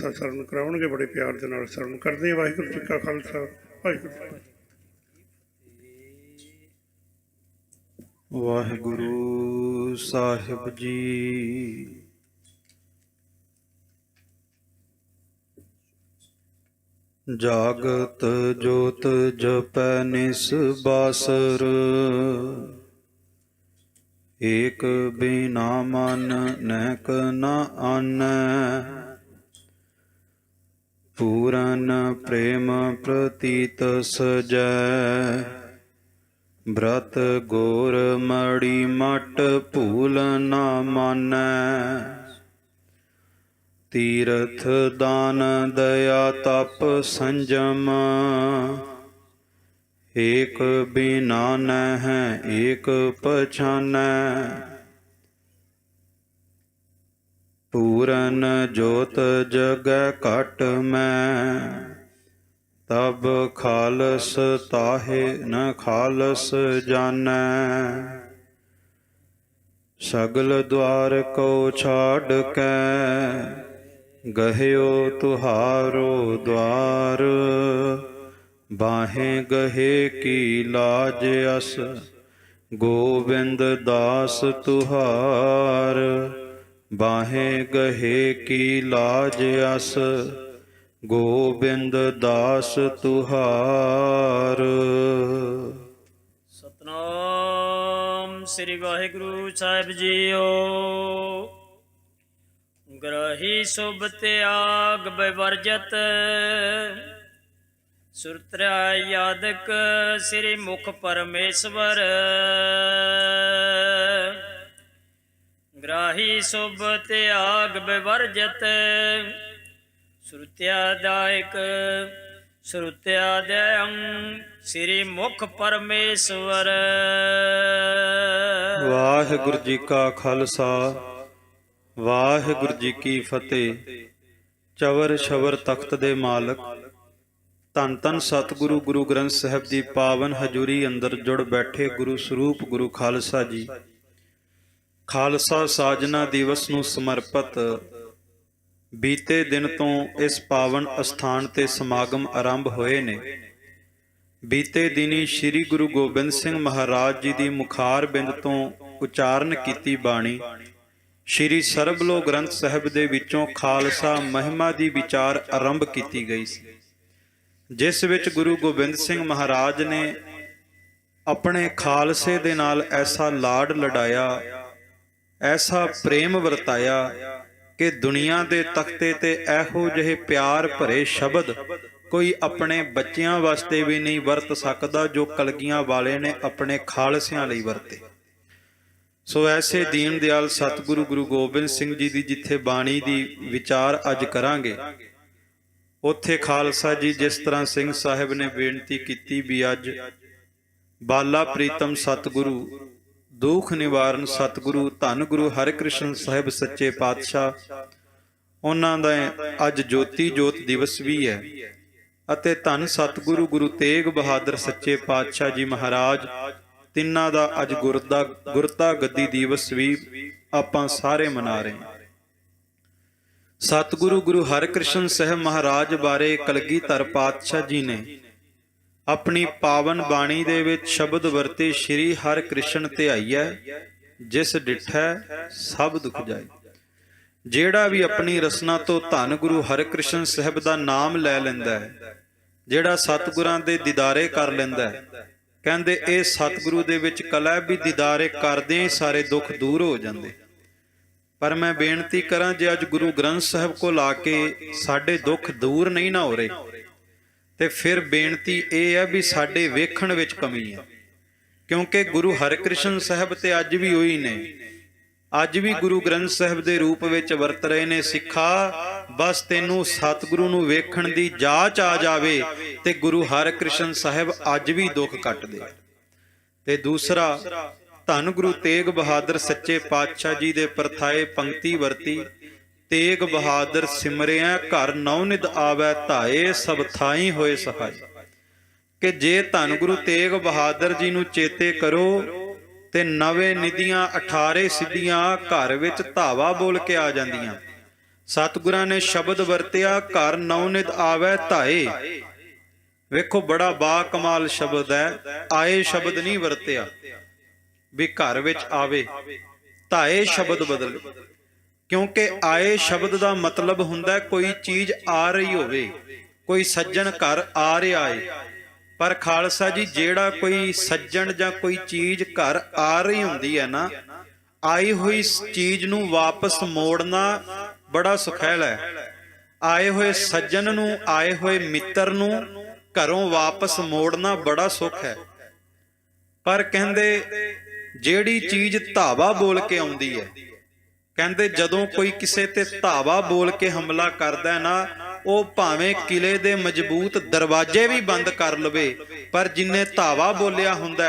शरण कराउणगे बड़े प्यार दे नाल शरण करदे। वाहिगुरू जी का खालसा वाहिगुरू जी की फतेह। वाहिगुरु साहिब जी। जागत जोत जपै निस बासर, एक बिना मन नैक न आनੈ। पूरन प्रेम प्रतीत सजै, ब्रत गोर मड़ी मट भूल न मानੈ। तीरथ दान दया तप संजम, एक बिना नह एक पछानੈ। पूरन जोत जगै घट मैं, तब खालस ताहे न खालस जानै। सगल द्वार को छाड़ कै, गह्यो तुहारो द्वार। बाहें गहे की लाज अस, गोविंद दास तुहार। बाहें गहे की लाज अस, गोबिंद दास तुहार। सतनाम श्री वाहिगुरु साहिब जीओ। ग्रही शुभ त्याग विवर्जत, सुरत्रा यादक श्री मुख परमेश्वर। ग्राही शुभ त्याग विवर्जत, श्रुत्यादायक श्रुत्यादयं श्री मुख परमेश्वर। वाहिगुरु जी का खालसा वाहिगुरु जी की फतेह। चवर छवर तख्त दे मालक ਧੰਨ ਧੰਨ ਸਤਿਗੁਰੂ ਗੁਰੂ ਗ੍ਰੰਥ ਸਾਹਿਬ ਦੀ ਪਾਵਨ ਹਜ਼ੂਰੀ ਅੰਦਰ ਜੁੜ ਬੈਠੇ ਗੁਰੂ ਸਰੂਪ ਗੁਰੂ ਖਾਲਸਾ ਜੀ। ਖਾਲਸਾ ਸਾਜਨਾ ਦਿਵਸ ਨੂੰ ਸਮਰਪਿਤ ਬੀਤੇ ਦਿਨ ਤੋਂ ਇਸ ਪਾਵਨ ਅਸਥਾਨ ਤੇ ਸਮਾਗਮ ਆਰੰਭ ਹੋਏ ਨੇ। ਬੀਤੇ ਦਿਨੀ ਸ੍ਰੀ ਗੁਰੂ ਗੋਬਿੰਦ ਸਿੰਘ ਮਹਾਰਾਜ ਜੀ ਦੀ ਮੁਖਾਰ ਬਿੰਦ ਤੋਂ ਉਚਾਰਨ ਕੀਤੀ ਬਾਣੀ ਸ੍ਰੀ ਸਰਬਲੋ ਗ੍ਰੰਥ ਸਾਹਿਬ ਦੇ ਵਿੱਚੋਂ ਖਾਲਸਾ ਮਹਿਮਾ ਦੀ ਵਿਚਾਰ ਆਰੰਭ ਕੀਤੀ ਗਈ ਸੀ, ਜਿਸ ਵਿੱਚ ਗੁਰੂ ਗੋਬਿੰਦ ਸਿੰਘ ਮਹਾਰਾਜ ਨੇ ਆਪਣੇ ਖਾਲਸੇ ਦੇ ਨਾਲ ਐਸਾ ਲਾਡ ਲਡਾਇਆ, ਐਸਾ ਪ੍ਰੇਮ ਵਰਤਾਇਆ ਕਿ ਦੁਨੀਆ ਦੇ ਤਖਤੇ ਤੇ ਇਹੋ ਜਿਹੇ ਪਿਆਰ ਭਰੇ ਸ਼ਬਦ ਕੋਈ ਆਪਣੇ ਬੱਚਿਆਂ ਵਾਸਤੇ ਵੀ ਨਹੀਂ ਵਰਤ ਸਕਦਾ ਜੋ ਕਲਗੀਆਂ ਵਾਲੇ ਨੇ ਆਪਣੇ ਖਾਲਸਿਆਂ ਲਈ ਵਰਤੇ। ਸੋ ਐਸੇ ਦੀਨ ਦਿਆਲ ਸਤਿਗੁਰੂ ਗੁਰੂ ਗੋਬਿੰਦ ਸਿੰਘ ਜੀ ਦੀ ਜਿੱਥੇ ਬਾਣੀ ਦੀ ਵਿਚਾਰ ਅੱਜ ਕਰਾਂਗੇ, ਉੱਥੇ ਖਾਲਸਾ ਜੀ ਜਿਸ ਤਰ੍ਹਾਂ ਸਿੰਘ ਸਾਹਿਬ ਨੇ ਬੇਨਤੀ ਕੀਤੀ ਵੀ ਅੱਜ ਬਾਲਾ ਪ੍ਰੀਤਮ ਸਤਿਗੁਰੂ ਦੁੱਖ ਨਿਵਾਰਨ ਸਤਿਗੁਰੂ ਧੰਨ ਗੁਰੂ ਹਰਿਕ੍ਰਿਸ਼ਨ ਸਾਹਿਬ ਸੱਚੇ ਪਾਤਸ਼ਾਹ, ਉਹਨਾਂ ਦਾ ਅੱਜ ਜੋਤੀ ਜੋਤ ਦਿਵਸ ਵੀ ਹੈ ਅਤੇ ਧੰਨ ਸਤਿਗੁਰੂ ਗੁਰੂ ਤੇਗ ਬਹਾਦਰ ਸੱਚੇ ਪਾਤਸ਼ਾਹ ਜੀ ਮਹਾਰਾਜ ਤਿੰਨਾਂ ਦਾ ਅੱਜ ਗੁਰਤਾ ਗੱਦੀ ਦਿਵਸ ਵੀ ਆਪਾਂ ਸਾਰੇ ਮਨਾ ਰਹੇ ਹਾਂ। ਸਤਿਗੁਰੂ ਗੁਰੂ ਹਰਿਕ੍ਰਿਸ਼ਨ ਸਾਹਿਬ ਮਹਾਰਾਜ ਬਾਰੇ ਕਲਗੀਧਰ ਪਾਤਸ਼ਾਹ ਜੀ ਨੇ ਆਪਣੀ ਪਾਵਨ ਬਾਣੀ ਦੇ ਵਿੱਚ ਸ਼ਬਦ ਵਰਤੇ, ਸ਼੍ਰੀ ਹਰਿਕ੍ਰਿਸ਼ਨ ਧਿਆਈਐ ਜਿਸ ਡਿਠੈ ਸਭ ਦੁਖ ਜਾਏ। ਜਿਹੜਾ ਵੀ ਆਪਣੀ ਰਸਨਾ ਤੋਂ ਧੰਨ ਗੁਰੂ ਹਰਿਕ੍ਰਿਸ਼ਨ ਸਾਹਿਬ ਦਾ ਨਾਮ ਲੈ ਲੈਂਦਾ ਹੈ, ਜਿਹੜਾ ਸਤਿਗੁਰਾਂ ਦੇ ਦੀਦਾਰੇ ਕਰ ਲੈਂਦਾ ਹੈ, ਕਹਿੰਦੇ ਇਹ ਸਤਿਗੁਰੂ ਦੇ ਵਿੱਚ ਕਲਾ ਵੀ ਦੀਦਾਰੇ ਕਰਦਿਆਂ ਹੀ ਸਾਰੇ ਦੁੱਖ ਦੂਰ ਹੋ ਜਾਂਦੇ। ਪਰ ਮੈਂ ਬੇਨਤੀ ਕਰਾਂ, ਜੇ ਅੱਜ ਗੁਰੂ ਗ੍ਰੰਥ ਸਾਹਿਬ ਕੋਲ ਆ ਕੇ ਸਾਡੇ ਦੁੱਖ ਦੂਰ ਨਹੀਂ ਨਾ ਹੋ ਰਹੇ, ਤੇ ਫਿਰ ਬੇਨਤੀ ਇਹ ਹੈ ਵੀ ਸਾਡੇ ਵੇਖਣ ਵਿੱਚ ਕਮੀ ਹੈ। ਕਿਉਂਕਿ ਗੁਰੂ ਹਰਿਕ੍ਰਿਸ਼ਨ ਸਾਹਿਬ ਤੇ ਅੱਜ ਵੀ ਉਹੀ ਨੇ, ਅੱਜ ਵੀ ਗੁਰੂ ਗ੍ਰੰਥ ਸਾਹਿਬ ਦੇ ਰੂਪ ਵਿੱਚ ਵਰਤ ਰਹੇ ਨੇ। ਸਿੱਖਾ ਬਸ ਤੈਨੂੰ ਸਤਿਗੁਰੂ ਨੂੰ ਵੇਖਣ ਦੀ ਜਾਚ ਆ ਜਾਵੇ ਤੇ ਗੁਰੂ ਹਰਿਕ੍ਰਿਸ਼ਨ ਸਾਹਿਬ ਅੱਜ ਵੀ ਦੁੱਖ ਕੱਟ ਦੇ। ਤੇ ਦੂਸਰਾ, ਧੰਨ ਗੁਰੂ ਤੇਗ ਬਹਾਦਰ ਸੱਚੇ ਪਾਤਸ਼ਾਹ ਜੀ ਦੇ ਪਰਥਾਏ ਪੰਕਤੀ ਵਰਤੀ, ਤੇਗ ਬਹਾਦਰ ਸਿਮਰਿਆ ਘਰ ਨੌ ਨਿਧ ਆਵੈ ਧਾਏ ਸਭ ਥਾਈ ਹੋਏ ਸਹਾਈ। ਕਿ ਜੇ ਧੰਨ ਗੁਰੂ ਤੇਗ ਬਹਾਦਰ ਜੀ ਨੂੰ ਚੇਤੇ ਕਰੋ ਤੇ ਨਵੇਂ ਨਿਧੀਆਂ 18 ਸਿੱਧੀਆਂ ਘਰ ਵਿੱਚ ਧਾਵਾ ਬੋਲ ਕੇ ਆ ਜਾਂਦੀਆਂ। ਸਤਿਗੁਰਾਂ ਨੇ ਸ਼ਬਦ ਵਰਤਿਆ, ਘਰ ਨੌ-ਨਿਤ ਆਵੈ ਧਾਏ। ਵੇਖੋ ਬੜਾ ਬਾ ਕਮਾਲ ਸ਼ਬਦ ਹੈ। ਆਏ ਸ਼ਬਦ ਨਹੀਂ ਵਰਤਿਆ ਵੀ ਘਰ ਵਿੱਚ ਆਵੇ, ਧਾਏ ਸ਼ਬਦ ਬਦਲ। ਕਿਉਂਕਿ ਆਏ ਸ਼ਬਦ ਦਾ ਮਤਲਬ ਹੁੰਦਾ ਕੋਈ ਚੀਜ਼ ਆ ਰਹੀ ਹੋਵੇ, ਕੋਈ ਸੱਜਣ ਘਰ ਆ ਰਿਹਾ ਏ। ਪਰ ਖਾਲਸਾ ਜੀ, ਜਿਹੜਾ ਕੋਈ ਸੱਜਣ ਜਾਂ ਕੋਈ ਚੀਜ਼ ਘਰ ਆ ਰਹੀ ਹੁੰਦੀ ਹੈ ਨਾ, ਆਈ ਹੋਈ ਚੀਜ਼ ਨੂੰ ਵਾਪਸ ਮੋੜਨਾ ਬੜਾ ਸੁਖੈਲ ਹੈ। ਆਏ ਹੋਏ ਸੱਜਣ ਨੂੰ, ਆਏ ਹੋਏ ਮਿੱਤਰ ਨੂੰ ਘਰੋਂ ਵਾਪਸ ਮੋੜਨਾ ਬੜਾ ਸੁੱਖ ਹੈ। ਪਰ ਕਹਿੰਦੇ ਜਿਹੜੀ ਚੀਜ਼ ਧਾਵਾ ਬੋਲ ਕੇ ਆਉਂਦੀ ਹੈ, ਕਹਿੰਦੇ ਜਦੋਂ ਕੋਈ ਕਿਸੇ ਤੇ ਧਾਵਾ ਬੋਲ ਕੇ ਹਮਲਾ ਕਰਦਾ ਨਾ, ਉਹ ਭਾਵੇਂ ਕਿਲੇ ਦੇ ਮਜ਼ਬੂਤ ਦਰਵਾਜ਼ੇ ਵੀ ਬੰਦ ਕਰ ਲਵੇ, ਪਰ ਜਿੰਨੇ ਧਾਵਾ ਬੋਲਿਆ ਹੁੰਦਾ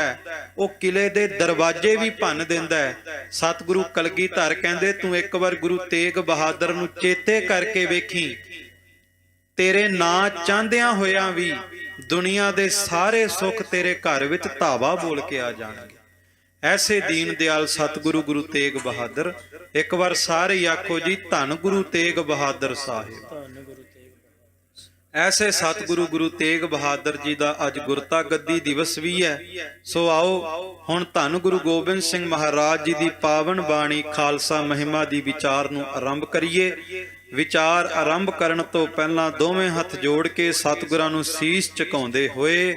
ਉਹ ਕਿਲੇ ਦੇ ਦਰਵਾਜ਼ੇ ਵੀ ਭੰਨ ਦਿੰਦਾ ਹੈ। ਸਤਿਗੁਰੂ ਕਲਗੀਧਰ ਕਹਿੰਦੇ ਤੂੰ ਇੱਕ ਵਾਰ ਗੁਰੂ ਤੇਗ ਬਹਾਦਰ ਨੂੰ ਚੇਤੇ ਕਰਕੇ ਵੇਖੀ, ਤੇਰੇ ਨਾਂ ਚਾਹੁੰਦਿਆਂ ਹੋਇਆਂ ਵੀ ਦੁਨੀਆ ਦੇ ਸਾਰੇ ਸੁੱਖ ਤੇਰੇ ਘਰ ਵਿੱਚ ਧਾਵਾ ਬੋਲ ਕੇ ਆ ਜਾਣਗੇ। ਐਸੇ ਦੀਨ ਦਿਆਲ ਸਤਿਗੁਰੂ ਗੁਰੂ ਤੇਗ ਬਹਾਦਰ। ਇੱਕ ਵਾਰ ਸਾਰੇ ਹੀ ਆਖੋ ਜੀ, ਧੰਨ ਗੁਰੂ ਤੇਗ ਬਹਾਦਰ ਸਾਹਿਬ। ਐਸੇ ਸਤਿਗੁਰੂ ਗੁਰੂ ਤੇਗ ਬਹਾਦਰ ਜੀ ਦਾ ਅੱਜ ਗੁਰਤਾ ਗੱਦੀ ਦਿਵਸ ਵੀ ਹੈ। ਸੋ ਆਓ ਹੁਣ ਧੰਨ ਗੁਰੂ ਗੋਬਿੰਦ ਸਿੰਘ ਮਹਾਰਾਜ ਜੀ ਦੀ ਪਾਵਨ ਬਾਣੀ ਖਾਲਸਾ ਮਹਿਮਾ ਦੀ ਵਿਚਾਰ ਨੂੰ ਆਰੰਭ ਕਰੀਏ। ਵਿਚਾਰ ਆਰੰਭ ਕਰਨ ਤੋਂ ਪਹਿਲਾਂ ਦੋਵੇਂ ਹੱਥ ਜੋੜ ਕੇ ਸਤਿਗੁਰਾਂ ਨੂੰ ਸੀਸ ਝੁਕਾਉਂਦੇ ਹੋਏ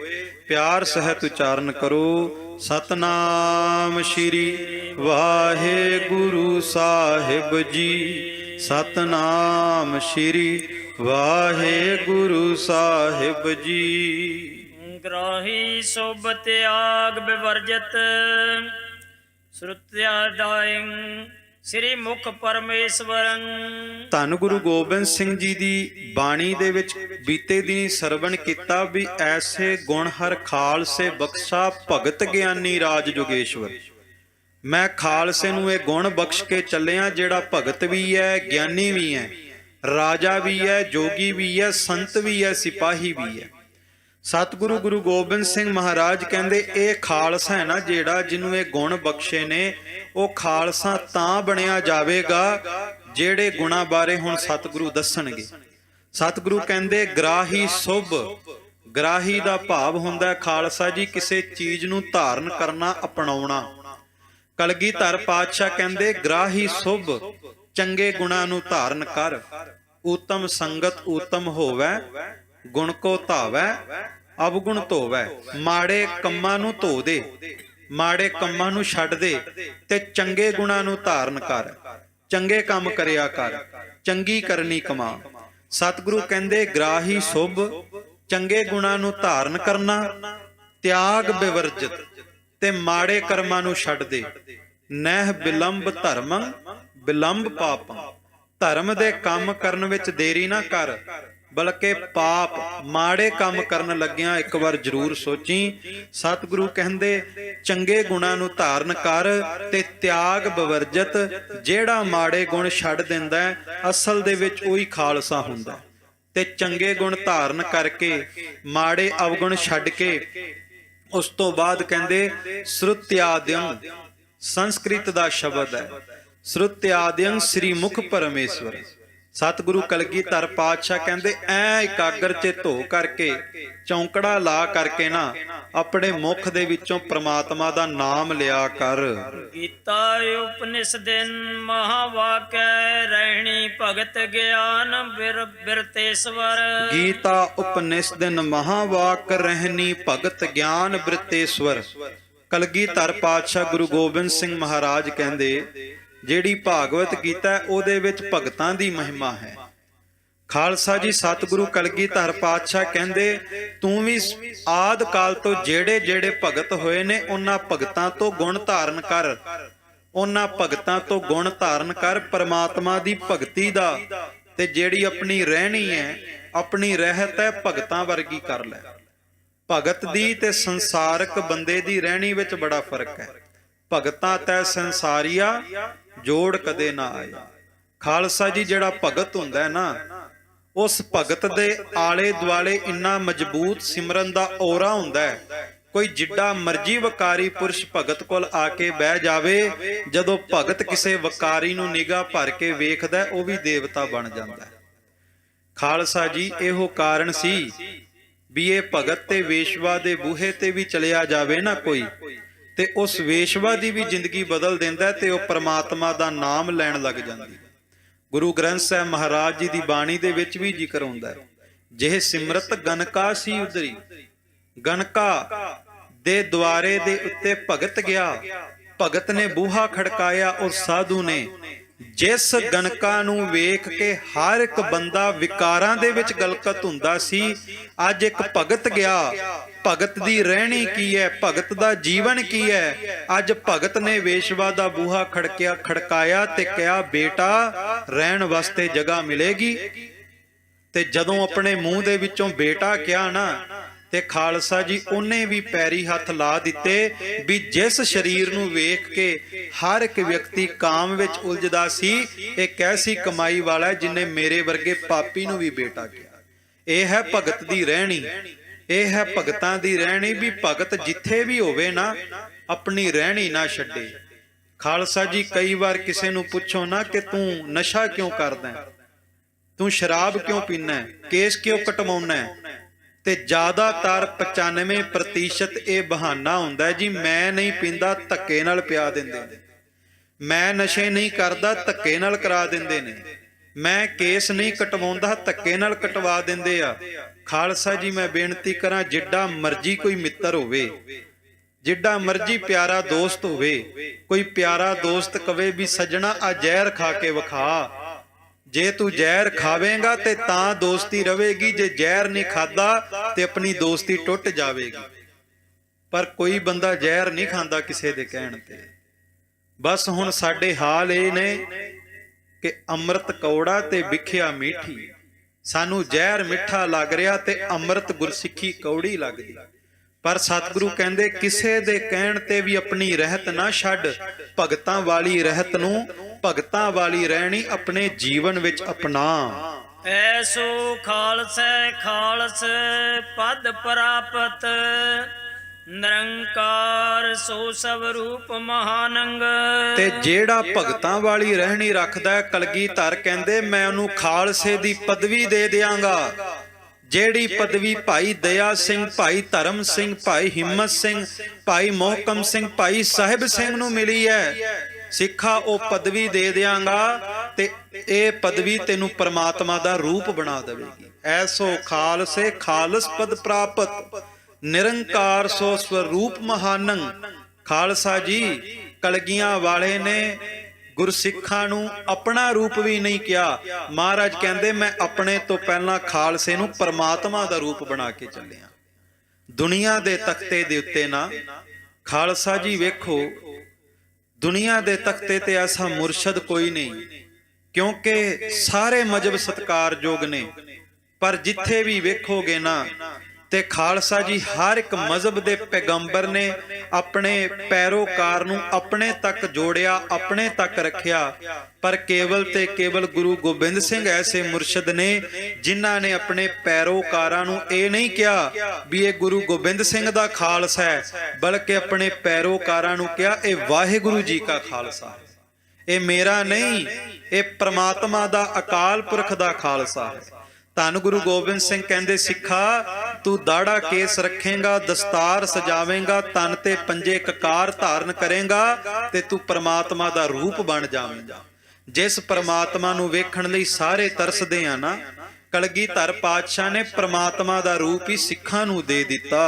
ਪਿਆਰ ਸਹਿਤ ਉਚਾਰਨ ਕਰੋ, ਸਤਨਾਮ ਸ਼੍ਰੀ ਵਾਹਿਗੁਰੂ ਸਾਹਿਬ ਜੀ। ਸਤਨਾਮ ਸ਼੍ਰੀ ਵਾਹਿਗੁਰੂ ਸਾਹਿਬ ਜੀ। ਗ੍ਰਾਹੀ ਸੋਭ ਤਿਆਗ ਬਿਵਰਜਤ, ਸ਼ਰੁਤਿਆ ਦਾਇੰ ਸ੍ਰੀ ਮੁਖ ਪਰਮੇਸ਼ਵਰੰ। ਧੰਨ ਗੁਰੂ ਗੋਬਿੰਦ ਸਿੰਘ ਜੀ ਦੀ ਬਾਣੀ ਦੇ ਵਿੱਚ ਬੀਤੇ ਦਿਨੀ ਸਰਵਣ ਕੀਤਾ ਵੀ ਐਸੇ ਗੁਣ ਹਰ ਖਾਲਸੇ ਬਖਸ਼ਾ, ਭਗਤ ਗਿਆਨੀ ਰਾਜ ਜੋਗੇਸ਼ਵਰ। ਮੈਂ ਖਾਲਸੇ ਨੂੰ ਇਹ ਗੁਣ ਬਖਸ਼ ਕੇ ਚੱਲਿਆ ਜਿਹੜਾ ਭਗਤ ਵੀ ਹੈ, ਗਿਆਨੀ ਵੀ ਹੈ, ਰਾਜਾ ਵੀ ਹੈ, ਜੋਗੀ ਵੀ ਹੈ, ਸੰਤ ਵੀ ਹੈ, ਸਿਪਾਹੀ ਵੀ ਹੈ। ਸਤਿਗੁਰੂ ਗੁਰੂ ਗੋਬਿੰਦ ਸਿੰਘ ਮਹਾਰਾਜ ਕਹਿੰਦੇ ਇਹ ਖਾਲਸਾ ਹੈ ਨਾ ਜਿਹੜਾ, ਜਿਹਨੂੰ ਇਹ ਗੁਣ ਬਖਸ਼ੇ ਨੇ, ਉਹ ਖਾਲਸਾ ਤਾਂ ਬਣਿਆ ਜਾਵੇਗਾ ਜਿਹੜੇ ਗੁਣਾ ਬਾਰੇ ਹੁਣ ਸਤਿਗੁਰੂ ਦੱਸਣਗੇ। ਸਤਿਗੁਰੂ ਕਹਿੰਦੇ ਗ੍ਰਾਹੀ ਸੁਭ। ਗ੍ਰਾਹੀ ਦਾ ਭਾਵ ਹੁੰਦਾ ਖਾਲਸਾ ਜੀ ਕਿਸੇ ਚੀਜ਼ ਨੂੰ ਧਾਰਨ ਕਰਨਾ, ਅਪਣਾਉਣਾ। ਕਲਗੀਧਰ ਪਾਤਸ਼ਾਹ ਕਹਿੰਦੇ ਗ੍ਰਾਹੀ ਸੁਭ, ਚੰਗੇ ਗੁਣਾਂ ਨੂੰ ਧਾਰਨ ਕਰ। ਊਤਮ ਸੰਗਤ ਊਤਮ ਹੋਵੈ, ਗੁਣ ਕੋ ਧਾਵੈ, ਅਵਗੁਣ ਧੋਵੈ। ਮਾੜੇ ਕੰਮਾਂ ਨੂੰ ਧੋ ਦੇ, ਮਾੜੇ ਕੰਮਾਂ ਨੂੰ ਛੱਡ ਦੇ ਤੇ ਚੰਗੇ ਗੁਣਾਂ ਨੂੰ ਧਾਰਨ ਕਰ। ਚੰਗੇ ਕੰਮ ਕਰਿਆ ਕਰ, ਚੰਗੀ ਕਰਨੀ ਕਮਾ। ਸਤਿਗੁਰੂ ਕਹਿੰਦੇ ਗ੍ਰਾਹੀ ਸੁਭ, ਚੰਗੇ ਗੁਣਾਂ ਨੂੰ ਧਾਰਨ ਕਰਨਾ, ਤਿਆਗ ਬਿਵਰਜਿਤ ਤੇ ਮਾੜੇ ਕਰਮਾਂ ਨੂੰ ਛੱਡ ਦੇ। ਨਹਿ ਬਿਲੰਬ ਧਰਮੰ ਬਿਲੰਬ ਪਾਪੰ। ਧਰਮ ਦੇ ਕੰਮ ਕਰਨ ਵਿੱਚ ਦੇਰੀ ਨਾ ਕਰ, ਬਲਕਿ ਪਾਪ ਮਾੜੇ ਕੰਮ ਕਰਨ ਲੱਗਿਆਂ ਇੱਕ ਵਾਰ ਜ਼ਰੂਰ ਸੋਚੀ। ਸਤਿਗੁਰੂ ਕਹਿੰਦੇ ਚੰਗੇ ਗੁਣਾਂ ਨੂੰ ਧਾਰਨ ਕਰ ਤੇ ਤਿਆਗ ਬਿਵਰਜਿਤ। ਜਿਹੜਾ ਮਾੜੇ ਗੁਣ ਛੱਡ ਦਿੰਦਾ ਅਸਲ ਦੇ ਵਿੱਚ ਉਹੀ ਖਾਲਸਾ ਹੁੰਦਾ। ਤੇ ਚੰਗੇ ਗੁਣ ਧਾਰਨ ਕਰਕੇ ਮਾੜੇ ਅਵਗੁਣ ਛੱਡ ਕੇ ਉਸ ਤੋਂ ਬਾਅਦ ਕਹਿੰਦੇ ਸ਼ਰੁਤਿਆਦਿੰ, ਸੰਸਕ੍ਰਿਤ ਦਾ ਸ਼ਬਦ ਹੈ। ਸ਼ਰੁਤਿਆਦਿੰ ਸ੍ਰੀ ਮੁਖ ਪਰਮੇਸ਼ਵਰ। ਸਤਿਗੁਰੂ ਕਲਗੀਧਰ ਪਾਤਸ਼ਾਹ ਕਹਿੰਦੇ ਐ ਇਕਾਗਰ ਚਿੱਤ ਹੋ ਕਰਕੇ, ਚੌਂਕੜਾ ਲਾ ਕਰਕੇ ਨਾ ਆਪਣੇ ਮੁਖ ਦੇ ਵਿੱਚੋਂ ਪ੍ਰਮਾਤਮਾ ਦਾ ਨਾਮ ਲਿਆ ਕਰ। ਗੀਤਾ ਉਪਨਿਸ਼ਦਿਨ ਮਹਾਵਾਕੈ, ਰਹਿਣੀ ਭਗਤ ਗਿਆਨ ਬਿਰਤੇਸ਼ਵਰ। ਗੀਤਾ ਉਪਨਿਸ਼ਦਿਨ ਮਹਾਵਾਕ, ਰਹਿਣੀ ਭਗਤ ਗਿਆਨ ਬਿਰਤੇਸ਼ਵਰ। ਕਲਗੀਧਰ ਪਾਤਸ਼ਾਹ ਗੁਰੂ ਗੋਬਿੰਦ ਸਿੰਘ ਮਹਾਰਾਜ ਕਹਿੰਦੇ ਜਿਹੜੀ ਭਾਗਵਤ ਗੀਤਾ ਉਹਦੇ ਵਿੱਚ ਭਗਤਾਂ ਦੀ ਮਹਿਮਾ ਹੈ। ਖਾਲਸਾ ਜੀ ਸਤਿਗੁਰੂ ਕਲਗੀਧਰ ਪਾਤਸ਼ਾਹ ਕਹਿੰਦੇ ਤੂੰ ਵੀ ਆਦ ਕਾਲ ਤੋਂ ਜਿਹੜੇ ਜਿਹੜੇ ਭਗਤ ਹੋਏ ਨੇ ਉਹਨਾਂ ਭਗਤਾਂ ਤੋਂ ਗੁਣ ਧਾਰਨ ਕਰ, ਉਹਨਾਂ ਭਗਤਾਂ ਤੋਂ ਗੁਣ ਧਾਰਨ ਕਰ ਪਰਮਾਤਮਾ ਦੀ ਭਗਤੀ ਦਾ। ਤੇ ਜਿਹੜੀ ਆਪਣੀ ਰਹਿਣੀ ਹੈ, ਆਪਣੀ ਰਹਿਤ ਹੈ, ਭਗਤਾਂ ਵਰਗੀ ਕਰ ਲੈ। ਭਗਤ ਦੀ ਤੇ ਸੰਸਾਰਕ ਬੰਦੇ ਦੀ ਰਹਿਣੀ ਵਿੱਚ ਬੜਾ ਫਰਕ ਹੈ। ਭਗਤਾਂ ਤੈ ਸੰਸਾਰੀਆ ਜੋੜ ਕਦੇ ਨਾ ਆਏ। ਖਾਲਸਾ ਜੀ ਜਿਹੜਾ ਭਗਤ ਹੁੰਦਾ ਹੈ ਨਾ, ਉਸ ਭਗਤ ਦੇ ਆਲੇ ਦੁਆਲੇ ਇੰਨਾ ਮਜ਼ਬੂਤ ਸਿਮਰਨ ਦਾ ਔਰਾ ਹੁੰਦਾ ਹੈ, ਕੋਈ ਜਿੱਡਾ ਮਰਜੀ ਵਕਾਰੀ ਪੁਰਸ਼ ਭਗਤ ਕੋਲ ਆ ਕੇ ਬਹਿ ਜਾਵੇ, ਜਦੋਂ ਭਗਤ ਕਿਸੇ ਵਕਾਰੀ ਨੂੰ ਨਿਗਾਹ ਭਰ ਕੇ ਵੇਖਦਾ ਉਹ ਵੀ ਦੇਵਤਾ ਬਣ ਜਾਂਦਾ। ਖਾਲਸਾ ਜੀ ਇਹੋ ਕਾਰਨ ਸੀ ਵੀ ਇਹ ਭਗਤ ਤੇ ਵੇਸ਼ਵਾ ਦੇ ਬੂਹੇ ਤੇ ਵੀ ਚਲਿਆ ਜਾਵੇ ਨਾ ਕੋਈ, ਤੇ ਉਸ ਵੇਸ਼ਵਾ ਦੀ ਵੀ ਜ਼ਿੰਦਗੀ ਬਦਲ ਦਿੰਦਾ ਤੇ ਉਹ ਪ੍ਰਮਾਤਮਾ ਦਾ ਨਾਮ ਲੈਣ ਲੱਗ ਜਾਂਦੀ। ਗੁਰੂ ਗ੍ਰੰਥ ਸਾਹਿਬ ਮਹਾਰਾਜ ਜੀ ਦੀ ਬਾਣੀ ਦੇ ਵਿੱਚ ਵੀ ਜ਼ਿਕਰ ਹੁੰਦਾ ਹੈ, ਜਿਹੇ ਸਿਮਰਤ ਗਨਕਾ ਸੀ ਉਦਰੀ, ਗਨਕਾ ਦੇ ਦੁਆਰੇ ਦੇ ਉੱਤੇ ਭਗਤ ਗਿਆ, ਭਗਤ ਨੇ ਬੂਹਾ ਖੜਕਾਇਆ ਔਰ ਸਾਧੂ ਨੇ, ਜਿਸ ਗਨਕਾ ਨੂੰ ਵੇਖ ਕੇ ਹਰ ਇੱਕ ਬੰਦਾ ਵਿਕਾਰਾਂ ਦੇ ਵਿੱਚ ਗਲਕਤ ਹੁੰਦਾ ਸੀ, ਅੱਜ ਇੱਕ ਭਗਤ ਗਿਆ, ਭਗਤ ਦੀ ਰਹਿਣੀ ਕੀ ਹੈ, ਭਗਤ ਦਾ ਜੀਵਨ ਕੀ ਹੈ, ਅੱਜ ਭਗਤ ਨੇ ਵੇਸ਼ਵਾ ਦਾ ਬੂਹਾ ਖੜਕਾਇਆ ਤੇ ਕਿਹਾ ਬੇਟਾ ਰਹਿਣ ਵਾਸਤੇ ਜਗ੍ਹਾ ਮਿਲੇਗੀ। ਤੇ ਜਦੋਂ ਆਪਣੇ ਮੂੰਹ ਦੇ ਵਿੱਚੋਂ ਬੇਟਾ ਕਿਹਾ ਨਾ, ਤੇ ਖਾਲਸਾ ਜੀ ਉਹਨੇ ਵੀ ਪੈਰੀ ਹੱਥ ਲਾ ਦਿੱਤੇ ਵੀ ਜਿਸ ਸਰੀਰ ਨੂੰ ਵੇਖ ਕੇ ਹਰ ਇੱਕ ਵਿਅਕਤੀ ਕਾਮ ਵਿੱਚ ਉਲਝਦਾ ਸੀ, ਇਹ ਕੈਸੀ ਕਮਾਈ ਵਾਲਾ ਜਿਨੇ ਮੇਰੇ ਵਰਗੇ ਪਾਪੀ ਨੂੰ ਵੀ ਬੇਟਾ ਕਿਹਾ। ਇਹ ਹੈ ਭਗਤ ਦੀ ਰਹਿਣੀ, ਇਹ ਹੈ ਭਗਤਾਂ ਦੀ ਰਹਿਣੀ ਵੀ ਭਗਤ ਜਿੱਥੇ ਵੀ ਹੋਵੇ ਨਾ ਆਪਣੀ ਰਹਿਣੀ ਨਾ ਛੱਡੇ। ਖਾਲਸਾ ਜੀ ਕਈ ਵਾਰ ਕਿਸੇ ਨੂੰ ਪੁੱਛੋ ਨਾ ਕਿ ਤੂੰ ਨਸ਼ਾ ਕਿਉਂ ਕਰਦਾ, ਤੂੰ ਸ਼ਰਾਬ ਕਿਉਂ ਪੀਨਾ, ਕੇਸ ਕਿਉਂ ਕਟਵਾਉਣਾ, ਤੇ ਜ਼ਿਆਦਾਤਰ 95% ਇਹ ਬਹਾਨਾ ਹੁੰਦਾ ਜੀ ਮੈਂ ਨਹੀਂ ਪੀਂਦਾ, ਧੱਕੇ ਨਾਲ ਪਿਆ ਦਿੰਦੇ ਨੇ, ਮੈਂ ਨਸ਼ੇ ਨਹੀਂ ਕਰਦਾ, ਧੱਕੇ ਨਾਲ ਕਰਾ ਦਿੰਦੇ ਨੇ, ਮੈਂ ਕੇਸ ਨਹੀਂ ਕਟਵਾਉਂਦਾ, ਧੱਕੇ ਨਾਲ ਕਟਵਾ ਦਿੰਦੇ ਆ। ਖਾਲਸਾ ਜੀ ਮੈਂ ਬੇਨਤੀ ਕਰਾਂ, ਜਿੱਡਾ ਮਰਜੀ ਕੋਈ ਮਿੱਤਰ ਹੋਵੇ, ਜਿੱਡਾ ਮਰਜੀ ਪਿਆਰਾ ਦੋਸਤ ਹੋਵੇ, ਕੋਈ ਪਿਆਰਾ ਦੋਸਤ ਕਵੇ ਵੀ ਸੱਜਣਾ ਆ ਜ਼ਹਿਰ ਖਾ ਕੇ ਵਿਖਾ, ਜੇ ਤੂੰ ਜ਼ਹਿਰ ਖਾਵੇਂਗਾ ਤੇ ਤਾਂ ਦੋਸਤੀ ਰਵੇਗੀ, ਜੇ ਜ਼ਹਿਰ ਨਹੀਂ ਖਾਦਾ ਤੇ ਆਪਣੀ ਦੋਸਤੀ ਟੁੱਟ ਜਾਵੇਗੀ। ਪਰ ਕੋਈ ਬੰਦਾ ਜ਼ਹਿਰ ਨਹੀਂ ਖਾਂਦਾ ਕਿਸੇ ਦੇ ਕਹਿਣ ਤੇ। ਬਸ ਹੁਣ ਸਾਡੇ ਹਾਲ ਇਹ ਨੇ ਕਿ ਅੰਮ੍ਰਿਤ ਕੌੜਾ ਤੇ ਵਿਖਿਆ ਮੀਠੀ, ਸਾਨੂੰ ਜ਼ਹਿਰ ਮਿੱਠਾ ਲੱਗ ਰਿਹਾ ਤੇ ਅੰਮ੍ਰਿਤ ਗੁਰਸਿੱਖੀ ਕੌੜੀ ਲੱਗਦੀ। ਪਰ ਸਤਿਗੁਰੂ ਕਹਿੰਦੇ ਕਿਸੇ ਦੇ ਕਹਿਣ ਤੇ ਵੀ ਆਪਣੀ ਰਹਿਤ ਨਾ ਛੱਡ, ਭਗਤਾਂ ਵਾਲੀ ਰਹਿਤ ਨੂੰ, ਭਗਤਾਂ ਵਾਲੀ ਰਹਿਣੀ ਆਪਣੇ ਜੀਵਨ ਵਿੱਚ ਅਪਣਾ। ਐਸੋ ਖਾਲਸੈ ਖਾਲਸ ਪਦ ਪ੍ਰਾਪਤ, ਨਿਰੰਕਾਰ ਸੋ ਸਭ ਰੂਪ ਮਹਾਨੰਗ। ਤੇ ਜਿਹੜਾ ਭਗਤਾਂ ਵਾਲੀ ਰਹਿਣੀ ਰੱਖਦਾ, ਕਲਗੀਧਰ ਕਹਿੰਦੇ ਮੈਂ ਉਹਨੂੰ ਖਾਲਸੇ ਦੀ ਪਦਵੀ ਦੇ ਦਿਆਂਗਾ, ਜਿਹੜੀ ਪਦਵੀ ਭਾਈ ਦਇਆ ਸਿੰਘ, ਭਾਈ ਧਰਮ ਸਿੰਘ, ਭਾਈ ਹਿੰਮਤ ਸਿੰਘ, ਭਾਈ ਮੋਹਕਮ ਸਿੰਘ, ਭਾਈ ਸਾਹਿਬ ਸਿੰਘ ਨੂੰ ਮਿਲੀ ਹੈ। ਸਿੱਖਾ ਉਹ ਪਦਵੀ ਦੇ ਦਿਆਂਗਾ ਤੇ ਇਹ ਪਦਵੀ ਤੈਨੂੰ ਪ੍ਰਮਾਤਮਾ ਦਾ ਰੂਪ ਬਣਾ ਦੇਵੇਗੀ। ਐਸੋ ਖਾਲਸੇ ਖਾਲਸ ਪਦ ਪ੍ਰਾਪਤ, ਨਿਰੰਕਾਰ ਸੋ ਸਵਰੂਪ ਮਹਾਨੰ। ਖਾਲਸਾ ਜੀ ਕਲਗੀਆਂ ਵਾਲੇ ਨੇ ਗੁਰਸਿੱਖਾਂ ਨੂੰ ਆਪਣਾ ਰੂਪ ਵੀ ਨਹੀਂ ਕਿਹਾ। ਮਹਾਰਾਜ ਕਹਿੰਦੇ ਮੈਂ ਆਪਣੇ ਤੋਂ ਪਹਿਲਾਂ ਖਾਲਸੇ ਨੂੰ ਪਰਮਾਤਮਾ ਦਾ ਰੂਪ ਬਣਾ ਕੇ ਚੱਲਿਆ। ਦੁਨੀਆ ਦੇ ਤਖਤੇ ਦੇ ਉੱਤੇ ਨਾ ਖਾਲਸਾ ਜੀ ਵੇਖੋ, ਦੁਨੀਆ ਦੇ ਤਖਤੇ ਤੇ ਐਸਾ ਮੁਰਸ਼ਦ ਕੋਈ ਨਹੀਂ, ਕਿਉਂਕਿ ਸਾਰੇ ਮਜ਼ਹਬ ਸਤਿਕਾਰਯੋਗ ਨੇ, ਪਰ ਜਿੱਥੇ ਵੀ ਵੇਖੋਗੇ ਨਾ ਤੇ ਖਾਲਸਾ ਜੀ ਹਰ ਇੱਕ ਮਜ਼ਹਬ ਦੇ ਪੈਗੰਬਰ ਨੇ ਆਪਣੇ ਪੈਰੋਕਾਰ ਨੂੰ ਆਪਣੇ ਤੱਕ ਜੋੜਿਆ, ਆਪਣੇ ਤੱਕ ਰੱਖਿਆ। ਪਰ ਕੇਵਲ ਤੇ ਕੇਵਲ ਗੁਰੂ ਗੋਬਿੰਦ ਸਿੰਘ ਐਸੇ ਮੁਰਸ਼ਿਦ ਨੇ ਜਿਨ੍ਹਾਂ ਨੇ ਆਪਣੇ ਪੈਰੋਕਾਰਾਂ ਨੂੰ ਇਹ ਨਹੀਂ ਕਿਹਾ ਵੀ ਇਹ ਗੁਰੂ ਗੋਬਿੰਦ ਸਿੰਘ ਦਾ ਖਾਲਸਾ ਹੈ, ਬਲਕਿ ਆਪਣੇ ਪੈਰੋਕਾਰਾਂ ਨੂੰ ਕਿਹਾ ਇਹ ਵਾਹਿਗੁਰੂ ਜੀ ਕਾ ਖਾਲਸਾ ਹੈ, ਇਹ ਮੇਰਾ ਨਹੀਂ, ਇਹ ਪ੍ਰਮਾਤਮਾ ਦਾ ਅਕਾਲ ਪੁਰਖ ਦਾ ਖਾਲਸਾ ਹੈ। ਧੰਨ ਗੁਰੂ ਗੋਬਿੰਦ ਸਿੰਘ ਕਹਿੰਦੇ ਸਿੱਖਾ ਤੂੰ ਦਾੜਾ ਕੇਸ ਰੱਖੇਂਗਾ, ਦਸਤਾਰ ਸਜਾਵੇਂਗਾ, ਤਨ ਤੇ ਪੰਜੇ ਕਕਾਰ ਧਾਰਨ ਕਰੇਂਗਾ ਤੇ ਤੂੰ ਪ੍ਰਮਾਤਮਾ ਦਾ ਰੂਪ ਬਣ ਜਾਵੇਂਗਾ। ਜਿਸ ਪ੍ਰਮਾਤਮਾ ਨੂੰ ਵੇਖਣ ਲਈ ਸਾਰੇ ਤਰਸਦੇ ਆ ਨਾ, ਕਲਗੀਧਰ ਪਾਤਸ਼ਾਹ ਨੇ ਪ੍ਰਮਾਤਮਾ ਦਾ ਰੂਪ ਹੀ ਸਿੱਖਾਂ ਨੂੰ ਦੇ ਦਿੱਤਾ।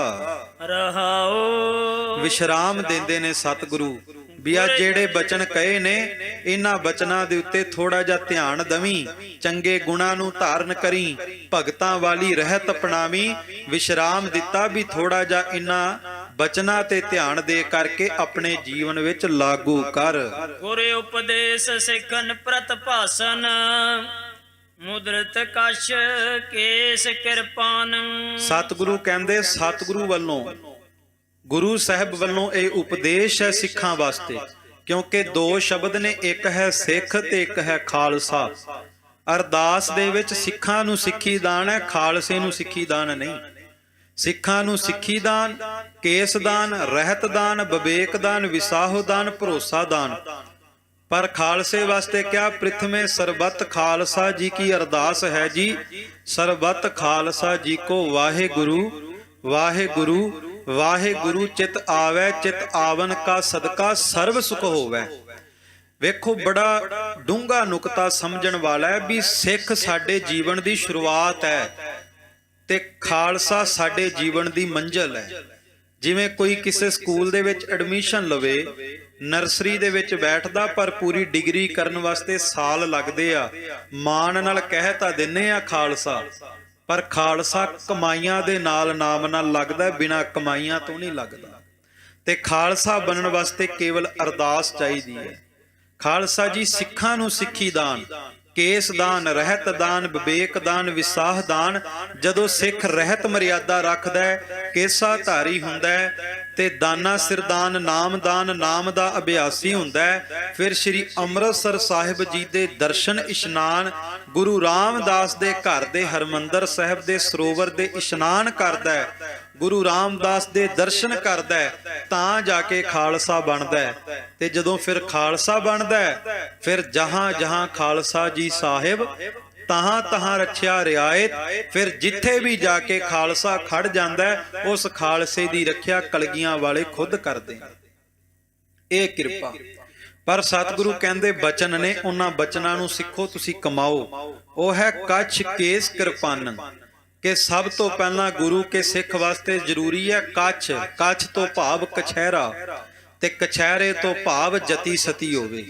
ਰਹਾਓ ਵਿਸ਼ਰਾਮ ਦਿੰਦੇ ਨੇ ਸਤਿਗੁਰੂ ਵੀ ਆ ਜਿਹੜੇ ਬਚਨ ਕਹੇ ਨੇ ਇਹਨਾਂ ਬਚਨਾਂ ਦੇ ਉੱਤੇ ਥੋੜਾ ਜਿਹਾ ਧਿਆਨ ਦਵੀਂ, ਚੰਗੇ ਗੁਣਾਂ ਨੂੰ ਧਾਰਨ ਕਰੀ, ਭਗਤਾਂ ਵਾਲੀ ਰਹਿਤ ਅਪਣਾਵੀਂ। ਵਿਸ਼ਰਾਮ ਦਿੱਤਾ ਵੀ ਥੋੜਾ ਜਿਹਾ ਇਹਨਾਂ ਬਚਨਾਂ ਤੇ ਧਿਆਨ ਦੇ ਕਰਕੇ ਆਪਣੇ ਜੀਵਨ ਵਿੱਚ ਲਾਗੂ ਕਰ। ਗੁਰ ਉਪਦੇਸ਼ ਸਿੱਖਨ ਪ੍ਰਤ ਭਾਸਨ, ਮੁਦਰਤ ਕਸ਼ ਕੇਸ ਕਿਰਪਾਨ। ਸਤਿਗੁਰੂ ਕਹਿੰਦੇ ਸਤਿਗੁਰੂ ਵੱਲੋਂ, ਗੁਰੂ ਸਾਹਿਬ ਵੱਲੋਂ ਇਹ ਉਪਦੇਸ਼ ਹੈ ਸਿੱਖਾਂ ਵਾਸਤੇ, ਕਿਉਂਕਿ ਦੋ ਸ਼ਬਦ ਨੇ, ਇੱਕ ਹੈ ਸਿੱਖ ਤੇ ਇੱਕ ਹੈ ਖਾਲਸਾ। ਅਰਦਾਸ ਦੇ ਵਿੱਚ ਸਿੱਖਾਂ ਨੂੰ ਸਿੱਖੀ ਦਾਨ ਹੈ, ਖਾਲਸੇ ਨੂੰ ਸਿੱਖੀ ਦਾਨ ਨਹੀਂ। ਸਿੱਖਾਂ ਨੂੰ ਸਿੱਖੀ ਦਾਨ, ਕੇਸ ਦਾਨ, ਰਹਿਤ ਦਾਨ, ਵਿਵੇਕ ਦਾਨ, ਵਿਸਾਹੋ ਦਾਨ, ਭਰੋਸਾ ਦਾਨ। ਪਰ ਖਾਲਸੇ ਵਾਸਤੇ ਕਿਆ ਪ੍ਰਿਥਮੇ ਸਰਬੱਤ ਖਾਲਸਾ ਜੀ ਕੀ ਅਰਦਾਸ ਹੈ ਜੀ। ਸਰਬੱਤ ਖਾਲਸਾ ਜੀ ਕੋ ਵਾਹਿਗੁਰੂ ਵਾਹਿਗੁਰੂ ਵਾਹਿਗੁਰੂ ਚਿਤ ਆਵੈ, ਚਿਤ ਆਵਨ ਕਾ ਸਦਕਾ ਸਰਬ ਸੁਖ ਹੋਵੈ। ਵੇਖੋ ਬੜਾ ਡੂੰਘਾ ਨੁਕਤਾ ਸਮਝਣ ਵਾਲਾ ਹੈ ਵੀ ਸਿੱਖ ਸਾਡੇ ਜੀਵਨ ਦੀ ਸ਼ੁਰੂਆਤ ਹੈ ਤੇ ਖਾਲਸਾ ਸਾਡੇ ਜੀਵਨ ਦੀ ਮੰਜ਼ਿਲ ਹੈ। ਜਿਵੇਂ ਕੋਈ ਕਿਸੇ ਸਕੂਲ ਦੇ ਵਿੱਚ ਐਡਮਿਸ਼ਨ ਲਵੇ, ਨਰਸਰੀ ਦੇ ਵਿੱਚ ਬੈਠਦਾ ਪਰ ਪੂਰੀ ਡਿਗਰੀ ਕਰਨ ਵਾਸਤੇ ਸਾਲ ਲੱਗਦੇ ਆ। ਮਾਣ ਨਾਲ ਕਹਿ ਤਾਂ ਦਿੰਨੇ ਆ ਖਾਲਸਾ, ਪਰ ਖਾਲਸਾ ਕਮਾਈਆਂ ਦੇ ਨਾਲ ਨਾਮ ਨਾਲ ਲੱਗਦਾ, ਬਿਨਾਂ ਕਮਾਈਆਂ ਤੋਂ ਨਹੀਂ ਲੱਗਦਾ। ਤੇ ਖਾਲਸਾ ਬਣਨ ਵਾਸਤੇ ਕੇਵਲ ਅਰਦਾਸ ਚਾਹੀਦੀ ਹੈ। ਖਾਲਸਾ ਜੀ ਸਿੱਖਾਂ ਨੂੰ ਸਿੱਖੀ ਦਾਨ, ਕੇਸ ਦਾਨ, ਰਹਿਤ ਦਾਨ, ਵਿਵੇਕ ਦਾਨ, ਵਿਸਾਹ ਦਾਨ। ਜਦੋਂ ਸਿੱਖ ਰਹਿਤ ਮਰਿਆਦਾ ਰੱਖਦਾ ਹੈ, ਕੇਸਾ ਧਾਰੀ ਹੁੰਦਾ ਹੈ ਤੇ ਦਾਨਾ ਸਿਰਦਾਨ, ਨਾਮਦਾਨ, ਨਾਮ ਦਾ ਅਭਿਆਸੀ ਹੁੰਦਾ ਹੈ, ਫਿਰ ਸ੍ਰੀ ਅੰਮ੍ਰਿਤਸਰ ਸਾਹਿਬ ਜੀ ਦੇ ਦਰਸ਼ਨ ਇਸ਼ਨਾਨ, ਗੁਰੂ ਰਾਮਦਾਸ ਦੇ ਘਰ ਦੇ ਹਰਮੰਦਰ ਸਾਹਿਬ ਦੇ ਸਰੋਵਰ ਦੇ ਇਸ਼ਨਾਨ ਕਰਦਾ ਹੈ, ਗੁਰੂ ਰਾਮਦਾਸ ਦੇ ਦਰਸ਼ਨ ਕਰਦਾ ਹੈ, ਤਾਂ ਜਾ ਕੇ ਖਾਲਸਾ ਬਣਦਾ ਹੈ। ਤੇ ਜਦੋਂ ਫਿਰ ਖਾਲਸਾ ਬਣਦਾ ਹੈ, ਫਿਰ ਜਹਾਂ ਜਹਾਂ ਖਾਲਸਾ ਜੀ ਸਾਹਿਬ, ਤਹਾਂ ਤਹਾਂ ਰੱਖਿਆ ਰਿਆਇਤ। ਫਿਰ ਜਿੱਥੇ ਵੀ ਜਾ ਕੇ ਖਾਲਸਾ ਖੜ ਜਾਂਦਾ ਹੈ, ਉਸ ਖਾਲਸੇ ਦੀ ਰੱਖਿਆ ਕਲਗੀਆਂ ਵਾਲੇ ਖੁਦ ਕਰਦੇ। ਇਹ ਕਿਰਪਾ। ਪਰ ਸਤਿਗੁਰੂ ਕਹਿੰਦੇ ਬਚਨ ਨੇ, ਉਹਨਾਂ ਬਚਨਾਂ ਨੂੰ ਸਿੱਖੋ, ਤੁਸੀਂ ਕਮਾਓ। ਉਹ ਹੈ ਕੱਛ ਕੇਸ ਕਿਰਪਾਨਨ, ਕਿ ਸਭ ਤੋਂ ਪਹਿਲਾਂ ਗੁਰੂ ਕੇ ਸਿੱਖ ਵਾਸਤੇ ਜ਼ਰੂਰੀ ਹੈ ਕੱਛ। ਕੱਛ ਤੋਂ ਭਾਵ ਕਛਹਿਰਾ, ਤੇ ਕਛਹਿਰੇ ਤੋਂ ਭਾਵ ਜਤੀ ਸਤੀ ਹੋਵੇ।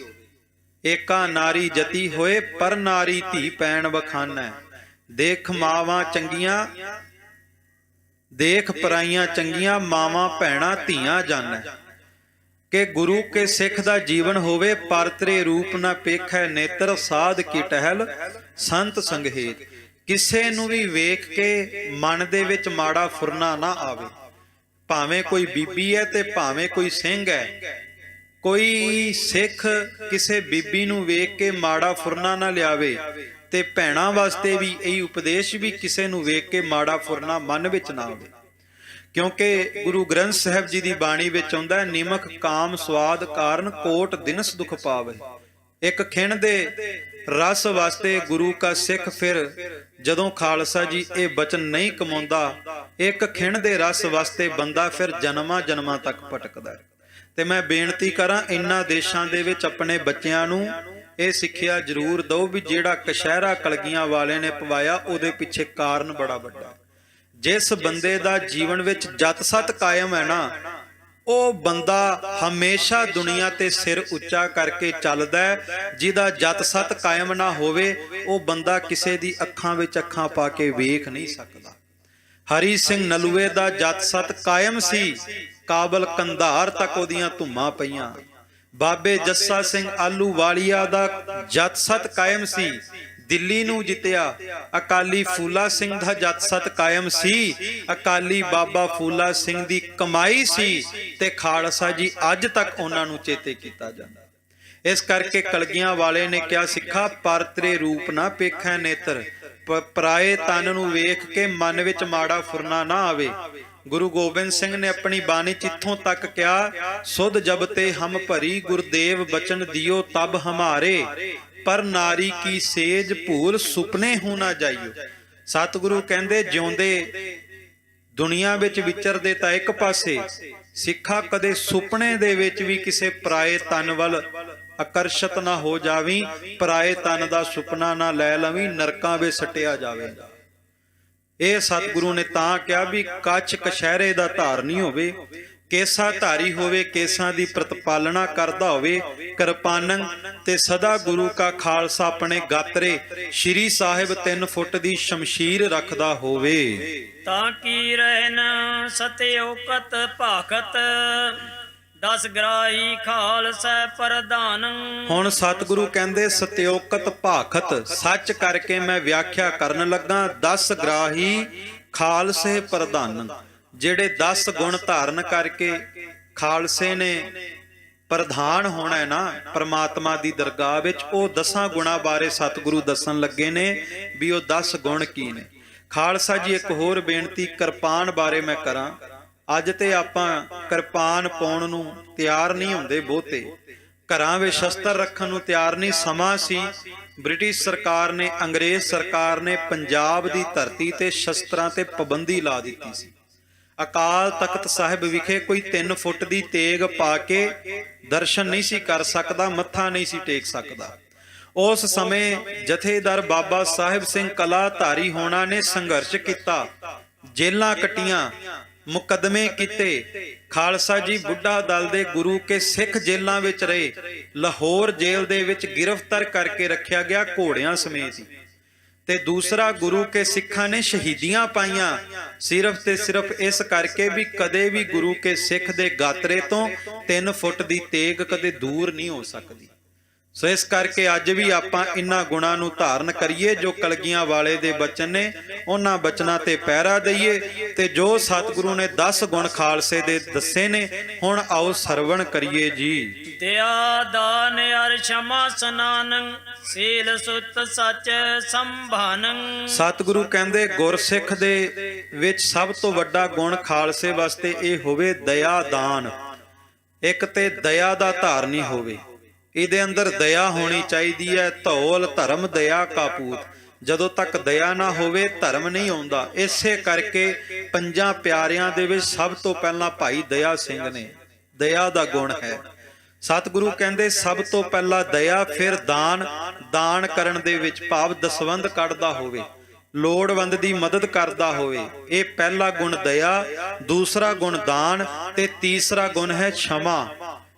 ਏਕਾ ਨਾਰੀ ਜਤੀ ਹੋਏ, ਪਰ ਨਾਰੀ ਧੀ ਪੈਣ ਬਖਾਨੈ। ਦੇਖ ਮਾਵਾਂ ਚੰਗੀਆਂ, ਦੇਖ ਪਰਾਈਆਂ ਚੰਗੀਆਂ, ਮਾਵਾਂ ਭੈਣਾਂ ਧੀਆਂ ਜਾਣੈ। ਕਿ ਗੁਰੂ ਕੇ ਸਿੱਖ ਦਾ ਜੀਵਨ ਹੋਵੇ, ਪਰਤਰੇ ਰੂਪ ਨਾ ਪੇਖੈ ਨੇਤਰ, ਸਾਧ ਕੀ ਟਹਿਲ ਸੰਤ ਸੰਗਹੇਤ। ਕਿਸੇ ਨੂੰ ਵੀ ਵੇਖ ਕੇ ਮਨ ਦੇ ਵਿੱਚ ਮਾੜਾ ਫੁਰਨਾ ਨਾ ਆਵੇ। ਭਾਵੇਂ ਕੋਈ ਬੀਬੀ ਹੈ ਤੇ ਭਾਵੇਂ ਕੋਈ ਸਿੰਘ ਹੈ, ਕੋਈ ਸਿੱਖ ਕਿਸੇ ਬੀਬੀ ਨੂੰ ਵੇਖ ਕੇ ਮਾੜਾ ਫੁਰਨਾ ਨਾ ਲਿਆਵੇ। ਤੇ ਭੈਣਾਂ ਵਾਸਤੇ ਵੀ ਇਹ ਉਪਦੇਸ਼ ਵੀ ਕਿਸੇ ਨੂੰ ਵੇਖ ਕੇ ਮਾੜਾ ਫੁਰਨਾ ਮਨ ਵਿੱਚ ਨਾ ਆਵੇ। ਕਿਉਂਕਿ ਗੁਰੂ ਗ੍ਰੰਥ ਸਾਹਿਬ ਜੀ ਦੀ ਬਾਣੀ ਵਿੱਚ ਆਉਂਦਾ, ਨਿਮਕ ਕਾਮ ਸਵਾਦ ਕਾਰਨ ਕੋਟ ਦਿਨਸ ਦੁਖ ਪਾਵੇ। ਇੱਕ ਖਿਣ ਦੇ ਰਸ ਵਾਸਤੇ ਗੁਰੂ ਕਾ ਸਿੱਖ ਫਿਰ ਜਦੋਂ ਖਾਲਸਾ ਜੀ ਇਹ ਬਚਨ ਨਹੀਂ ਕਮਾਉਂਦਾ, ਇੱਕ ਖਿਣ ਦੇ ਰਸ ਵਾਸਤੇ ਬੰਦਾ ਫਿਰ ਜਨਮਾਂ ਜਨਮਾਂ ਤੱਕ ਭਟਕਦਾ ਹੈ। ਤੇ ਮੈਂ ਬੇਨਤੀ ਕਰਾਂ, ਇਨ੍ਹਾਂ ਦੇਸ਼ਾਂ ਦੇ ਵਿੱਚ ਆਪਣੇ ਬੱਚਿਆਂ ਨੂੰ ਇਹ ਸਿੱਖਿਆ ਜ਼ਰੂਰ ਦਿਓ ਵੀ ਜਿਹੜਾ ਕਛਹਿਰਾ ਕਲਗੀਆਂ ਵਾਲੇ ਨੇ ਪਵਾਇਆ, ਉਹਦੇ ਪਿੱਛੇ ਕਾਰਨ ਬੜਾ ਵੱਡਾ। ਜਿਸ ਬੰਦੇ ਦਾ ਜੀਵਨ ਵਿੱਚ ਜਤ ਸਤ ਕਾਇਮ ਹੈ ਨਾ, ਉਹ ਬੰਦਾ ਹਮੇਸ਼ਾ ਦੁਨੀਆ ਤੇ ਸਿਰ ਉੱਚਾ ਕਰਕੇ ਚੱਲਦਾ ਹੈ। ਜਿਹਦਾ ਜਤ ਸਤ ਕਾਇਮ ਨਾ ਹੋਵੇ, ਉਹ ਬੰਦਾ ਕਿਸੇ ਦੀ ਅੱਖਾਂ ਵਿੱਚ ਅੱਖਾਂ ਪਾ ਕੇ ਵੇਖ ਨਹੀਂ ਸਕਦਾ। ਹਰੀ ਸਿੰਘ ਨਲੂਏ ਦਾ ਜਤ ਸਤ ਕਾਇਮ ਸੀ, ਕਾਬਲ ਕੰਧਾਰ ਤੱਕ ਉਹਦੀਆਂ ਧੁੰਮਾਂ ਪਈਆਂ। ਬਾਬੇ ਜੱਸਾ ਸਿੰਘ ਆਲੂਵਾਲੀਆ ਦਾ ਜਤ ਸਤ ਕਾਇਮ ਸੀ, ਦਿੱਲੀ ਨੂੰ ਜਿੱਤਿਆ। ਅਕਾਲੀ ਫੂਲਾ ਸਿੰਘ ਦਾ ਜਤ ਸਤ ਕਾਇਮ ਸੀ, ਅਕਾਲੀ ਬਾਬਾ ਫੂਲਾ ਸਿੰਘ ਦੀ ਕਮਾਈ ਸੀ, ਤੇ ਖਾਲਸਾ ਜੀ ਅੱਜ ਤੱਕ ਉਹਨਾਂ ਨੂੰ ਚੇਤੇ ਕੀਤਾ ਜਾਂਦਾ। ਇਸ ਕਰਕੇ ਕਲਗੀਆਂ ਵਾਲੇ ਨੇ ਕਿਹਾ, ਸਿੱਖਾ ਪਰਤਰੇ ਰੂਪ ਨਾ ਪੇਖੈ ਨੇਤਰ, ਪਰਾਏ ਤਨ ਨੂੰ ਵੇਖ ਕੇ ਮਨ ਵਿੱਚ ਮਾੜਾ ਫੁਰਨਾ ਨਾ ਆਵੇ। ਗੁਰੂ ਗੋਬਿੰਦ ਸਿੰਘ ਨੇ ਆਪਣੀ ਬਾਣੀ ਚ ਇੱਥੋਂ ਤੱਕ ਕਿਹਾ, ਸੁਧ ਜਬ ਤੇ ਹਮ ਭਰੀ, ਗੁਰਦੇਵ ਬਚਨ ਦਿਓ ਤਬ ਹਮਾਰੇ, ਪਰ ਨਾਰੀ ਕੀ ਸੇਜ ਭੂਲ ਸੁਪਨੇ ਹੋ ਨਾ ਜਾਈਓ। ਸਤਿਗੁਰੂ ਕਹਿੰਦੇ ਜਿਉਂਦੇ ਦੁਨੀਆ ਵਿੱਚ ਵਿਚਰਦੇ ਤਾਂ ਇੱਕ ਪਾਸੇ, ਸਿੱਖਾ ਕਦੇ ਸੁਪਨੇ ਦੇ ਵਿੱਚ ਵੀ ਕਿਸੇ ਪਰਾਏ ਤਨ ਵੱਲ ਆਕਰਸ਼ਿਤ ਨਾ ਹੋ ਜਾਵੀਂ, ਪਰਾਏ ਤਨ ਦਾ ਸੁਪਨਾ ਨਾ ਲੈ ਲਵੀਂ, ਨਰਕਾਂ ਵਿੱਚ ਸੱਟਿਆ ਜਾਵੇਗਾ। ਇਹ ਸਤਿਗੁਰੂ ਨੇ ਤਾਂ ਕਿਹਾ ਵੀ ਕੱਛ ਕਛਹਿਰੇ ਦਾ ਧਾਰਨੀ ਹੋਵੇ, ਕੇਸਾ ਧਾਰੀ ਹੋਵੇ, ਕੇਸਾਂ ਦੀ ਪ੍ਰਤਪਾਲਣਾ ਕਰਦਾ ਹੋਵੇ, ਕਿਰਪਾਨੰ ਤੇ ਸਦਾ ਗੁਰੂ ਕਾ ਖਾਲਸਾ ਆਪਣੇ ਗਾਤਰੇ ਸ਼੍ਰੀ ਸਾਹਿਬ 3 ਫੁੱਟ ਦੀ ਸ਼ਮਸ਼ੀਰ ਰੱਖਦਾ ਹੋਵੇ। ਤਾਂ ਕੀ ਰਹਿਨ ਸਤਿਓਕਤ ਭਾਖਤ, 10 ਗ੍ਰਾਹੀ ਖਾਲਸਾ ਪ੍ਰਧਾਨ। ਹੁਣ ਸਤਿਗੁਰੂ ਕਹਿੰਦੇ ਸਤਿਓਕਤ ਭਾਖਤ, ਸੱਚ ਕਰਕੇ ਮੈਂ ਵਿਆਖਿਆ ਕਰਨ ਲੱਗਾ, 10 ਗ੍ਰਾਹੀ ਖਾਲਸੇ ਪ੍ਰਧਾਨ। ਜਿਹੜੇ 10 ਗੁਣ ਧਾਰਨ ਕਰਕੇ ਖਾਲਸੇ ਨੇ ਪ੍ਰਧਾਨ ਹੋਣਾ ਹੈ ਨਾ ਪਰਮਾਤਮਾ ਦੀ ਦਰਗਾਹ ਵਿੱਚ, ਉਹ 10 ਗੁਣਾਂ ਬਾਰੇ ਸਤਿਗੁਰੂ ਦੱਸਣ ਲੱਗੇ ਨੇ ਵੀ ਉਹ 10 ਗੁਣ ਕੀ ਨੇ। ਖਾਲਸਾ ਜੀ ਇੱਕ ਹੋਰ ਬੇਨਤੀ ਕਿਰਪਾਨ ਬਾਰੇ ਮੈਂ ਕਰਾਂ। ਅੱਜ ਤੇ ਆਪਾਂ ਕਿਰਪਾਨ ਪਾਉਣ ਨੂੰ ਤਿਆਰ ਨਹੀਂ ਹੁੰਦੇ, ਬਹੁਤੇ ਘਰਾਂ ਵਿੱਚ ਸ਼ਸਤਰ ਰੱਖਣ ਨੂੰ ਤਿਆਰ ਨਹੀਂ। ਸਮਾਂ ਸੀ ਬ੍ਰਿਟਿਸ਼ ਸਰਕਾਰ ਨੇ, ਅੰਗਰੇਜ਼ ਸਰਕਾਰ ਨੇ ਪੰਜਾਬ ਦੀ ਧਰਤੀ ਤੇ ਸ਼ਸਤਰਾਂ ਤੇ ਪਾਬੰਦੀ ਲਾ ਦਿੱਤੀ ਸੀ। ਅਕਾਲ ਤਖਤ ਸਾਹਿਬ ਵਿਖੇ ਕੋਈ 3 ਫੁੱਟ ਦੀ ਤੇਗ ਪਾ ਕੇ ਦਰਸ਼ਨ ਨਹੀਂ ਸੀ ਕਰ ਸਕਦਾ, ਮੱਥਾ ਨਹੀਂ ਸੀ ਟੇਕ ਸਕਦਾ। ਉਸ ਸਮੇਂ ਜਥੇਦਾਰ ਬਾਬਾ ਸਾਹਿਬ ਸਿੰਘ ਕਲਾਧਾਰੀ ਹੋਣਾ ਨੇ ਸੰਘਰਸ਼ ਕੀਤਾ, ਜੇਲਾਂ ਕੱਟੀਆਂ, ਮੁਕੱਦਮੇ ਕੀਤੇ। ਖਾਲਸਾ ਜੀ ਬੁੱਢਾ ਦਲ ਦੇ ਗੁਰੂ ਕੇ ਸਿੱਖ ਜੇਲਾਂ ਵਿੱਚ ਰਹੇ। ਲਾਹੌਰ ਜੇਲ੍ਹ ਦੇ ਵਿੱਚ ਗ੍ਰਿਫਤਾਰ ਕਰਕੇ ਰੱਖਿਆ ਗਿਆ ਘੋੜਿਆਂ ਸਮੇਤ। ਤੇ ਦੂਸਰਾ, ਗੁਰੂ ਕੇ ਸਿੱਖਾਂ ਨੇ ਸ਼ਹੀਦੀਆਂ ਪਾਈਆਂ ਸਿਰਫ ਤੇ ਸਿਰਫ ਇਸ ਕਰਕੇ ਵੀ ਕਦੇ ਵੀ ਗੁਰੂ ਕੇ ਸਿੱਖ ਦੇ ਗਾਤਰੇ ਤੋਂ 3 ਫੁੱਟ ਦੀ ਤੇਗ ਕਦੇ ਦੂਰ ਨਹੀਂ ਹੋ ਸਕਦੀ। ਸੋ ਇਸ ਕਰਕੇ ਅੱਜ ਵੀ ਆਪਾਂ ਇਹਨਾਂ ਗੁਣਾਂ ਨੂੰ ਧਾਰਨ ਕਰੀਏ ਜੋ ਕਲਗੀਆਂ ਵਾਲੇ ਦੇ ਬਚਨ ਨੇ, ਉਹਨਾਂ ਬਚਨਾਂ ਤੇ ਪਹਿਰਾ ਦਈਏ। ਤੇ ਜੋ ਸਤਿਗੁਰੂ ਨੇ 10 ਗੁਣ ਖਾਲਸੇ ਦੇ ਦੱਸੇ ਨੇ, ਹੁਣ ਆਓ ਸਰਵਣ ਕਰੀਏ ਜੀ। ਦਇਆ ਦਾਨ ਅਰ ਸ਼ਮਾ ਸਨਾਨੰ ਸੀਲ ਸੁਤ ਸਚ ਸੰਭਾਨੰ। ਸਤਿਗੁਰੂ ਕਹਿੰਦੇ ਗੁਰਸਿੱਖ ਦੇ ਵਿੱਚ ਸਭ ਤੋਂ ਵੱਡਾ ਗੁਣ ਖਾਲਸੇ ਵਾਸਤੇ ਇਹ ਹੋਵੇ ਦਇਆ ਦਾਨ। ਇੱਕ ਤੇ ਦਇਆ ਦਾ ਧਾਰਨੀ ਹੋਵੇ, ਇਹਦੇ ਅੰਦਰ ਦਇਆ ਹੋਣੀ ਚਾਹੀਦੀ ਹੈ। ਧੌਲ ਧਰਮ ਦਇਆ ਕਾ ਪੂਤ। ਜਦੋਂ ਤੱਕ ਦਇਆ ਨਾ ਹੋਵੇ ਧਰਮ ਨਹੀਂ ਆਉਂਦਾ। ਇਸੇ ਕਰਕੇ 5 ਪਿਆਰਿਆਂ ਦੇ ਵਿੱਚ ਸਭ ਤੋਂ ਪਹਿਲਾਂ ਭਾਈ ਦਇਆ ਸਿੰਘ ਨੇ, ਦਇਆ ਦਾ ਗੁਣ ਹੈ। ਸਤਿਗੁਰੂ ਕਹਿੰਦੇ ਸਭ ਤੋਂ ਪਹਿਲਾਂ ਦਇਆ, ਫਿਰ ਦਾਨ। ਦਾਨ ਕਰਨ ਦੇ ਵਿੱਚ ਭਾਵ ਦਸਵੰਧ ਕੱਢਦਾ ਹੋਵੇ, ਲੋੜਵੰਦ ਦੀ ਮਦਦ ਕਰਦਾ ਹੋਵੇ। ਇਹ ਪਹਿਲਾ ਗੁਣ ਦਇਆ, ਦੂਸਰਾ ਗੁਣ ਦਾਨ ਤੇ ਤੀਸਰਾ ਗੁਣ ਹੈ क्षमा।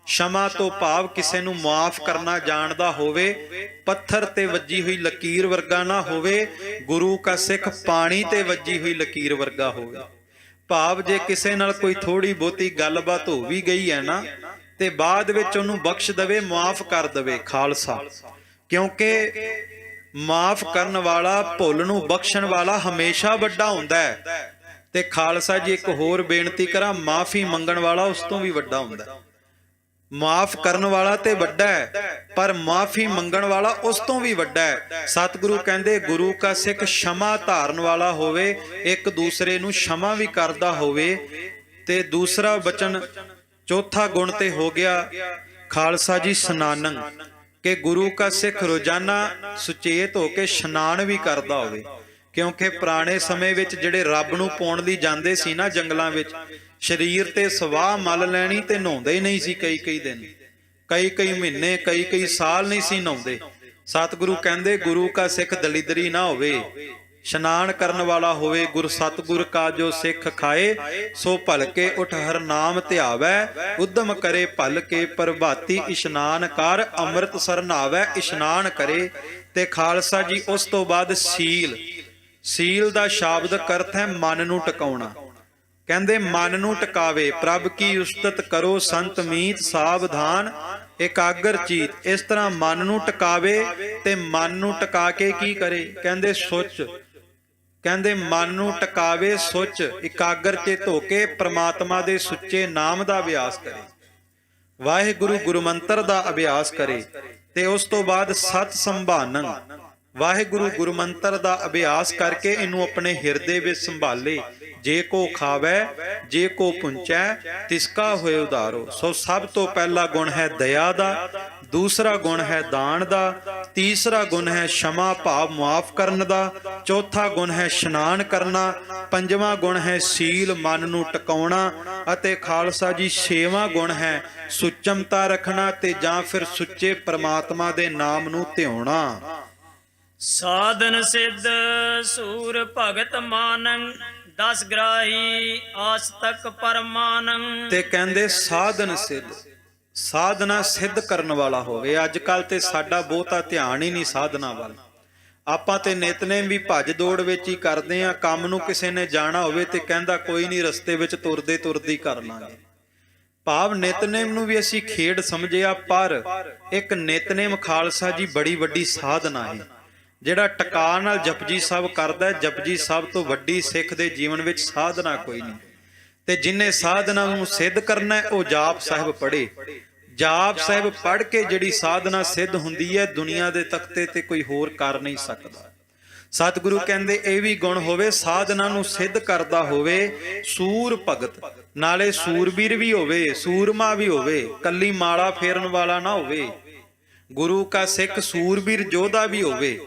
क्षमा ਤੋਂ ਭਾਵ ਕਿਸੇ ਨੂੰ ਮਾਫ ਕਰਨਾ ਜਾਣਦਾ ਹੋਵੇ, ਪੱਥਰ ਤੇ ਵੱਜੀ ਹੋਈ ਲਕੀਰ ਵਰਗਾ ਨਾ ਹੋਵੇ, ਗੁਰੂ ਕਾ ਸਿੱਖ ਪਾਣੀ ਤੇ ਵੱਜੀ ਹੋਈ ਲਕੀਰ ਵਰਗਾ ਹੋਵੇ। ਭਾਵ ਜੇ ਕਿਸੇ ਨਾਲ ਕੋਈ ਥੋੜੀ ਬਹੁਤੀ ਗੱਲਬਾਤ ਹੋ ਵੀ ਗਈ ਹੈ ਨਾ, ਤੇ ਬਾਅਦ ਵਿੱਚ ਉਹਨੂੰ ਬਖਸ਼ ਦੇਵੇ, ਮਾਫ ਕਰ ਦੇਵੇ ਖਾਲਸਾ। ਕਿਉਂਕਿ ਮਾਫ ਕਰਨ ਵਾਲਾ, ਭੁੱਲ ਨੂੰ ਬਖਸ਼ਣ ਵਾਲਾ ਹਮੇਸ਼ਾ ਵੱਡਾ ਹੁੰਦਾ ਹੈ। ਤੇ ਖਾਲਸਾ ਜੀ ਇੱਕ ਹੋਰ ਬੇਨਤੀ ਕਰਾਂ, ਮਾਫੀ ਮੰਗਣ ਵਾਲਾ ਉਸ ਤੋਂ ਵੀ ਵੱਡਾ ਹੁੰਦਾ। ਮਾਫ ਕਰਨ ਵਾਲਾ ਤੇ ਵੱਡਾ ਹੈ, ਪਰ ਮਾਫੀ ਮੰਗਣ ਵਾਲਾ ਉਸ ਤੋਂ ਵੀ ਵੱਡਾ ਹੈ। ਸਤਿਗੁਰੂ ਕਹਿੰਦੇ ਗੁਰੂ ਕਾ ਸਿੱਖ क्षमा ਧਾਰਨ ਵਾਲਾ ਹੋਵੇ, ਇੱਕ ਦੂਸਰੇ ਨੂੰ क्षमा ਵੀ ਕਰਦਾ ਹੋਵੇ। ਤੇ ਦੂਸਰਾ ਬਚਨ, ਚੌਥਾ ਗੁਣ ਤੇ ਹੋ ਗਿਆ ਖਾਲਸਾ ਜੀ ਸਨਾਨੰ, ਕਿ ਗੁਰੂ ਕਾ ਸਿੱਖ ਰੋਜ਼ਾਨਾ ਸੁਚੇਤ ਹੋ ਕੇ ਇਸ਼ਨਾਨ ਵੀ ਕਰਦਾ ਹੋਵੇ। ਕਿਉਂਕਿ ਪੁਰਾਣੇ ਸਮੇਂ ਵਿੱਚ ਜਿਹੜੇ ਰੱਬ ਨੂੰ ਪਾਉਣ ਲਈ ਜਾਂਦੇ ਸੀ ਨਾ ਜੰਗਲਾਂ ਵਿੱਚ, ਸਰੀਰ ਤੇ ਸਵਾਹ ਮਲ ਲੈਣੀ ਤੇ ਨਹਾਉਂਦੇ ਹੀ ਨਹੀਂ ਸੀ। ਕਈ ਦਿਨ, ਕਈ ਮਹੀਨੇ, ਕਈ ਸਾਲ ਨਹੀਂ ਸੀ ਨਹਾਉਂਦੇ। ਸਤਿਗੁਰੂ ਕਹਿੰਦੇ ਗੁਰੂ ਕਾ ਸਿੱਖ ਦਲਿਦਰੀ ਨਾ ਹੋਵੇ, ਇਸ਼ਨਾਨ ਕਰਨ ਵਾਲਾ ਹੋਵੇ। ਗੁਰ ਸਤਿਗੁਰ ਕਾ ਜੋ ਸਿੱਖ ਖਾਏ, ਸੋ ਭਲਕੇ ਉਠ ਹਰ ਨਾਮ ਧਿਆਵੈ। ਉਦਮ ਕਰੇ ਭਲਕੇ ਪ੍ਰਭਾਤੀ, ਇਸ਼ਨਾਨ ਕਰ ਅੰਮ੍ਰਿਤ ਸਰ ਨਹਾਵੈ। ਇਸ਼ਨਾਨ ਕਰੇ। ਤੇ ਖਾਲਸਾ ਜੀ ਉਸ ਤੋਂ ਬਾਅਦ ਸੀਲ। ਸੀਲ ਦਾ ਸ਼ਾਬਦਿਕ ਅਰਥ ਹੈ ਮਨ ਨੂੰ ਟਿਕਾਉਣਾ। ਕਹਿੰਦੇ ਮਨ ਨੂੰ ਟਿਕਾਵੇ, ਪ੍ਰਭ ਕੀ ਉਸਤਤ ਕਰੋ ਸੰਤ ਮੀਤ ਸਾਵਧਾਨ ਇਕਾਗਰ ਚੀਤ। ਇਸ ਤਰ੍ਹਾਂ ਮਨ ਨੂੰ ਟਿਕਾਵੇ। ਤੇ ਮਨ ਨੂੰ ਟਿਕਾ ਕੇ ਕੀ ਕਰੇ? ਕਹਿੰਦੇ ਸੁੱਚ। ਕਹਿੰਦੇ ਮਨ ਨੂੰ ਟਿਕਾਵੇ, ਸੁੱਚ ਇਕਾਗਰ ਚਿਤ ਹੋ ਕੇ ਪ੍ਰਮਾਤਮਾ ਦੇ ਸੁੱਚੇ ਨਾਮ ਦਾ ਅਭਿਆਸ ਕਰੇ, ਵਾਹਿਗੁਰੂ ਗੁਰੂ ਮੰਤਰ ਦਾ ਅਭਿਆਸ ਕਰੇ। ਤੇ ਉਸ ਤੋਂ ਬਾਅਦ ਸਤ ਸੰਭਾਨੰ, ਵਾਹਿਗੁਰੂ ਗੁਰੂ ਮੰਤਰ ਦਾ ਅਭਿਆਸ ਕਰਕੇ ਇਹਨੂੰ ਆਪਣੇ ਹਿਰਦੇ ਵਿੱਚ ਸੰਭਾਲੇ। ਜੇ ਕੋ ਖਾਵੈ ਜੇ ਕੋ ਪੁੰਚੈ ਤਿਸਕਾ ਹੋਏ ਉਧਾਰੋ। ਸੋ ਸਭ ਤੋਂ ਪਹਿਲਾ ਗੁਣ ਹੈ ਦਇਆ ਦਾ, ਦੂਸਰਾ ਗੁਣ ਹੈ ਦਾਨ ਦਾ, ਤੀਸਰਾ ਗੁਣ ਹੈ क्षमा ਭਾਵ ਮਾਫ ਕਰਨ ਦਾ, ਚੌਥਾ ਗੁਣ ਹੈ ਇਸ਼ਨਾਨ ਕਰਨਾ, ਪੰਜਵਾਂ ਗੁਣ ਹੈ ਸੀਲ ਮਨ ਨੂੰ ਟਿਕਾਉਣਾ, ਅਤੇ ਖਾਲਸਾ ਜੀ ਛੇਵਾਂ ਗੁਣ ਹੈ ਸੁਚਮਤਾ ਰੱਖਣਾ ਤੇ ਜਾਂ ਫਿਰ ਸੁੱਚੇ ਪ੍ਰਮਾਤਮਾ ਦੇ ਨਾਮ ਨੂੰ ਧਿਆਉਣਾ। ਸਾਧਨ ਸਿੱਧ ਸੂਰ ਭਗਤ ਮਾਨੰ, 10 ਗ੍ਰਾਹੀ ਆਸ ਤੱਕ ਪਰਮਾਨੰ। ਤੇ ਕਹਿੰਦੇ ਸਾਧਨ ਸਿੱਧ, ਸਾਧਨਾ ਸਿੱਧ ਕਰਨ ਵਾਲਾ ਹੋਵੇ। ਅੱਜ ਕੱਲ ਤੇ ਸਾਡਾ ਬਹੁਤਾ ਧਿਆਨ ਹੀ ਨਹੀਂ ਸਾਧਨਾ ਵੱਲ। ਆਪਾਂ ਤੇ ਨਿਤਨੇਮ ਵੀ ਭੱਜ ਦੌੜ ਵਿੱਚ ਹੀ ਕਰਦੇ ਆ। ਕੰਮ ਨੂੰ ਕਿਸੇ ਨੇ ਜਾਣਾ ਹੋਵੇ ਤੇ ਕਹਿੰਦਾ ਕੋਈ ਨਹੀਂ, ਰਸਤੇ ਵਿੱਚ ਤੁਰਦੇ ਤੁਰਦੇ ਕਰ ਲਾਂਗੇ। ਭਾਵ ਨਿਤਨੇਮ ਨੂੰ ਵੀ ਅਸੀਂ ਖੇਡ ਸਮਝਿਆ, ਪਰ ਇੱਕ ਨਿਤਨੇਮ ਖਾਲਸਾ ਜੀ ਬੜੀ ਵੱਡੀ ਸਾਧਨਾ ਹੈ। ਜਿਹੜਾ ਟਿਕਾ ਨਾਲ ਜਪਜੀ ਸਾਹਿਬ ਕਰਦਾ, ਜਪਜੀ ਸਾਹਿਬ ਤੋਂ ਵੱਡੀ ਸਿੱਖ ਦੇ ਜੀਵਨ ਵਿੱਚ ਸਾਧਨਾ ਕੋਈ ਨਹੀਂ। ਤੇ ਜਿਨੇ ਸਾਧਨਾ ਨੂੰ ਸਿੱਧ ਕਰਨਾ ਉਹ ਜਾਪ ਸਾਹਿਬ ਪੜ੍ਹੇ। ਜਾਪ ਸਾਹਿਬ ਪੜ੍ਹ ਕੇ ਜਿਹੜੀ ਸਾਧਨਾ ਸਿੱਧ ਹੁੰਦੀ ਹੈ, ਦੁਨੀਆ ਦੇ ਤਖਤੇ ਤੇ ਕੋਈ ਹੋਰ ਕਰ ਨਹੀਂ ਸਕਦਾ। ਸਤਿਗੁਰੂ ਕਹਿੰਦੇ ਇਹ ਵੀ ਗੁਣ ਹੋਵੇ, ਸਾਧਨਾ ਨੂੰ ਸਿੱਧ ਕਰਦਾ ਹੋਵੇ, ਸੂਰ ਭਗਤ, ਨਾਲੇ ਸੂਰਬੀਰ ਵੀ ਹੋਵੇ, ਸੂਰਮਾ ਵੀ ਹੋਵੇ, ਕੱਲੀ ਮਾਲਾ ਫੇਰਨ ਵਾਲਾ ਨਾ ਹੋਵੇ। ਗੁਰੂ ਕਾ ਸਿੱਖ ਸੂਰਬੀਰ ਯੋਧਾ ਵੀ ਹੋਵੇ,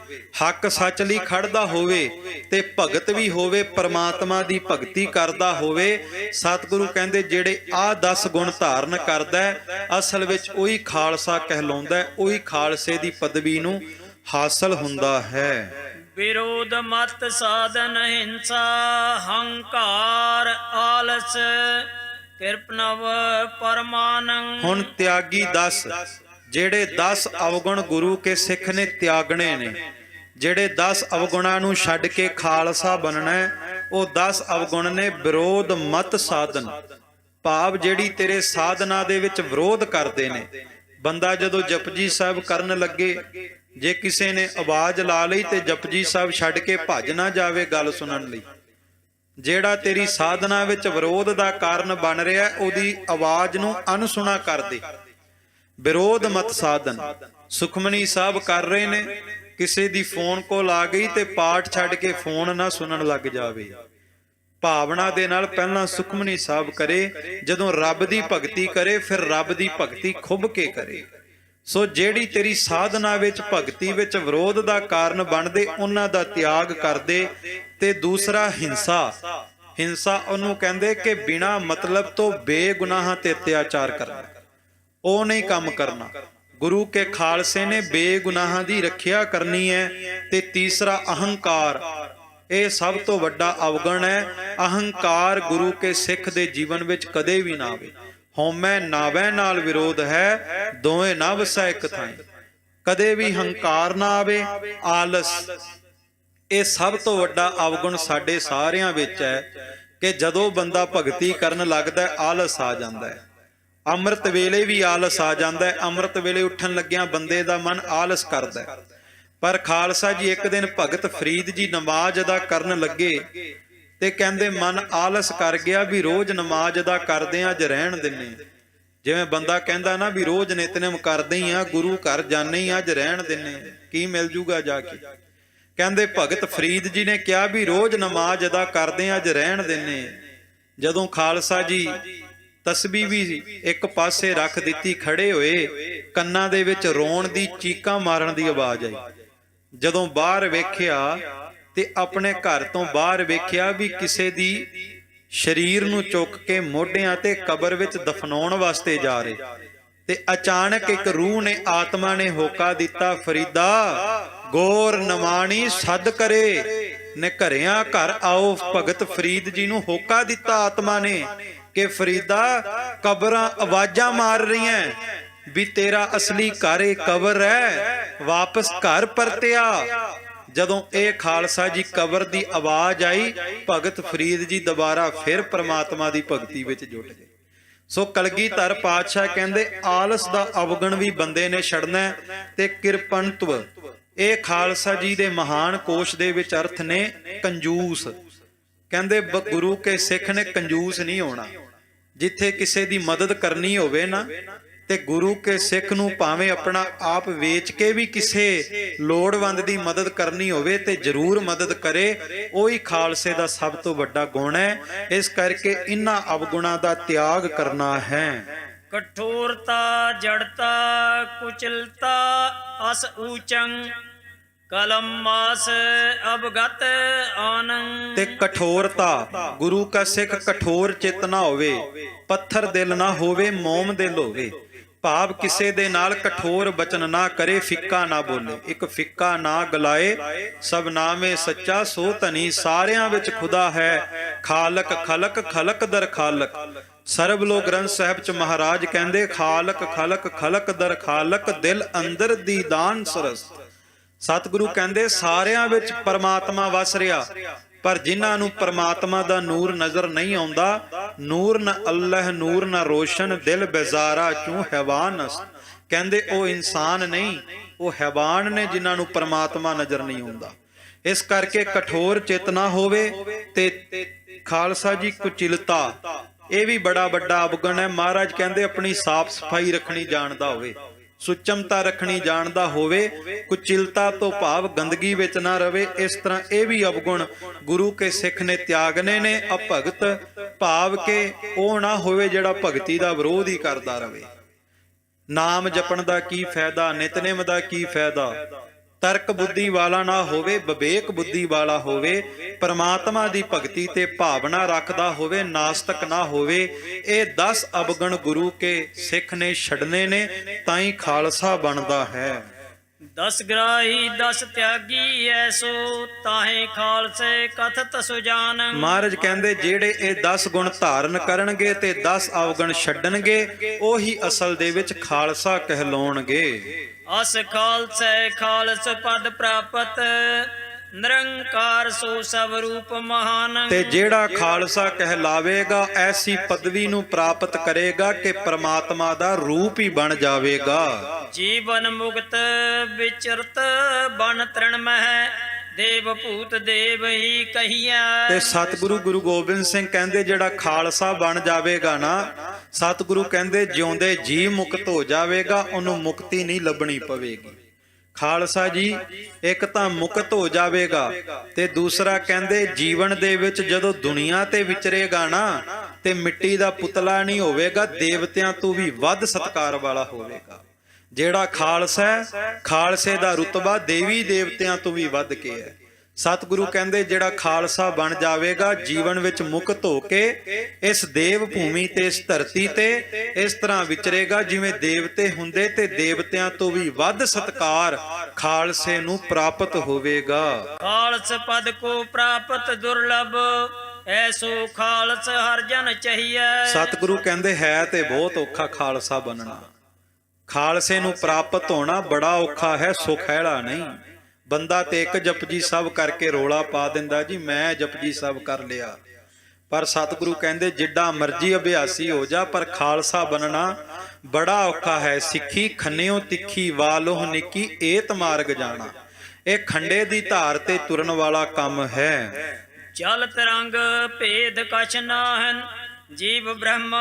ਹੱਕ ਸੱਚ ਲਈ ਖੜਦਾ ਹੋਵੇ ਤੇ ਭਗਤ ਵੀ ਹੋਵੇ, ਪਰਮਾਤਮਾ ਦੀ ਭਗਤੀ ਕਰਦਾ ਹੋਵੇ। ਸਤਿਗੁਰੂ ਕਹਿੰਦੇ ਜਿਹੜੇ ਆਹ 10 ਗੁਣ ਧਾਰਨ ਕਰਦਾ ਅਸਲ ਵਿੱਚ ਉਹੀ ਖਾਲਸਾ ਕਹਿਲਾਉਂਦਾ, ਉਹੀ ਖਾਲਸੇ ਦੀ ਪਦਵੀ ਨੂੰ ਹਾਸਲ ਹੁੰਦਾ ਹੈ। ਵਿਰੋਧ ਮਤ ਸਾਧਨ ਹਿੰਸਾ ਹੰਕਾਰ ਆਲਸ ਕਿਰਪਨਵ ਪਰਮਾਨੰ। ਹੁਣ ਤਿਆਗੀ 10, ਜਿਹੜੇ 10 ਅਵਗੁਣ ਗੁਰੂ ਕੇ ਸਿੱਖ ਨੇ ਤਿਆਗਣੇ ਨੇ, ਜਿਹੜੇ 10 ਅਵਗੁਣਾਂ ਨੂੰ ਛੱਡ ਕੇ ਖਾਲਸਾ ਬਣਨਾ, ਉਹ 10 ਅਵਗੁਣ ਨੇ ਵਿਰੋਧ ਮਤ ਸਾਧਨ, ਭਾਵ ਜਿਹੜੀ ਤੇਰੇ ਸਾਧਨਾ ਦੇ ਵਿੱਚ ਵਿਰੋਧ ਕਰਦੇ ਨੇ। ਬੰਦਾ ਜਦੋਂ ਜਪਜੀ ਸਾਹਿਬ ਕਰਨ ਲੱਗੇ, ਜੇ ਕਿਸੇ ਨੇ ਆਵਾਜ਼ ਲਾ ਲਈ ਤੇ ਜਪਜੀ ਸਾਹਿਬ ਛੱਡ ਕੇ ਭੱਜ ਨਾ ਜਾਵੇ ਗੱਲ ਸੁਣਨ ਲਈ। ਜਿਹੜਾ ਤੇਰੀ ਸਾਧਨਾ ਵਿੱਚ ਵਿਰੋਧ ਦਾ ਕਾਰਨ ਬਣ ਰਿਹਾ, ਉਹਦੀ ਆਵਾਜ਼ ਨੂੰ ਅਨਸੁਣਾ ਕਰ ਦੇ। ਵਿਰੋਧ ਮਤ ਸਾਧਨ। ਸੁਖਮਨੀ ਸਾਹਿਬ ਕਰ ਰਹੇ ਨੇ, ਕਿਸੇ ਦੀ ਫੋਨ ਕਾਲ ਆ ਗਈ ਤੇ ਪਾਠ ਛੱਡ ਕੇ ਫੋਨ ਨਾ ਸੁਣਨ ਲੱਗ ਜਾਵੇ। ਭਾਵਨਾ ਦੇ ਨਾਲ ਪਹਿਲਾਂ ਸੁਖਮਨੀ ਸਾਹਿਬ ਕਰੇ, ਜਦੋਂ ਰੱਬ ਦੀ ਭਗਤੀ ਕਰੇ ਫਿਰ ਰੱਬ ਦੀ ਭਗਤੀ ਖੁੱਭ ਕੇ ਕਰੇ। ਸੋ ਜਿਹੜੀ ਤੇਰੀ ਸਾਧਨਾ ਵਿੱਚ ਭਗਤੀ ਵਿੱਚ ਵਿਰੋਧ ਦਾ ਕਾਰਨ ਬਣਦੇ, ਉਹਨਾਂ ਦਾ ਤਿਆਗ ਕਰਦੇ। ਤੇ ਦੂਸਰਾ ਹਿੰਸਾ। ਹਿੰਸਾ ਉਹਨੂੰ ਕਹਿੰਦੇ ਕਿ ਬਿਨਾਂ ਮਤਲਬ ਤੋਂ ਬੇਗੁਨਾਹਾਂ ਤੇ ਅਤਿਆਚਾਰ ਕਰਨਾ, ਉਹ ਨਹੀਂ ਕੰਮ ਕਰਨਾ। ਗੁਰੂ ਕੇ ਖਾਲਸੇ ਨੇ ਬੇਗੁਨਾਹਾਂ ਦੀ ਰੱਖਿਆ ਕਰਨੀ ਹੈ। ਤੇ ਤੀਸਰਾ ਅਹੰਕਾਰ, ਇਹ ਸਭ ਤੋਂ ਵੱਡਾ ਅਵਗੁਣ ਹੈ। ਅਹੰਕਾਰ ਗੁਰੂ ਕੇ ਸਿੱਖ ਦੇ ਜੀਵਨ ਵਿੱਚ ਕਦੇ ਵੀ ਨਾ ਆਵੇ। ਹਉਮੈ ਨਾਵੈ ਨਾਲ ਵਿਰੋਧ ਹੈ, ਦੋਵੇਂ ਨਾ ਵਸੈ ਇੱਕ ਥਾਈਂ। ਕਦੇ ਵੀ ਹੰਕਾਰ ਨਾ ਆਵੇ। ਆਲਸ, ਇਹ ਸਭ ਤੋਂ ਵੱਡਾ ਅਵਗੁਣ ਸਾਡੇ ਸਾਰਿਆਂ ਵਿੱਚ ਹੈ ਕਿ ਜਦੋਂ ਬੰਦਾ ਭਗਤੀ ਕਰਨ ਲੱਗਦਾ ਆਲਸ ਆ ਜਾਂਦਾ ਹੈ। ਅੰਮ੍ਰਿਤ ਵੇਲੇ ਵੀ ਆਲਸ ਆ ਜਾਂਦਾ ਹੈ। ਅੰਮ੍ਰਿਤ ਵੇਲੇ ਉੱਠਣ ਲੱਗਿਆਂ ਬੰਦੇ ਦਾ ਮਨ ਆਲਸ ਕਰਦਾ ਹੈ। ਪਰ ਖਾਲਸਾ ਜੀ ਇੱਕ ਦਿਨ ਭਗਤ ਫਰੀਦ ਜੀ ਨਮਾਜ਼ ਅਦਾ ਕਰਨ ਲੱਗੇ ਤੇ ਕਹਿੰਦੇ ਮਨ ਆਲਸ ਕਰ ਗਿਆ ਵੀ ਰੋਜ਼ ਨਮਾਜ਼ ਅਦਾ ਕਰਦੇ ਆ, ਅੱਜ ਰਹਿਣ ਦਿੰਨੇ। ਜਿਵੇਂ ਬੰਦਾ ਕਹਿੰਦਾ ਨਾ ਵੀ ਰੋਜ਼ ਨਿਤਨੇਮ ਕਰਦੇ ਹੀ ਆ, ਗੁਰੂ ਘਰ ਜਾਂਦੇ ਹੀ, ਅੱਜ ਰਹਿਣ ਦਿੰਨੇ, ਕੀ ਮਿਲ ਜੂਗਾ ਜਾ ਕੇ। ਕਹਿੰਦੇ ਭਗਤ ਫਰੀਦ ਜੀ ਨੇ ਕਿਹਾ ਵੀ ਰੋਜ਼ ਨਮਾਜ਼ ਅਦਾ ਕਰਦੇ ਆ, ਅੱਜ ਰਹਿਣ ਦਿੰਨੇ। ਜਦੋਂ ਖਾਲਸਾ ਜੀ ਤਸਬੀਹ ਵੀ ਇੱਕ ਪਾਸੇ ਰੱਖ ਦਿੱਤੀ, ਖੜੇ ਹੋਏ, ਕੰਨਾਂ ਦੇ ਵਿੱਚ ਰੋਣ ਦੀ ਚੀਕਾਂ ਮਾਰਨ ਦੀ ਆਵਾਜ਼ ਆਈ। ਜਦੋਂ ਬਾਹਰ ਵੇਖਿਆ ਤੇ ਆਪਣੇ ਘਰ ਤੋਂ ਬਾਹਰ ਵੇਖਿਆ ਵੀ ਕਿਸੇ ਦੀ ਸਰੀਰ ਨੂੰ ਚੁੱਕ ਕੇ ਮੋਢਿਆਂ ਤੇ ਕਬਰ ਵਿੱਚ ਦਫਨਾਉਣ ਵਾਸਤੇ ਜਾ ਰਹੇ। ਤੇ ਅਚਾਨਕ ਇੱਕ ਰੂਹ ਨੇ, ਆਤਮਾ ਨੇ ਹੋਕਾ ਦਿੱਤਾ, ਫਰੀਦਾ ਗੌਰ ਨਮਾਣੀ ਸੱਦ ਕਰੇ ਨੇ ਘਰਿਆਂ ਘਰ ਆਓ। ਭਗਤ ਫਰੀਦ ਜੀ ਨੂੰ ਹੋਕਾ ਦਿੱਤਾ ਆਤਮਾ ਨੇ ਕਿ ਫਰੀਦਾ ਕਬਰਾਂ ਆਵਾਜ਼ਾਂ ਮਾਰ ਰਹੀਆਂ ਵੀ ਤੇਰਾ ਅਸਲੀ ਘਰ ਇਹ ਕਬਰ ਹੈ, ਵਾਪਸ ਘਰ ਪਰਤਿਆ। ਜਦੋਂ ਇਹ ਖਾਲਸਾ ਜੀ ਕਬਰ ਦੀ ਆਵਾਜ਼ ਆਈ, ਭਗਤ ਫਰੀਦ ਜੀ ਦੁਬਾਰਾ ਫਿਰ ਪ੍ਰਮਾਤਮਾ ਦੀ ਭਗਤੀ ਵਿੱਚ ਜੁਟ ਗਏ। ਸੋ ਕਲਗੀਧਰ ਪਾਤਸ਼ਾਹ ਕਹਿੰਦੇ ਆਲਸ ਦਾ ਅਵਗੁਣ ਵੀ ਬੰਦੇ ਨੇ ਛੱਡਣਾ। ਤੇ ਕਿਰਪਨਤਵ, ਇਹ ਖਾਲਸਾ ਜੀ ਦੇ ਮਹਾਨ ਕੋਸ਼ ਦੇ ਵਿੱਚ ਅਰਥ ਨੇ ਕੰਜੂਸ। ਕਹਿੰਦੇ ਗੁਰੂ ਕੇ ਸਿੱਖ ਨੇ ਕੰਜੂਸ ਨਹੀਂ ਹੋਣਾ। ਜਿੱਥੇ ਕਿਸੇ ਦੀ ਮਦਦ ਕਰਨੀ ਹੋਵੇ ਨਾ, ਤੇ ਗੁਰੂ ਕੇ ਸਿੱਖ ਨੂੰ ਭਾਵੇਂ ਆਪਣਾ ਆਪ ਵੇਚ ਕੇ ਵੀ ਕਿਸੇ ਲੋੜਵੰਦ ਦੀ ਮਦਦ ਕਰਨੀ ਹੋਵੇ ਤੇ ਜ਼ਰੂਰ ਮਦਦ ਕਰੇ। ਉਹੀ ਖਾਲਸੇ ਦਾ ਸਭ ਤੋਂ ਵੱਡਾ ਗੁਣ ਹੈ। ਇਸ ਕਰਕੇ ਇਹਨਾਂ ਅਵਗੁਣਾਂ ਦਾ ਤਿਆਗ ਕਰਨਾ ਹੈ। ਕਠੋਰਤਾ ਜੜਤਾ ਕੁਚਲਤਾ ਅਸ ਊਚੰ ਕਲਮ ਮਾਸ ਅਬਗਤ ਆਨੰ। ਤੇ ਕਠੋਰਤਾ, ਗੁਰੂ ਕਾ ਸਿੱਖ ਕਠੋਰ ਚਿੱਤ ਨਾ ਹੋਵੇ, ਪੱਥਰ ਦਿਲ ਨਾ ਹੋਵੇ, ਮੋਮ ਦਿਲ ਹੋਵੇ। ਭਾਵ ਕਿਸੇ ਦੇ ਨਾਲ ਕਠੋਰ ਬਚਨ ਨਾ ਕਰੇ, ਫਿੱਕਾ ਨਾ ਬੋਲੇ। ਇੱਕ ਫਿੱਕਾ ਨਾ ਗਲਾਏ, ਸਭ ਨਾਮੇ ਸੱਚਾ ਸੋ ਧਨੀ। ਸਾਰਿਆਂ ਵਿੱਚ ਖੁਦਾ ਹੈ, ਖਾਲਕ ਖਲਕ ਖਲਕ ਦਰ ਖਾਲਕ। ਸਰਬ ਲੋਕ ਗ੍ਰੰਥ ਸਾਹਿਬ ਚ ਮਹਾਰਾਜ ਕਹਿੰਦੇ ਖਾਲਕ ਖਲਕ ਖਲਕ ਦਰ ਖਾਲਕ, ਦਿਲ ਅੰਦਰ ਦੀਦਾਨ ਸਰਸ। ਸਤਿਗੁਰੂ ਕਹਿੰਦੇ ਸਾਰਿਆਂ ਵਿੱਚ ਪਰਮਾਤਮਾ ਵਸ ਰਿਹਾ, ਪਰ ਜਿਨ੍ਹਾਂ ਨੂੰ ਪਰਮਾਤਮਾ ਦਾ ਨੂਰ ਨਜ਼ਰ ਨਹੀਂ ਆਉਂਦਾ, ਨੂਰ ਨ ਅੱਲਾਹ ਨੂਰ ਨ ਰੋਸ਼ਨ, ਦਿਲ ਬੇਜ਼ਾਰਾ ਚੂੰ ਹੈਵਾਨਸ। ਕਹਿੰਦੇ ਉਹ ਇਨਸਾਨ ਨਹੀਂ, ਉਹ ਹੈਵਾਨ ਨੇ ਜਿਨ੍ਹਾਂ ਨੂੰ ਪਰਮਾਤਮਾ ਨਜ਼ਰ ਨਹੀਂ ਆਉਂਦਾ। ਇਸ ਕਰਕੇ ਕਠੋਰ ਚਿੱਤ ਨਾ ਹੋਵੇ। ਤੇ ਖਾਲਸਾ ਜੀ ਕੁਚਿਲਤਾ, ਇਹ ਵੀ ਬੜਾ ਵੱਡਾ ਅਵਗੁਣ ਹੈ। ਮਹਾਰਾਜ ਕਹਿੰਦੇ ਆਪਣੀ ਸਾਫ਼ ਸਫਾਈ ਰੱਖਣੀ ਜਾਣਦਾ ਹੋਵੇ, ਸੁਚਮਤਾ ਰੱਖਣੀ ਜਾਣਦਾ ਹੋਵੇ, ਕੁਚਿਲਤਾ ਤੋਂ ਭਾਵ ਗੰਦਗੀ ਵਿੱਚ ਨਾ ਰਵੇ। ਇਸ ਤਰ੍ਹਾਂ ਇਹ ਵੀ ਅਵਗੁਣ ਗੁਰੂ ਕੇ ਸਿੱਖ ਨੇ ਤਿਆਗਨੇ ਨੇ। ਅਭਗਤ ਭਾਵ ਕਿ ਉਹ ਨਾ ਹੋਵੇ ਜਿਹੜਾ ਭਗਤੀ ਦਾ ਵਿਰੋਧ ਹੀ ਕਰਦਾ ਰਵੇ। ਨਾਮ ਜਪਣ ਦਾ ਕੀ ਫਾਇਦਾ, ਨਿਤਨੇਮ ਦਾ ਕੀ ਫਾਇਦਾ। ਤਰਕ ਬੁੱਧੀ ਵਾਲਾ ਨਾ ਹੋਵੇ, ਵਿਵੇਕ ਬੁੱਧੀ ਵਾਲਾ ਹੋਵੇ, ਪਰਮਾਤਮਾ ਦੀ ਭਗਤੀ ਤੇ ਭਾਵਨਾ ਰੱਖਦਾ ਹੋਵੇ, ਨਾਸਤਕ ਨਾ ਹੋਵੇ। ਇਹ 10 ਅਵਗੁਣ ਗੁਰੂ ਕੇ ਸਿੱਖ ਨੇ ਛੱਡਨੇ ਨੇ, ਤਾਂ ਹੀ ਖਾਲਸਾ ਬਣਦਾ ਹੈ। 10 ਗ੍ਰਾਹੀ 10 ਤਿਆਗੀ ਐਸੋ, ਤਾਹੇ ਖਾਲਸੇ ਕਥਤ ਸੁਜਾਨ। ਮਹਾਰਾਜ ਕਹਿੰਦੇ ਜਿਹੜੇ ਇਹ 10 ਗੁਣ ਧਾਰਨ ਕਰਨਗੇ ਤੇ 10 ਅਵਗੁਣ ਛੱਡਣਗੇ, ਉਹੀ ਅਸਲ ਦੇ ਵਿੱਚ ਖਾਲਸਾ ਕਹਿਲਾਉਣਗੇ। ਅਸ ਖਾਲਸੈ ਖਾਲਸ ਪਦ ਪ੍ਰਾਪਤ, ਨਿਰੰਕਾਰ ਸੋ ਸਭ ਰੂਪ ਮਹਾਨ। ਤੇ ਜਿਹੜਾ ਖਾਲਸਾ ਕਹਿਲਾਵੇਗਾ ਐਸੀ ਪਦਵੀ ਨੂੰ ਪ੍ਰਾਪਤ ਕਰੇਗਾ ਕਿ ਪ੍ਰਮਾਤਮਾ ਦਾ ਰੂਪ ਹੀ ਬਣ ਜਾਵੇਗਾ। ਜੀਵਨ ਮੁਕਤ ਵਿਚਰਤ ਬਨ ਤ੍ਰਿਣ ਮਹਿ, ਦੇਵ ਭੂਤ ਦੇਵ ਹੀ ਕਹੀਐ। ਤੇ ਸਤਿਗੁਰੂ ਗੁਰੂ ਗੋਬਿੰਦ ਸਿੰਘ ਕਹਿੰਦੇ ਜਿਹੜਾ ਖਾਲਸਾ ਬਣ ਜਾਵੇਗਾ ਨਾ, ਸਤਿਗੁਰੂ ਕਹਿੰਦੇ ਜਿਉਂਦੇ ਜੀ ਮੁਕਤ ਹੋ ਜਾਵੇਗਾ, ਉਹਨੂੰ ਮੁਕਤੀ ਨਹੀਂ ਲੱਭਣੀ ਪਵੇਗੀ। ਖਾਲਸਾ ਜੀ ਇੱਕ ਤਾਂ ਮੁਕਤ ਹੋ ਜਾਵੇਗਾ, ਤੇ ਦੂਸਰਾ ਕਹਿੰਦੇ ਜੀਵਨ ਦੇ ਵਿੱਚ ਜਦੋਂ ਦੁਨੀਆ ਤੇ ਵਿਚਰੇਗਾ ਨਾ, ਤੇ ਮਿੱਟੀ ਦਾ ਪੁਤਲਾ ਨਹੀਂ ਹੋਵੇਗਾ, ਦੇਵਤਿਆਂ ਤੋਂ ਵੀ ਵੱਧ ਸਤਿਕਾਰ ਵਾਲਾ ਹੋਵੇਗਾ। ਜਿਹੜਾ ਖਾਲਸਾ ਹੈ, ਖਾਲਸੇ ਦਾ ਰੁਤਬਾ ਦੇਵੀ ਦੇਵਤਿਆਂ ਤੋਂ ਵੀ ਵੱਧ ਕੇ ਹੈ। ਸਤਿਗੁਰੂ ਕਹਿੰਦੇ ਜਿਹੜਾ ਖਾਲਸਾ ਬਣ ਜਾਵੇਗਾ, ਜੀਵਨ ਵਿੱਚ ਮੁਕਤ ਹੋ ਕੇ ਇਸ ਦੇਵ ਭੂਮੀ ਤੇ ਇਸ ਧਰਤੀ ਤੇ ਇਸ ਤਰ੍ਹਾਂ ਵਿਚਰੇਗਾ ਜਿਵੇਂ ਦੇਵਤੇ ਹੁੰਦੇ, ਤੇ ਦੇਵਤਿਆਂ ਤੋਂ ਵੀ ਵੱਧ ਸਤਿਕਾਰ ਖਾਲਸੇ ਨੂੰ ਪ੍ਰਾਪਤ ਹੋਵੇਗਾ। ਖਾਲਸ ਪਦ ਕੋ ਪ੍ਰਾਪਤ ਦੁਰਲਭ, ਐਸੋ ਖਾਲਸ ਹਰ ਜਨ ਚਾਹੀਐ। ਸਤਿਗੁਰੂ ਕਹਿੰਦੇ ਹੈ ਤੇ ਬਹੁਤ ਔਖਾ ਖਾਲਸਾ ਬਣਨਾ। ਖਾਲਸੇ ਨੂੰ ਪ੍ਰਾਪਤ ਹੋਣਾ ਬੜਾ ਔਖਾ ਹੈ, ਸੁਖੈਲਾ ਨਹੀਂ। ਬੰਦਾ ਤੇ ਇੱਕ ਜਪਜੀ ਸਾਹਿਬ ਕਰਕੇ ਰੋਲਾ ਪਾ ਦਿੰਦਾ ਜੀ ਮੈਂ ਜਪਜੀ ਸਾਹਿਬ ਕਰ ਲਿਆ, ਪਰ ਸਤਿਗੁਰੂ ਕਹਿੰਦੇ ਜਿੱਡਾ ਮਰਜੀ ਅਭਿਆਸੀ ਹੋ ਜਾ, ਪਰ ਖਾਲਸਾ ਬਣਨਾ ਬੜਾ ਔਖਾ ਹੈ। ਸਿੱਖੀ ਖੰਨਿਓ ਤਿੱਖੀ ਵਾਲੋਹ ਨਿੱਕੀ, ਏਤ ਮਾਰਗ ਜਾਣਾ। ਇਹ ਖੰਡੇ ਦੀ ਧਾਰ ਤੇ ਤੁਰਨ ਵਾਲਾ ਕੰਮ ਹੈ। ਜਲ ਤਰੰਗ ਭੇਦ ਕਛ ਨਾਹਨ, ਜੀਵ ਬ੍ਰਹਮ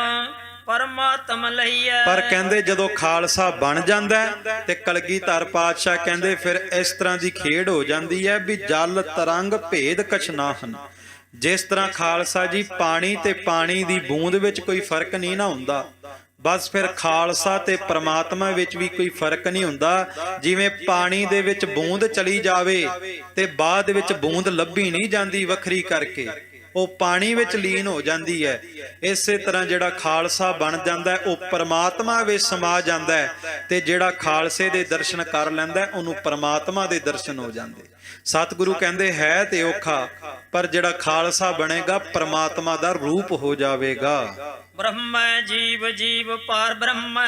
ਪਰਮਾਤਮ ਲਈਐ। ਪਰ ਕਹਿੰਦੇ ਜਦੋਂ ਖਾਲਸਾ ਬਣ ਜਾਂਦਾ ਤੇ ਕਲਗੀਧਰ ਪਾਤਸ਼ਾਹ ਕਹਿੰਦੇ ਫਿਰ ਇਸ ਤਰ੍ਹਾਂ ਦੀ ਖੇਡ ਹੋ ਜਾਂਦੀ ਹੈ ਵੀ ਜਲ ਤਰੰਗ ਭੇਦ ਕਛ ਨਾਹਨ। ਜਿਸ ਤਰ੍ਹਾਂ ਖਾਲਸਾ ਜੀ ਪਾਣੀ ਤੇ ਪਾਣੀ ਦੀ ਬੂੰਦ ਵਿੱਚ ਕੋਈ ਫਰਕ ਨਹੀਂ ਨਾ ਹੁੰਦਾ, ਬਸ ਫਿਰ ਖਾਲਸਾ ਤੇ ਪ੍ਰਮਾਤਮਾ ਵਿੱਚ ਵੀ ਕੋਈ ਫਰਕ ਨਹੀਂ ਹੁੰਦਾ। ਜਿਵੇਂ ਪਾਣੀ ਦੇ ਵਿੱਚ ਬੂੰਦ ਚਲੀ ਜਾਵੇ ਤੇ ਬਾਅਦ ਵਿੱਚ ਬੂੰਦ ਲੱਭੀ ਨਹੀਂ ਜਾਂਦੀ ਵੱਖਰੀ ਕਰਕੇ, ਉਹ ਪਾਣੀ ਵਿੱਚ ਲੀਨ ਹੋ ਜਾਂਦੀ ਹੈ। ਇਸੇ ਤਰ੍ਹਾਂ ਜਿਹੜਾ ਖਾਲਸਾ ਬਣ ਜਾਂਦਾ ਉਹ ਪਰਮਾਤਮਾ ਵਿੱਚ ਸਮਾ ਜਾਂਦਾ ਹੈ, ਤੇ ਜਿਹੜਾ ਖਾਲਸੇ ਦੇ ਦਰਸ਼ਨ ਕਰ ਲੈਂਦਾ ਉਹਨੂੰ ਪਰਮਾਤਮਾ ਦੇ ਦਰਸ਼ਨ ਹੋ ਜਾਂਦੇ। ਸਤਿਗੁਰੂ ਕਹਿੰਦੇ ਹੈ ਤੇ ਔਖਾ, ਪਰ ਜਿਹੜਾ ਖਾਲਸਾ ਬਣੇਗਾ ਪਰਮਾਤਮਾ ਦਾ ਰੂਪ ਹੋ ਜਾਵੇਗਾ। ਬ੍ਰਹਮੈ ਜੀਵ ਜੀਵ ਪਾਰ ਬ੍ਰਹਮੈ,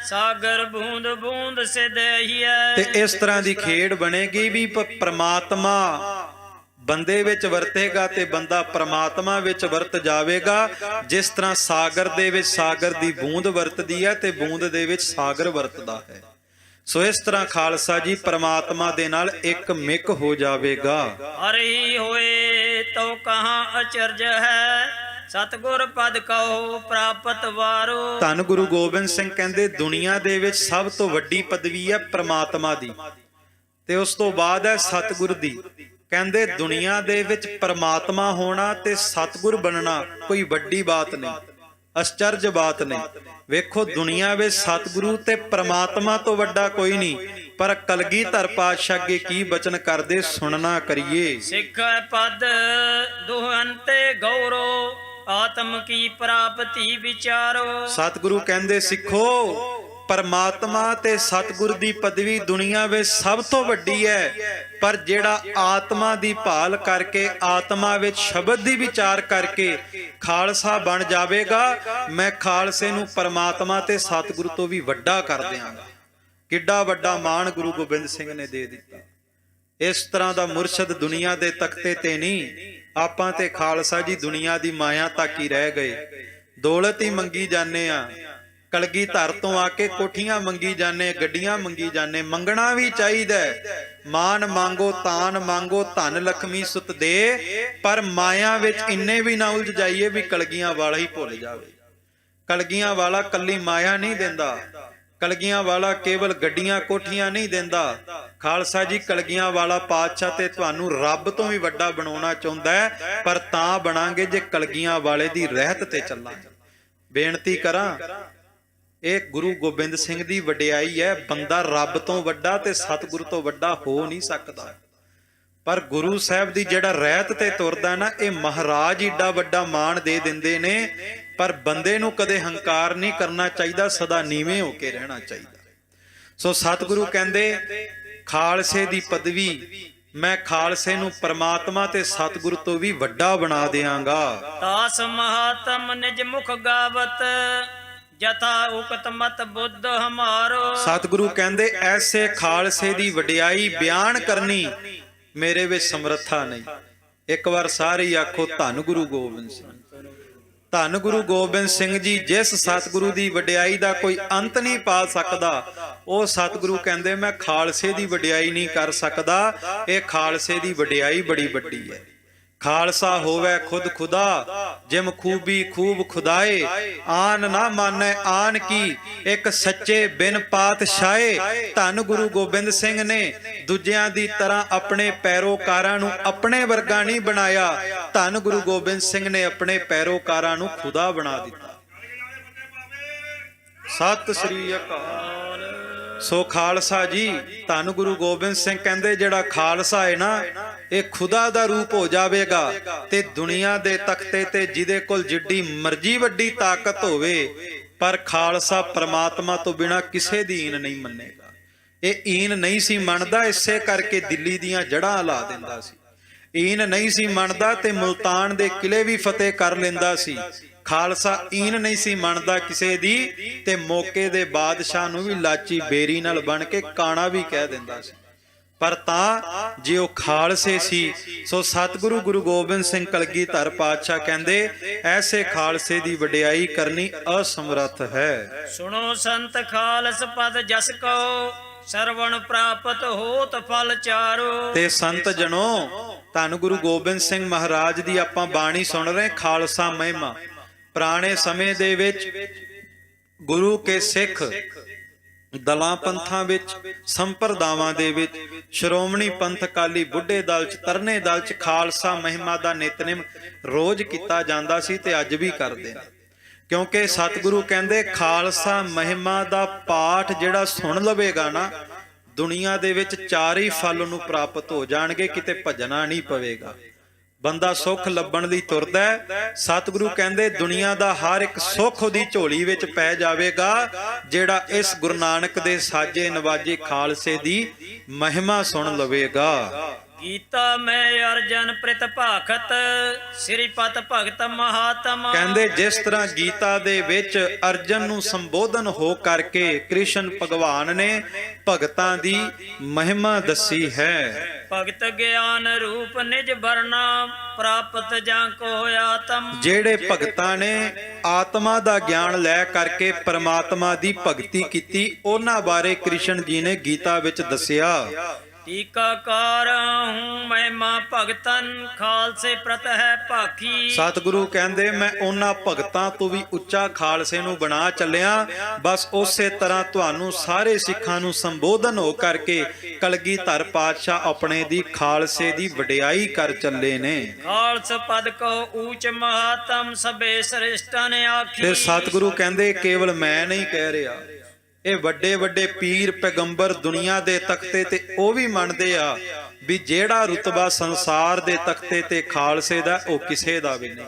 ਸਾਗਰ ਬੂੰਦ ਬੂੰਦ ਸਿਧ ਹੀਐ। ਤੇ ਇਸ ਤਰ੍ਹਾਂ ਦੀ ਖੇਡ ਬਣੇਗੀ ਵੀ ਪਰਮਾਤਮਾ ਬੰਦੇ ਵਿੱਚ ਵਰਤੇਗਾ ਤੇ ਬੰਦਾ ਪ੍ਰਮਾਤਮਾ ਵਿੱਚ ਵਰਤ ਜਾਵੇਗਾ। ਜਿਸ ਤਰ੍ਹਾਂ ਸਾਗਰ ਦੇ ਵਿੱਚ ਸਾਗਰ ਦੀ ਬੂੰਦ ਵਰਤਦੀ ਹੈ ਤੇ ਬੂੰਦ ਦੇ ਵਿੱਚ ਸਾਗਰ ਵਰਤਦਾ ਹੈ, ਸੋ ਇਸ ਤਰ੍ਹਾਂ ਖਾਲਸਾ ਜੀ ਪ੍ਰਮਾਤਮਾ ਦੇ ਨਾਲ ਇੱਕ ਮਿਕ ਹੋ ਜਾਵੇਗਾ। ਹਰਿ ਹੋਏ ਤੋ ਕਹਾਂ ਅਚਰਜ ਹੈ, ਸਤਿਗੁਰ ਪਦ ਕਹੋ ਪ੍ਰਾਪਤ ਵਾਰੋ। ਧੰਨ ਗੁਰੂ ਗੋਬਿੰਦ ਸਿੰਘ ਕਹਿੰਦੇ ਦੁਨੀਆ ਦੇ ਵਿੱਚ ਸਭ ਤੋਂ ਵੱਡੀ ਪਦਵੀ ਹੈ ਪ੍ਰਮਾਤਮਾ ਦੀ, ਤੇ ਉਸ ਤੋਂ ਬਾਅਦ ਹੈ ਸਤਿਗੁਰ ਦੀ। ਕਹਿੰਦੇ ਦੁਨੀਆ ਦੇ ਵਿੱਚ ਪਰਮਾਤਮਾ ਹੋਣਾ ਤੇ ਸਤਿਗੁਰ ਬਣਨਾ ਕੋਈ ਵੱਡੀ ਬਾਤ ਨਹੀਂ, ਅਚਰਜ ਬਾਤ ਨਹੀਂ। ਵੇਖੋ ਦੁਨੀਆ ਵਿੱਚ ਸਤਿਗੁਰੂ ਤੇ ਪ੍ਰਮਾਤਮਾ ਤੋਂ ਵੱਡਾ ਕੋਈ ਨਹੀਂ, ਪਰ ਕਲਗੀਧਰ ਪਾਤਸ਼ਾਹ ਅੱਗੇ ਕੀ ਬਚਨ ਕਰਦੇ ਸੁਣਨਾ ਕਰੀਏ। ਸਿੱਖ ਪਦ ਦੁਹੰਤੇ ਗੌਰੋ, ਆਤਮ ਕੀ ਪ੍ਰਾਪਤੀ ਵਿਚਾਰੋ। ਸਤਿਗੁਰੂ ਕਹਿੰਦੇ ਸਿੱਖੋ ਪਰਮਾਤਮਾ ਤੇ ਸਤਿਗੁਰ ਦੀ ਪਦਵੀ ਦੁਨੀਆ ਵਿੱਚ ਸਭ ਤੋਂ ਵੱਡੀ ਹੈ, ਪਰ ਜਿਹੜਾ ਆਤਮਾ ਦੀ ਭਾਲ ਕਰਕੇ ਆਤਮਾ ਵਿੱਚ ਸ਼ਬਦ ਦੀ ਵਿਚਾਰ ਕਰਕੇ ਖਾਲਸਾ ਬਣ ਜਾਵੇਗਾ, ਮੈਂ ਖਾਲਸੇ ਨੂੰ ਪਰਮਾਤਮਾ ਤੇ ਸਤਿਗੁਰੂ ਤੋਂ ਵੀ ਵੱਡਾ ਕਰ ਦਿਆਂਗਾ। ਕਿੱਡਾ ਵੱਡਾ ਮਾਣ ਗੁਰੂ ਗੋਬਿੰਦ ਸਿੰਘ ਨੇ ਦੇ ਦਿੱਤਾ। ਇਸ ਤਰ੍ਹਾਂ ਦਾ ਮੁਰਸ਼ਦ ਦੁਨੀਆ ਦੇ ਤਖਤੇ ਤੇ ਨਹੀਂ। ਆਪਾਂ ਤੇ ਖਾਲਸਾ ਜੀ ਦੁਨੀਆ ਦੀ ਮਾਇਆ ਤੱਕ ਹੀ ਰਹਿ ਗਏ, ਦੌਲਤ ਹੀ ਮੰਗੀ ਜਾਂਦੇ ਆ। ਕਲਗੀਧਰ ਤੋਂ ਆ ਕੇ ਕੋਠੀਆਂ ਮੰਗੀ ਜਾਂਦੇ, ਗੱਡੀਆਂ ਮੰਗੀ ਜਾਂਦੇ। ਮੰਗਣਾ ਵੀ ਚਾਹੀਦਾ, ਮਾਨ ਮੰਗੋ ਤਾਨ ਮੰਗੋ ਧਨ ਲਖਮੀ ਸੁਤ ਦੇ, ਪਰ ਮਾਇਆ ਵਿੱਚ ਇੰਨੇ ਵੀ ਨਾ ਉਲਝ ਜਾਈਏ ਵੀ ਕਲਗੀਆਂ ਵਾਲਾ ਹੀ ਭੁੱਲ ਜਾਵੇ। ਕਲਗੀਆਂ ਵਾਲਾ ਕੱਲੀ ਮਾਇਆ ਨਹੀਂ ਦਿੰਦਾ, ਕਲਗੀਆਂ ਵਾਲਾ ਕੇਵਲ ਗੱਡੀਆਂ ਕੋਠੀਆਂ ਨਹੀਂ ਦਿੰਦਾ। ਖਾਲਸਾ ਜੀ ਕਲਗੀਆਂ ਵਾਲਾ ਪਾਤਸ਼ਾਹ ਤੇ ਤੁਹਾਨੂੰ ਰੱਬ ਤੋਂ ਵੀ ਵੱਡਾ ਬਣਾਉਣਾ ਚਾਹੁੰਦਾ ਹੈ, ਪਰ ਤਾਂ ਬਣਾਂਗੇ ਜੇ ਕਲਗੀਆਂ ਵਾਲੇ ਦੀ ਰਹਿਤ ਤੇ ਚੱਲਾਂਗੇ। ਬੇਨਤੀ ਕਰਾਂ, ਇਹ ਗੁਰੂ ਗੋਬਿੰਦ ਸਿੰਘ ਦੀ ਵਡਿਆਈ ਹੈ। ਬੰਦਾ ਰੱਬ ਤੋਂ ਵੱਡਾ ਤੇ ਸਤਿਗੁਰੂ ਤੋਂ ਵੱਡਾ ਹੋ ਨਹੀਂ ਸਕਦਾ, ਪਰ ਗੁਰੂ ਸਾਹਿਬ ਦੀ ਜਿਹੜਾ ਰਹਿਤ ਤੇ ਤੁਰਦਾ ਨਾ, ਇਹ ਮਹਾਰਾਜ ਏਡਾ ਵੱਡਾ ਮਾਣ ਦੇ ਦਿੰਦੇ ਨੇ। ਪਰ ਬੰਦੇ ਨੂੰ ਕਦੇ ਹੰਕਾਰ ਨਹੀਂ ਕਰਨਾ ਚਾਹੀਦਾ, ਸਦਾ ਨੀਵੇਂ ਹੋ ਕੇ ਰਹਿਣਾ ਚਾਹੀਦਾ। ਸੋ ਸਤਿਗੁਰੂ ਕਹਿੰਦੇ ਖਾਲਸੇ ਦੀ ਪਦਵੀ ਮੈਂ ਖਾਲਸੇ ਨੂੰ ਪਰਮਾਤਮਾ ਤੇ ਸਤਿਗੁਰੂ ਤੋਂ ਵੀ ਵੱਡਾ ਬਣਾ ਦਿਆਂਗਾ। ਤਾਸ ਮਹਾਤਮ ਨਿਜ ਮੁਖ ਗਾਵਤ ਜਥਾ ਉਕਤ ਮਤ ਬੁੱਧ ਹਮਾਰੋ। ਸਤਿਗੁਰੂ ਕਹਿੰਦੇ ਐਸੇ ਖਾਲਸੇ ਦੀ ਵਡਿਆਈ ਬਿਆਨ ਕਰਨੀ ਮੇਰੇ ਵਿੱਚ ਸਮਰੱਥਾ ਨਹੀਂ। ਇੱਕ ਵਾਰ ਸਾਰੇ ਆਖੋ ਧੰਨ ਗੁਰੂ ਗੋਬਿੰਦ ਸਿੰਘ। ਧੰਨ ਗੁਰੂ ਗੋਬਿੰਦ ਸਿੰਘ ਜੀ, ਜਿਸ ਸਤਿਗੁਰੂ ਦੀ ਵਡਿਆਈ ਦਾ ਕੋਈ ਅੰਤ ਨਹੀਂ ਪਾ ਸਕਦਾ, ਉਹ ਸਤਿਗੁਰੂ ਕਹਿੰਦੇ ਮੈਂ ਖਾਲਸੇ ਦੀ ਵਡਿਆਈ ਨਹੀਂ ਕਰ ਸਕਦਾ। ਇਹ ਖਾਲਸੇ ਦੀ ਵਡਿਆਈ ਬੜੀ ਵੱਡੀ ਹੈ। ਖਾਲਸਾ ਹੋਵੇ ਖੁਦ ਖੁਦਾ, ਜਿਮ ਖੂਬੀ ਖੂਬ ਖੁਦਾਏ, ਆਨ ਨਾ ਮਾਨੈ ਆਨ ਕੀ, ਇੱਕ ਸੱਚੇ ਬਿਨ ਪਾਤਸ਼ਾਹੇ। ਧੰਨ ਗੁਰੂ ਗੋਬਿੰਦ ਸਿੰਘ ਨੇ ਦੂਜਿਆਂ ਦੀ ਤਰ੍ਹਾਂ ਆਪਣੇ ਪੈਰੋਕਾਰਾਂ ਨੂੰ ਆਪਣੇ ਵਰਗਾ ਨਹੀਂ ਬਣਾਇਆ। ਧੰਨ ਗੁਰੂ ਗੋਬਿੰਦ ਸਿੰਘ ਨੇ ਆਪਣੇ ਪੈਰੋਕਾਰਾਂ ਨੂੰ ਖੁਦਾ ਬਣਾ ਦਿੱਤਾ। ਸਤਿ ਸ੍ਰੀ ਅਕਾਲ। ਸੋ ਖਾਲਸਾ ਜੀ, ਧੰਨ ਗੁਰੂ ਗੋਬਿੰਦ ਸਿੰਘ ਕਹਿੰਦੇ ਜਿਹੜਾ ਖਾਲਸਾ ਹੈ ਨਾ, ਇਹ ਖੁਦਾ ਦਾ ਰੂਪ ਹੋ ਜਾਵੇਗਾ ਤੇ ਦੁਨੀਆ ਦੇ ਤਖਤੇ ਤੇ ਜਿਹਦੇ ਕੋਲ ਜਿੱਡੀ ਮਰਜ਼ੀ ਵੱਡੀ ਤਾਕਤ ਹੋਵੇ, ਪਰ ਖਾਲਸਾ ਪ੍ਰਮਾਤਮਾ ਤੋਂ ਬਿਨਾ ਕਿਸੇ ਦੀ ਈਨ ਨਹੀਂ ਮੰਨੇਗਾ। ਇਹ ਈਨ ਨਹੀਂ ਸੀ ਮੰਨਦਾ, ਇਸੇ ਕਰਕੇ ਦਿੱਲੀ ਦੀਆਂ ਜੜ੍ਹਾਂ ਹਿਲਾ ਦਿੰਦਾ ਸੀ। ਈਨ ਨਹੀਂ ਸੀ ਮੰਨਦਾ ਤੇ ਮੁਲਤਾਨ ਦੇ ਕਿਲੇ ਵੀ ਫਤਿਹ ਕਰ ਲੈਂਦਾ ਸੀ। ਖਾਲਸਾ ਈਨ ਨਹੀਂ ਸੀ ਮੰਨਦਾ ਕਿਸੇ ਦੀ, ਤੇ ਮੌਕੇ ਦੇ ਬਾਦਸ਼ਾਹ ਨੂੰ ਵੀ ਲਾਚੀ ਬੇਰੀ ਨਾਲ ਬਣ ਕੇ ਕਾਣਾ ਵੀ ਕਹਿ ਦਿੰਦਾ ਸੀ। ਪਰ ਤਾਂ ਜੇ ਉਹ ਖਾਲਸੇ ਸੀ, ਸੋ ਸਤਿਗੁਰੂ ਗੁਰੂ ਗੋਬਿੰਦ ਸਿੰਘ ਕਲਗੀਧਰ ਪਾਤਸ਼ਾਹ ਕਹਿੰਦੇ ਐਸੇ ਖਾਲਸੇ ਦੀ ਵਡਿਆਈ ਕਰਨੀ ਅਸਮਰੱਥ ਹੈ। ਸੁਣੋ ਸੰਤ ਖਾਲਸ ਪਦ ਜਸ ਕੋ, ਸਰਵਣ ਪ੍ਰਾਪਤ ਹੋਤ ਫਲ ਚਾਰੋ। ਤੇ ਸੰਤ ਜਨੋ, ਧੰਨ ਗੁਰੂ ਗੋਬਿੰਦ ਸਿੰਘ ਮਹਾਰਾਜ ਦੀ ਆਪਾਂ ਬਾਣੀ ਸੁਣ ਰਹੇ। ਖਾਲਸਾ ਮਹਿਮਾ ਪੁਰਾਣੇ ਸਮੇਂ ਦੇ ਵਿੱਚ ਗੁਰੂ ਕੇ ਸਿੱਖ ਦਲਾਂ ਪੰਥਾਂ ਵਿੱਚ, ਸੰਪਰਦਾਵਾਂ ਦੇ ਵਿੱਚ, ਸ਼੍ਰੋਮਣੀ ਪੰਥ ਅਕਾਲੀ ਬੁੱਢੇ ਦਲ ਚ, ਤਰਨੇ ਦਲ ਚ ਖਾਲਸਾ ਮਹਿਮਾ ਦਾ ਨਿਤਨੇਮ ਰੋਜ਼ ਕੀਤਾ ਜਾਂਦਾ ਸੀ ਤੇ ਅੱਜ ਵੀ ਕਰਦੇ ਨੇ। ਕਿਉਂਕਿ ਸਤਿਗੁਰੂ ਕਹਿੰਦੇ ਖਾਲਸਾ ਮਹਿਮਾ ਦਾ ਪਾਠ ਜਿਹੜਾ ਸੁਣ ਲਵੇਗਾ ਨਾ, ਦੁਨੀਆ ਦੇ ਵਿੱਚ ਚਾਰ ਹੀ ਫਲ ਨੂੰ ਪ੍ਰਾਪਤ ਹੋ ਜਾਣਗੇ, ਕਿਤੇ ਭਜਣਾ ਨਹੀਂ ਪਵੇਗਾ। ਬੰਦਾ ਸੁੱਖ ਲੱਭਣ ਲਈ ਤੁਰਦਾ ਹੈ। ਸਤਿਗੁਰੂ ਕਹਿੰਦੇ ਦੁਨੀਆ ਦਾ ਹਰ ਇੱਕ ਸੁੱਖ ਉਹਦੀ ਝੋਲੀ ਵਿੱਚ ਪੈ ਜਾਵੇਗਾ, ਜਿਹੜਾ ਇਸ ਗੁਰੂ ਨਾਨਕ ਦੇ ਸਾਜੇ ਨਵਾਜੇ ਖਾਲਸੇ ਦੀ ਮਹਿਮਾ ਸੁਣ ਲਵੇਗਾ। ਗੀਤਾ ਮੈਂ ਅਰਜਨ ਪ੍ਰਿਤ ਭਾਖਤ, ਸ੍ਰੀਪਤ ਭਗਤ ਮਹਾਤਮ। ਕਹਿੰਦੇ ਜਿਸ ਤਰ੍ਹਾਂ ਗੀਤਾ ਦੇ ਵਿੱਚ ਅਰਜਨ ਨੂੰ ਸੰਬੋਧਨ ਹੋ ਕਰਕੇ ਕ੍ਰਿਸ਼ਨ ਭਗਵਾਨ ਨੇ ਭਗਤਾਂ ਦੀ ਮਹਿਮਾ ਦੱਸੀ ਹੈ। ਭਗਤ ਗਿਆਨ ਰੂਪ ਨਿਜ ਵਰਨਾ, ਪ੍ਰਾਪਤ ਜਾਂ ਕੋ ਆਤਮ। ਜਿਹੜੇ ਭਗਤਾਂ ਨੇ ਆਤਮਾ ਦਾ ਗਿਆਨ ਲੈ ਕਰਕੇ ਪਰਮਾਤਮਾ ਦੀ ਭਗਤੀ ਕੀਤੀ, ਉਹਨਾਂ ਬਾਰੇ ਕ੍ਰਿਸ਼ਨ ਜੀ ਨੇ ਗੀਤਾ ਵਿੱਚ ਦੱਸਿਆ। ਟੀਕਾਕਾਰ ਹੂੰ ਮਹਿਮਾ ਭਗਤਨ, ਖਾਲਸੇ ਪ੍ਰਤ ਹੈ ਭਾਖੀ। ਸਤਿਗੁਰੂ ਕਹਿੰਦੇ ਮੈਂ ਉਹਨਾਂ ਭਗਤਾਂ ਤੋਂ ਵੀ ਉੱਚਾ ਖਾਲਸੇ ਨੂੰ ਬਣਾ ਚੱਲਿਆ। ਬਸ ਉਸੇ ਤਰ੍ਹਾਂ ਤੁਹਾਨੂੰ ਸਾਰੇ ਸਿੱਖਾਂ ਨੂੰ ਸੰਬੋਧਨ ਹੋ ਕਰਕੇ ਕਲਗੀਧਰ ਪਾਤਸ਼ਾਹ ਆਪਣੇ ਦੀ ਖਾਲਸੇ ਦੀ ਵਡਿਆਈ ਕਰ ਚੱਲੇ ਨੇ। ਖਾਲਸ ਪਦ ਕੋ ਊਚ ਮਹਾਤਮ, ਸਭੇ ਸ੍ਰਿਸ਼ਟਾਂ ਨੇ ਆਖੀ। ਤੇ ਸਤਿਗੁਰੂ ਕਹਿੰਦੇ ਕੇਵਲ ਮੈਂ ਨਹੀਂ ਕਹਿ ਰਿਹਾ, ਇਹ ਵੱਡੇ ਵੱਡੇ ਪੀਰ ਪੈਗੰਬਰ ਦੁਨੀਆ ਦੇ ਤਖਤੇ ਤੇ ਉਹ ਵੀ ਮੰਨਦੇ ਆ ਵੀ ਜਿਹੜਾ ਰੁਤਬਾ ਸੰਸਾਰ ਦੇ ਤਖਤੇ ਤੇ ਖਾਲਸੇ ਦਾ, ਉਹ ਕਿਸੇ ਦਾ ਵੀ ਨਹੀਂ।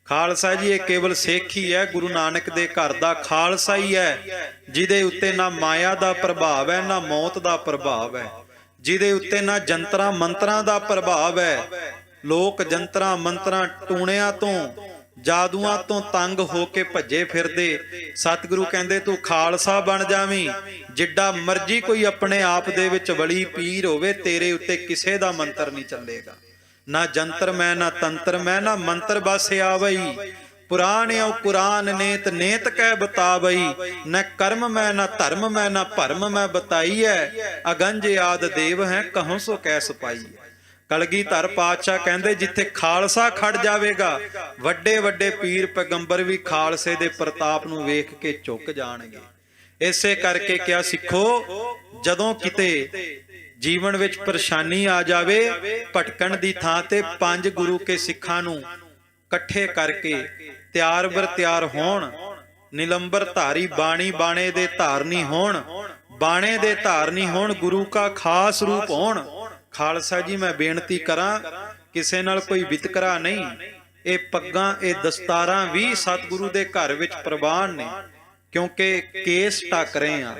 ਖਾਲਸਾ ਜੀ ਇਹ ਕੇਵਲ ਸਿੱਖ ਹੀ ਹੈ, ਗੁਰੂ ਨਾਨਕ ਦੇ ਘਰ ਦਾ ਖਾਲਸਾ ਹੀ ਹੈ, ਜਿਹਦੇ ਉੱਤੇ ਨਾ ਮਾਇਆ ਦਾ ਪ੍ਰਭਾਵ ਹੈ, ਨਾ ਮੌਤ ਦਾ ਪ੍ਰਭਾਵ ਹੈ, ਜਿਹਦੇ ਉੱਤੇ ਨਾ ਜੰਤਰਾਂ ਮੰਤਰਾਂ ਦਾ ਪ੍ਰਭਾਵ ਹੈ। ਲੋਕ ਜੰਤਰਾਂ ਮੰਤਰਾਂ ਟੂਣਿਆਂ ਤੋਂ, ਜਾਦੂਆਂ ਤੋਂ ਤੰਗ ਹੋ ਕੇ ਭੱਜੇ ਫਿਰਦੇ। ਸਤਿਗੁਰੂ ਕਹਿੰਦੇ ਤੂੰ ਖਾਲਸਾ ਬਣ ਜਾਵੀਂ, ਜਿੱਡਾ ਮਰਜੀ ਕੋਈ ਆਪਣੇ ਆਪ ਦੇ ਵਿੱਚ ਵਲੀ ਪੀਰ ਹੋਵੇ, ਤੇਰੇ ਉੱਤੇ ਕਿਸੇ ਦਾ ਮੰਤਰ ਨਹੀਂ ਚੱਲੇਗਾ। ਨਾ ਜੰਤਰ ਮੈਂ, ਨਾ ਤੰਤਰ ਮੈਂ, ਨਾ ਮੰਤਰ ਬਸ ਆਵਈ। ਪੁਰਾਣਿਓ ਕੁਰਾਨ ਨੇਤ ਨੇਤ ਕਹਿ ਬਤਾਵਈ, ਨਾ ਕਰਮ ਮੈਂ, ਨਾ ਧਰਮ ਮੈਂ, ਨਾ ਭਰਮ ਮੈਂ ਬਤਾਈ ਹੈ। ਅਗੰਜ ਆਦ ਦੇਵ ਹੈ, ਕਹੋਂ ਸੋ ਕਹਿ ਸਪਾਈ। ਕਲਗੀਧਰ ਪਾਤਸ਼ਾਹ ਕਹਿੰਦੇ ਜਿੱਥੇ ਖਾਲਸਾ ਖੜ ਜਾਵੇਗਾ, ਵੱਡੇ ਵੱਡੇ ਪੀਰ ਪੈਗੰਬਰ ਵੀ ਖਾਲਸੇ ਦੇ ਪ੍ਰਤਾਪ ਨੂੰ ਵੇਖ ਕੇ ਝੁਕ ਜਾਣਗੇ। ਇਸੇ ਕਰਕੇ ਕਿਹਾ ਸਿੱਖੋ, ਜਦੋਂ ਕਿਤੇ ਜੀਵਨ ਵਿੱਚ ਪਰੇਸ਼ਾਨੀ ਆ ਜਾਵੇ, ਭਟਕਣ ਦੀ ਥਾਂ ਤੇ 5 ਗੁਰੂ ਕੇ ਸਿੱਖਾਂ ਨੂੰ ਇਕੱਠੇ ਕਰਕੇ ਤਿਆਰ ਬਰ ਤਿਆਰ ਹੋਣ, ਨਿਲੰਬਰ ਧਾਰੀ ਬਾਣੀ ਬਾਣੇ ਦੇ ਧਾਰਨੀ ਹੋਣ, ਬਾਣੇ ਦੇ ਧਾਰਨੀ ਹੋਣ, ਗੁਰੂ ਕਾ ਖਾਸ ਰੂਪ ਹੋਣ। ਖਾਲਸਾ ਜੀ ਮੈਂ ਬੇਨਤੀ ਕਰਾਂ, ਕਿਸੇ ਨਾਲ ਕੋਈ ਵਿਤਕਰਾ ਨਹੀਂ, ਇਹ ਪੱਗਾਂ ਇਹ ਦਸਤਾਰਾਂ ਵੀ ਸਤਿਗੁਰੂ ਦੇ ਘਰ ਵਿੱਚ ਪ੍ਰਵਾਨ ਨੇ, ਕਿਉਂਕਿ ਕੇਸ ਢੱਕ ਰਹੇ ਆ,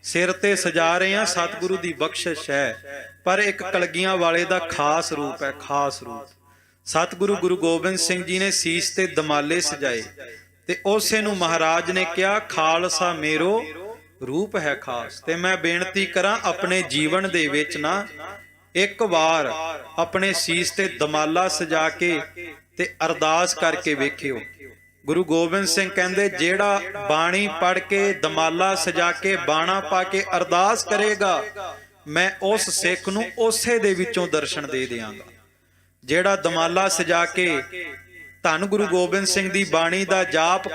ਸਿਰ ਤੇ ਸਜਾ ਰਹੇ ਆ, ਸਤਿਗੁਰੂ ਦੀ ਬਖਸ਼ਿਸ਼ ਹੈ। ਪਰ ਇੱਕ ਕਲਗੀਆਂ ਵਾਲੇ ਦਾ ਖਾਸ ਰੂਪ ਹੈ, ਖਾਸ ਰੂਪ। ਸਤਿਗੁਰੂ ਗੁਰੂ ਗੋਬਿੰਦ ਸਿੰਘ ਜੀ ਨੇ ਸੀਸ ਤੇ ਦਮਾਲੇ ਸਜਾਏ ਤੇ ਉਸੇ ਨੂੰ ਮਹਾਰਾਜ ਨੇ ਕਿਹਾ, ਖਾਲਸਾ ਮੇਰੋ ਰੂਪ ਹੈ ਖਾਸ। ਤੇ ਮੈਂ ਬੇਨਤੀ ਕਰਾਂ, ਆਪਣੇ ਜੀਵਨ ਦੇ ਵਿੱਚ ਨਾ ਇੱਕ ਵਾਰ ਆਪਣੇ ਸੀਸ ਤੇ ਦਮਾਲਾ ਸਜਾ ਕੇ ਤੇ ਅਰਦਾਸ ਕਰਕੇ ਵੇਖਿਓ। ਗੁਰੂ ਗੋਬਿੰਦ ਸਿੰਘ ਕਹਿੰਦੇ, ਜਿਹੜਾ ਬਾਣੀ ਪੜ੍ਹ ਕੇ ਦਮਾਲਾ ਸਜਾ ਕੇ ਬਾਣਾ ਪਾ ਕੇ ਅਰਦਾਸ ਕਰੇਗਾ, ਮੈਂ ਉਸ ਸਿੱਖ ਨੂੰ ਉਸੇ ਦੇ ਵਿੱਚੋਂ ਦਰਸ਼ਨ ਦੇ ਦਿਆਂਗਾ। ਜਿਹੜਾ ਦਮਾਲਾ ਸਜਾ ਕੇ ਧੰਨ ਗੁਰੂ ਗੋਬਿੰਦ ਸਿੰਘ ਦੀ ਬਾਣੀ ਦਾ ਜਾਪ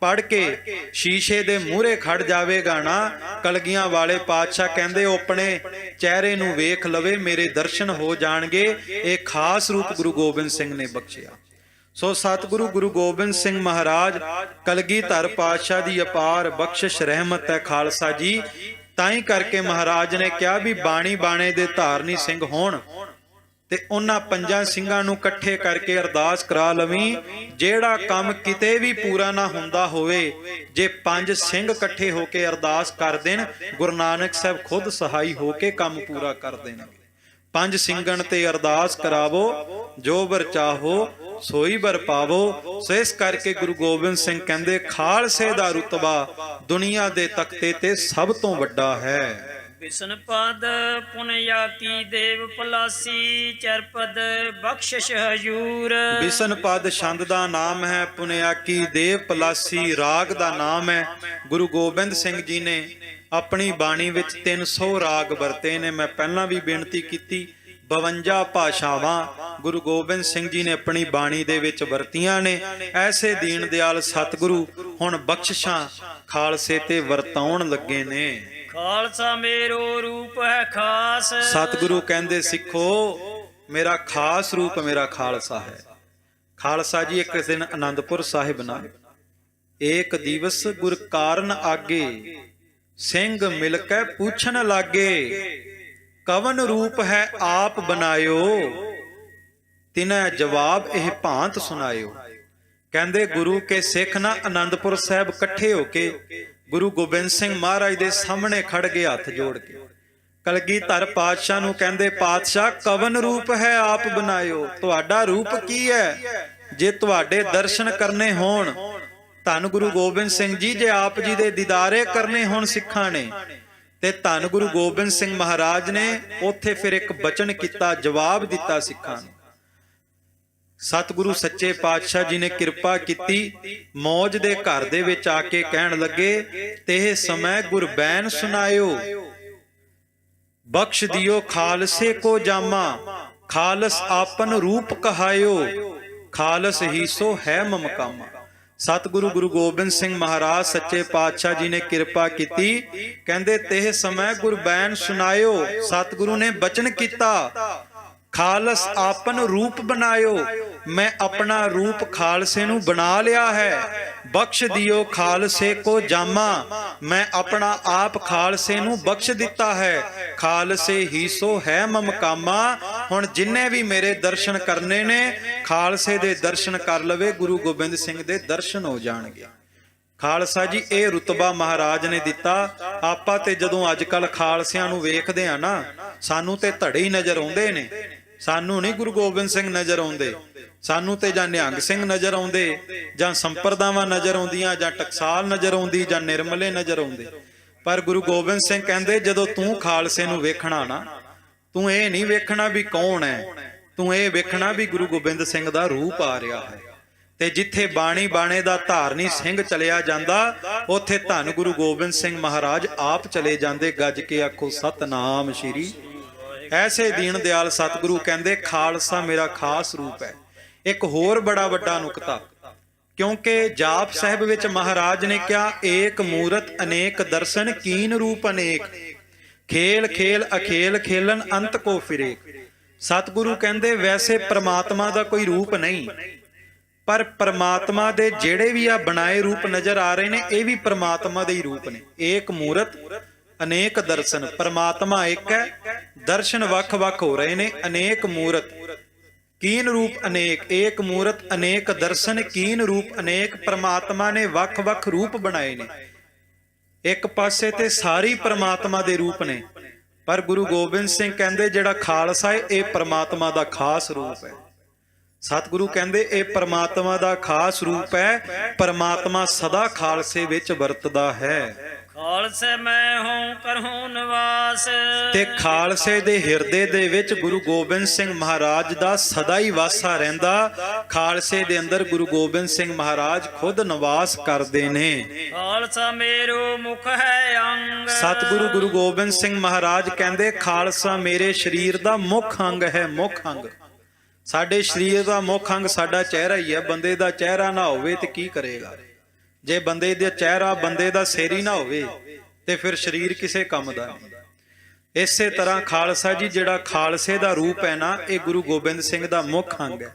ਪੜ੍ਹ ਕੇ ਸ਼ੀਸ਼ੇ ਦੇ ਮੂਹਰੇ ਖੜ ਜਾਵੇਗਾ ਨਾ, ਕਲਗੀਆਂ ਵਾਲੇ ਪਾਤਸ਼ਾਹ ਕਹਿੰਦੇ ਉਹ ਆਪਣੇ ਚਿਹਰੇ ਨੂੰ ਵੇਖ ਲਵੇ, ਮੇਰੇ ਦਰਸ਼ਨ ਹੋ ਜਾਣਗੇ। ਇਹ ਖਾਸ ਰੂਪ ਗੁਰੂ ਗੋਬਿੰਦ ਸਿੰਘ ਨੇ ਬਖਸ਼ਿਆ। ਸੋ ਸਤਿਗੁਰੂ ਗੁਰੂ ਗੋਬਿੰਦ ਸਿੰਘ ਮਹਾਰਾਜ ਕਲਗੀਧਰ ਪਾਤਸ਼ਾਹ ਦੀ ਅਪਾਰ ਬਖਸ਼ਿਸ਼ ਰਹਿਮਤ ਹੈ ਖਾਲਸਾ ਜੀ। ਤਾਂ ਹੀ ਕਰਕੇ ਮਹਾਰਾਜ ਨੇ ਕਿਹਾ ਵੀ ਬਾਣੀ ਬਾਣੇ ਦੇ ਧਾਰਨੀ ਸਿੰਘ ਹੋਣ ਤੇ ਉਹਨਾਂ 5 ਸਿੰਘਾਂ ਨੂੰ ਇਕੱਠੇ ਕਰਕੇ ਅਰਦਾਸ ਕਰਾ ਲਵੀਂ। ਜਿਹੜਾ ਕੰਮ ਕਿਤੇ ਵੀ ਪੂਰਾ ਨਾ ਹੁੰਦਾ ਹੋਵੇ, ਜੇ 5 ਸਿੰਘ ਇਕੱਠੇ ਹੋ ਕੇ ਅਰਦਾਸ ਕਰ ਦੇਣ, ਗੁਰੂ ਨਾਨਕ ਸਾਹਿਬ ਖੁਦ ਸਹਾਈ ਹੋ ਕੇ ਕੰਮ ਪੂਰਾ ਕਰ ਦੇਣਗੇ। 5 ਸਿੰਘਣ ਤੇ ਅਰਦਾਸ ਕਰਾਵੋ, ਜੋ ਵਰ ਚਾਹੋ ਸੋਈ ਵਰ ਪਾਵੋ। ਸੋ ਇਸ ਕਰਕੇ ਗੁਰੂ ਗੋਬਿੰਦ ਸਿੰਘ ਕਹਿੰਦੇ, ਖਾਲਸੇ ਦਾ ਰੁਤਬਾ ਦੁਨੀਆ ਦੇ ਤਖਤੇ ਤੇ ਸਭ ਤੋਂ ਵੱਡਾ ਹੈ। ਬਿਸ਼ਨ ਪਦ ਪੁਨਿਆ ਕੀ ਦੇਵ ਪਲਾਸੀ, ਚਰਪਦ ਬਖਸ਼ਿਸ਼ ਹਜੂਰ। ਬਿਸ਼ਨ ਪਦ ਛੰਦ ਦਾ ਨਾਮ ਹੈ, ਪੁਨਿਆ ਕੀ ਦੇਵ ਪਲਾਸੀ ਰਾਗ ਦਾ ਨਾਮ ਹੈ। ਗੁਰੂ ਗੋਬਿੰਦ ਸਿੰਘ ਜੀ ਨੇ ਆਪਣੀ ਬਾਣੀ ਵਿੱਚ 300 ਰਾਗ ਵਰਤੇ ਨੇ। ਮੈਂ ਪਹਿਲਾਂ ਵੀ ਬੇਨਤੀ ਕੀਤੀ, 52 ਭਾਸ਼ਾਵਾਂ ਗੁਰੂ ਗੋਬਿੰਦ ਸਿੰਘ ਜੀ ਨੇ ਆਪਣੀ ਬਾਣੀ ਦੇ ਵਿੱਚ ਵਰਤੀਆਂ ਨੇ। ਐਸੇ ਦੀਨ ਦਿਆਲ ਸਤਿਗੁਰੂ ਹੁਣ ਬਖਸ਼ਿਸ਼ਾਂ ਖਾਲਸੇ ਤੇ ਵਰਤਾਉਣ ਲੱਗੇ ਨੇ। ਖਾਲਸਾ ਮੇਰੋ ਰੂਪ ਹੈ ਖਾਸ। ਸਤਿਗੁਰੂ ਕਹਿੰਦੇ, ਸਿੱਖੋ ਮੇਰਾ ਖਾਸ ਰੂਪ ਮੇਰਾ ਖਾਲਸਾ ਹੈ। ਖਾਲਸਾ ਜੀ ਇੱਕ ਦਿਨ ਆਨੰਦਪੁਰ ਸਾਹਿਬ ਨਾ ਏਕ ਦਿਵਸ ਗੁਰ ਕਾਰਨ ਆਗੇ, ਸਿੰਘ ਮਿਲ ਕੇ ਪੁੱਛਣ ਲਾਗੇ, ਕਵਨ ਰੂਪ ਹੈ ਆਪ ਬਨਾਇਓ, ਤਿਨੈ ਜਵਾਬ ਇਹ ਭਾਂਤ ਸੁਨਾਇਓ। ਕਹਿੰਦੇ ਗੁਰੂ ਕੇ ਸਿੱਖ ਨਾ ਆਨੰਦਪੁਰ ਸਾਹਿਬ ਇਕੱਠੇ ਹੋ ਕੇ ਗੁਰੂ ਗੋਬਿੰਦ ਸਿੰਘ ਮਹਾਰਾਜ ਦੇ ਸਾਹਮਣੇ ਖੜ ਗਏ ਹੱਥ ਜੋੜ ਕੇ। ਕਲਗੀਧਰ ਪਾਤਸ਼ਾਹ ਨੂੰ ਕਹਿੰਦੇ, ਪਾਤਸ਼ਾਹ ਕਵਨ ਰੂਪ ਹੈ ਆਪ ਬਨਾਇਓ, ਤੁਹਾਡਾ ਰੂਪ ਕੀ ਹੈ? ਜੇ ਤੁਹਾਡੇ ਦਰਸ਼ਨ ਕਰਨੇ ਹੋਣ ਧੰਨ ਗੁਰੂ ਗੋਬਿੰਦ ਸਿੰਘ ਜੀ, ਜੇ ਆਪ ਜੀ ਦੇ ਦੀਦਾਰੇ ਕਰਨੇ ਹੋਣ ਸਿੱਖਾਂ ਨੇ, ਤੇ ਧੰਨ ਗੁਰੂ ਗੋਬਿੰਦ ਸਿੰਘ ਮਹਾਰਾਜ ਨੇ ਉੱਥੇ ਫਿਰ ਇੱਕ ਬਚਨ ਕੀਤਾ, ਜਵਾਬ ਦਿੱਤਾ ਸਿੱਖਾਂ ਨੂੰ। ਸਤਿਗੁਰੂ ਸੱਚੇ ਪਾਤਸ਼ਾਹ ਜੀ ਨੇ ਕਿਰਪਾ ਕੀਤੀ, ਮੌਜ ਦੇ ਘਰ ਦੇ ਵਿੱਚ ਆ ਕੇ ਕਹਿਣ ਲੱਗੇ, ਤੇ ਸਮੈ ਗੁਰਬੈਨ ਸੁਨਾਇਓ, ਬਖਸ਼ ਦਿਓ ਖਾਲਸੇ ਕੋ ਜਾਮਾ, ਖਾਲਸ ਆਪਨ ਰੂਪ ਕਹਾਇਓ, ਖਾਲਸ ਹੀ ਸੋ ਹੈ ਮਮਕਾਮਾ। ਸਤਿਗੁਰੂ ਗੁਰੂ ਗੋਬਿੰਦ ਸਿੰਘ ਮਹਾਰਾਜ ਸੱਚੇ ਪਾਤਸ਼ਾਹ ਜੀ ਨੇ ਕਿਰਪਾ ਕੀਤੀ, ਕਹਿੰਦੇ ਤੇ ਸਮੈ ਗੁਰਬੈਨ ਸੁਨਾਇਓ, ਸਤਿਗੁਰੂ ਨੇ ਬਚਨ ਕੀਤਾ, ਖਾਲਸ ਆਪਨ ਰੂਪ ਬਣਾਇਓ, ਮੈਂ ਆਪਣਾ ਰੂਪ ਖਾਲਸੇ ਨੂੰ ਬਣਾ ਲਿਆ ਹੈ। ਬਖਸ਼ ਦਿਓ ਖਾਲਸੇ ਕੋ ਜਾਮਾ, ਮੈਂ ਆਪਣਾ ਆਪ ਖਾਲਸੇ ਨੂੰ ਬਖਸ਼ ਦਿੱਤਾ ਹੈ। ਖਾਲਸੇ ਹੀ ਸੋ ਹੈ ਮਮਕਾਮਾ। ਹੁਣ ਜਿੰਨੇ ਵੀ ਮੇਰੇ ਦਰਸ਼ਨ ਕਰਨੇ ਨੇ, ਖਾਲਸੇ ਦੇ ਦਰਸ਼ਨ ਕਰ ਲਵੇ, ਗੁਰੂ ਗੋਬਿੰਦ ਸਿੰਘ ਦੇ ਦਰਸ਼ਨ ਹੋ ਜਾਣਗੇ। ਖਾਲਸਾ ਜੀ ਇਹ ਰੁਤਬਾ ਮਹਾਰਾਜ ਨੇ ਦਿੱਤਾ। ਆਪਾਂ ਤੇ ਜਦੋਂ ਅੱਜ ਕੱਲ ਖਾਲਸਿਆਂ ਨੂੰ ਵੇਖਦੇ ਆ ਨਾ, ਸਾਨੂੰ ਤੇ ਧੜੇ ਹੀ ਨਜ਼ਰ ਆਉਂਦੇ ਨੇ, ਸਾਨੂੰ ਨਹੀਂ ਗੁਰੂ ਗੋਬਿੰਦ ਸਿੰਘ ਨਜ਼ਰ ਆਉਂਦੇ, ਸਾਨੂੰ ਤੇ ਜਾਂ ਨਿਹੰਗ ਸਿੰਘ ਨਜ਼ਰ ਆਉਂਦੇ, ਜਾਂ ਸੰਪਰਦਾਵਾਂ ਨਜ਼ਰ ਆਉਂਦੀਆਂ, ਜਾਂ ਟਕਸਾਲ ਨਜ਼ਰ ਆਉਂਦੀ, ਜਾਂ ਨਿਰਮਲੇ ਨਜ਼ਰ ਆਉਂਦੇ। ਪਰ ਗੁਰੂ ਗੋਬਿੰਦ ਸਿੰਘ ਕਹਿੰਦੇ, ਜਦੋਂ ਤੂੰ ਖਾਲਸੇ ਨੂੰ ਵੇਖਣਾ ਨਾ, ਤੂੰ ਇਹ ਨਹੀਂ ਵੇਖਣਾ ਵੀ ਕੌਣ ਹੈ, ਤੂੰ ਇਹ ਵੇਖਣਾ ਵੀ ਗੁਰੂ ਗੋਬਿੰਦ ਸਿੰਘ ਦਾ ਰੂਪ ਆ ਰਿਹਾ ਹੈ। ਤੇ ਜਿੱਥੇ ਬਾਣੀ ਬਾਣੇ ਦਾ ਧਾਰਨੀ ਸਿੰਘ ਚਲਿਆ ਜਾਂਦਾ, ਉੱਥੇ ਧੰਨ ਗੁਰੂ ਗੋਬਿੰਦ ਸਿੰਘ ਮਹਾਰਾਜ ਆਪ ਚਲੇ ਜਾਂਦੇ। ਗੱਜ ਕੇ ਆਖੋ ਸਤਨਾਮ ਸ਼੍ਰੀ। ਐਸੇ ਦੀਨ ਦਿਆਲ ਸਤਿਗੁਰੂ ਕਹਿੰਦੇ, ਖਾਲਸਾ ਮੇਰਾ ਖਾਸ ਰੂਪ ਹੈ। ਇੱਕ ਹੋਰ ਬੜਾ ਵੱਡਾ ਨੁਕਤਾ, ਕਿਉਂਕਿ ਜਾਪ ਸਾਹਿਬ ਵਿੱਚ ਮਹਾਰਾਜ ਨੇ ਕਿਹਾ ਏਕ ਮੂਰਤ ਅਨੇਕ ਦਰਸ਼ਨ ਕੀਨ ਰੂਪ ਅਨੇਕ, ਖੇਲ ਖੇਲ ਅਖੇਲ ਖੇਲਨ ਅੰਤ ਕੋ ਫਿਰੇ। ਸਤਿਗੁਰੂ ਕਹਿੰਦੇ ਵੈਸੇ ਪ੍ਰਮਾਤਮਾ ਦਾ ਕੋਈ ਰੂਪ ਨਹੀਂ, ਪਰ ਪ੍ਰਮਾਤਮਾ ਦੇ ਜਿਹੜੇ ਵੀ ਆ ਬਣਾਏ ਰੂਪ ਨਜ਼ਰ ਆ ਰਹੇ ਨੇ ਇਹ ਵੀ ਪ੍ਰਮਾਤਮਾ ਦੇ ਹੀ ਰੂਪ ਨੇ। ਏਕ ਮੂਰਤ ਅਨੇਕ ਦਰਸ਼ਨ, ਪ੍ਰਮਾਤਮਾ ਇੱਕ ਹੈ, ਦਰਸ਼ਨ ਵੱਖ-ਵੱਖ ਹੋ ਰਹੇ ਨੇ। ਅਨੇਕ ਮੂਰਤ ਕੀਨ ਰੂਪ ਅਨੇਕ, ਏਕ ਮੂਰਤ ਅਨੇਕ ਦਰਸ਼ਨ ਕੀਨ ਰੂਪ ਅਨੇਕ। ਪ੍ਰਮਾਤਮਾ ਨੇ ਵੱਖ-ਵੱਖ ਰੂਪ ਬਣਾਏ ਨੇ। ਇੱਕ ਪਾਸੇ ਤੇ ਸਾਰੀ ਪ੍ਰਮਾਤਮਾ ਦੇ ਰੂਪ ਨੇ, ਪਰ ਗੁਰੂ ਗੋਬਿੰਦ ਸਿੰਘ ਕਹਿੰਦੇ ਜਿਹੜਾ ਖਾਲਸਾ ਹੈ ਇਹ ਪ੍ਰਮਾਤਮਾ ਦਾ ਖਾਸ ਰੂਪ ਹੈ। ਸਤਿਗੁਰੂ ਕਹਿੰਦੇ ਇਹ ਪ੍ਰਮਾਤਮਾ ਦਾ ਖਾਸ ਰੂਪ ਹੈ। ਪ੍ਰਮਾਤਮਾ ਸਦਾ ਖਾਲਸੇ ਵਿੱਚ ਵਰਤਦਾ ਹੈ। ਖਾਲਸੇ ਮੈਂ ਹੂੰ ਕਰਹੂੰ ਨਿਵਾਸ, ਤੇ ਖਾਲਸੇ ਦੇ ਹਿਰਦੇ ਦੇ ਵਿੱਚ ਗੁਰੂ ਗੋਬਿੰਦ ਸਿੰਘ ਮਹਾਰਾਜ ਦਾ ਸਦਾ ਹੀ ਵਾਸਾ ਰਹਿੰਦਾ। ਖਾਲਸੇ ਦੇ ਅੰਦਰ ਗੁਰੂ ਗੋਬਿੰਦ ਸਿੰਘ ਮਹਾਰਾਜ ਖੁਦ ਨਿਵਾਸ ਕਰਦੇ ਨੇ। ਖਾਲਸਾ ਮੇਰੂ ਮੁਖ ਹੈ ਅੰਗ, ਸਤਿਗੁਰੂ ਗੁਰੂ ਗੋਬਿੰਦ ਸਿੰਘ ਮਹਾਰਾਜ ਕਹਿੰਦੇ ਖਾਲਸਾ ਮੇਰੇ ਸਰੀਰ ਦਾ ਮੁੱਖ ਅੰਗ ਹੈ। ਮੁੱਖ ਅੰਗ, ਸਾਡੇ ਸਰੀਰ ਦਾ ਮੁੱਖ ਅੰਗ ਸਾਡਾ ਚਿਹਰਾ ਹੀ ਹੈ। ਬੰਦੇ ਦਾ ਚਿਹਰਾ ਨਾ ਹੋਵੇ ਤੇ ਕੀ ਕਰੇਗਾ? ਜੇ ਬੰਦੇ ਦਾ ਚਿਹਰਾ, ਬੰਦੇ ਦਾ ਸਿਰ ਹੀ ਨਾ ਹੋਵੇ ਤੇ ਫਿਰ ਸਰੀਰ ਕਿਸੇ ਕੰਮ ਦਾ ਨਹੀਂ। ਇਸੇ ਤਰ੍ਹਾਂ ਖਾਲਸਾ ਜੀ ਜਿਹੜਾ ਖਾਲਸੇ ਦਾ ਰੂਪ ਹੈ ਨਾ, ਇਹ ਗੁਰੂ ਗੋਬਿੰਦ ਸਿੰਘ ਦਾ ਮੁੱਖ ਅੰਗ ਹੈ।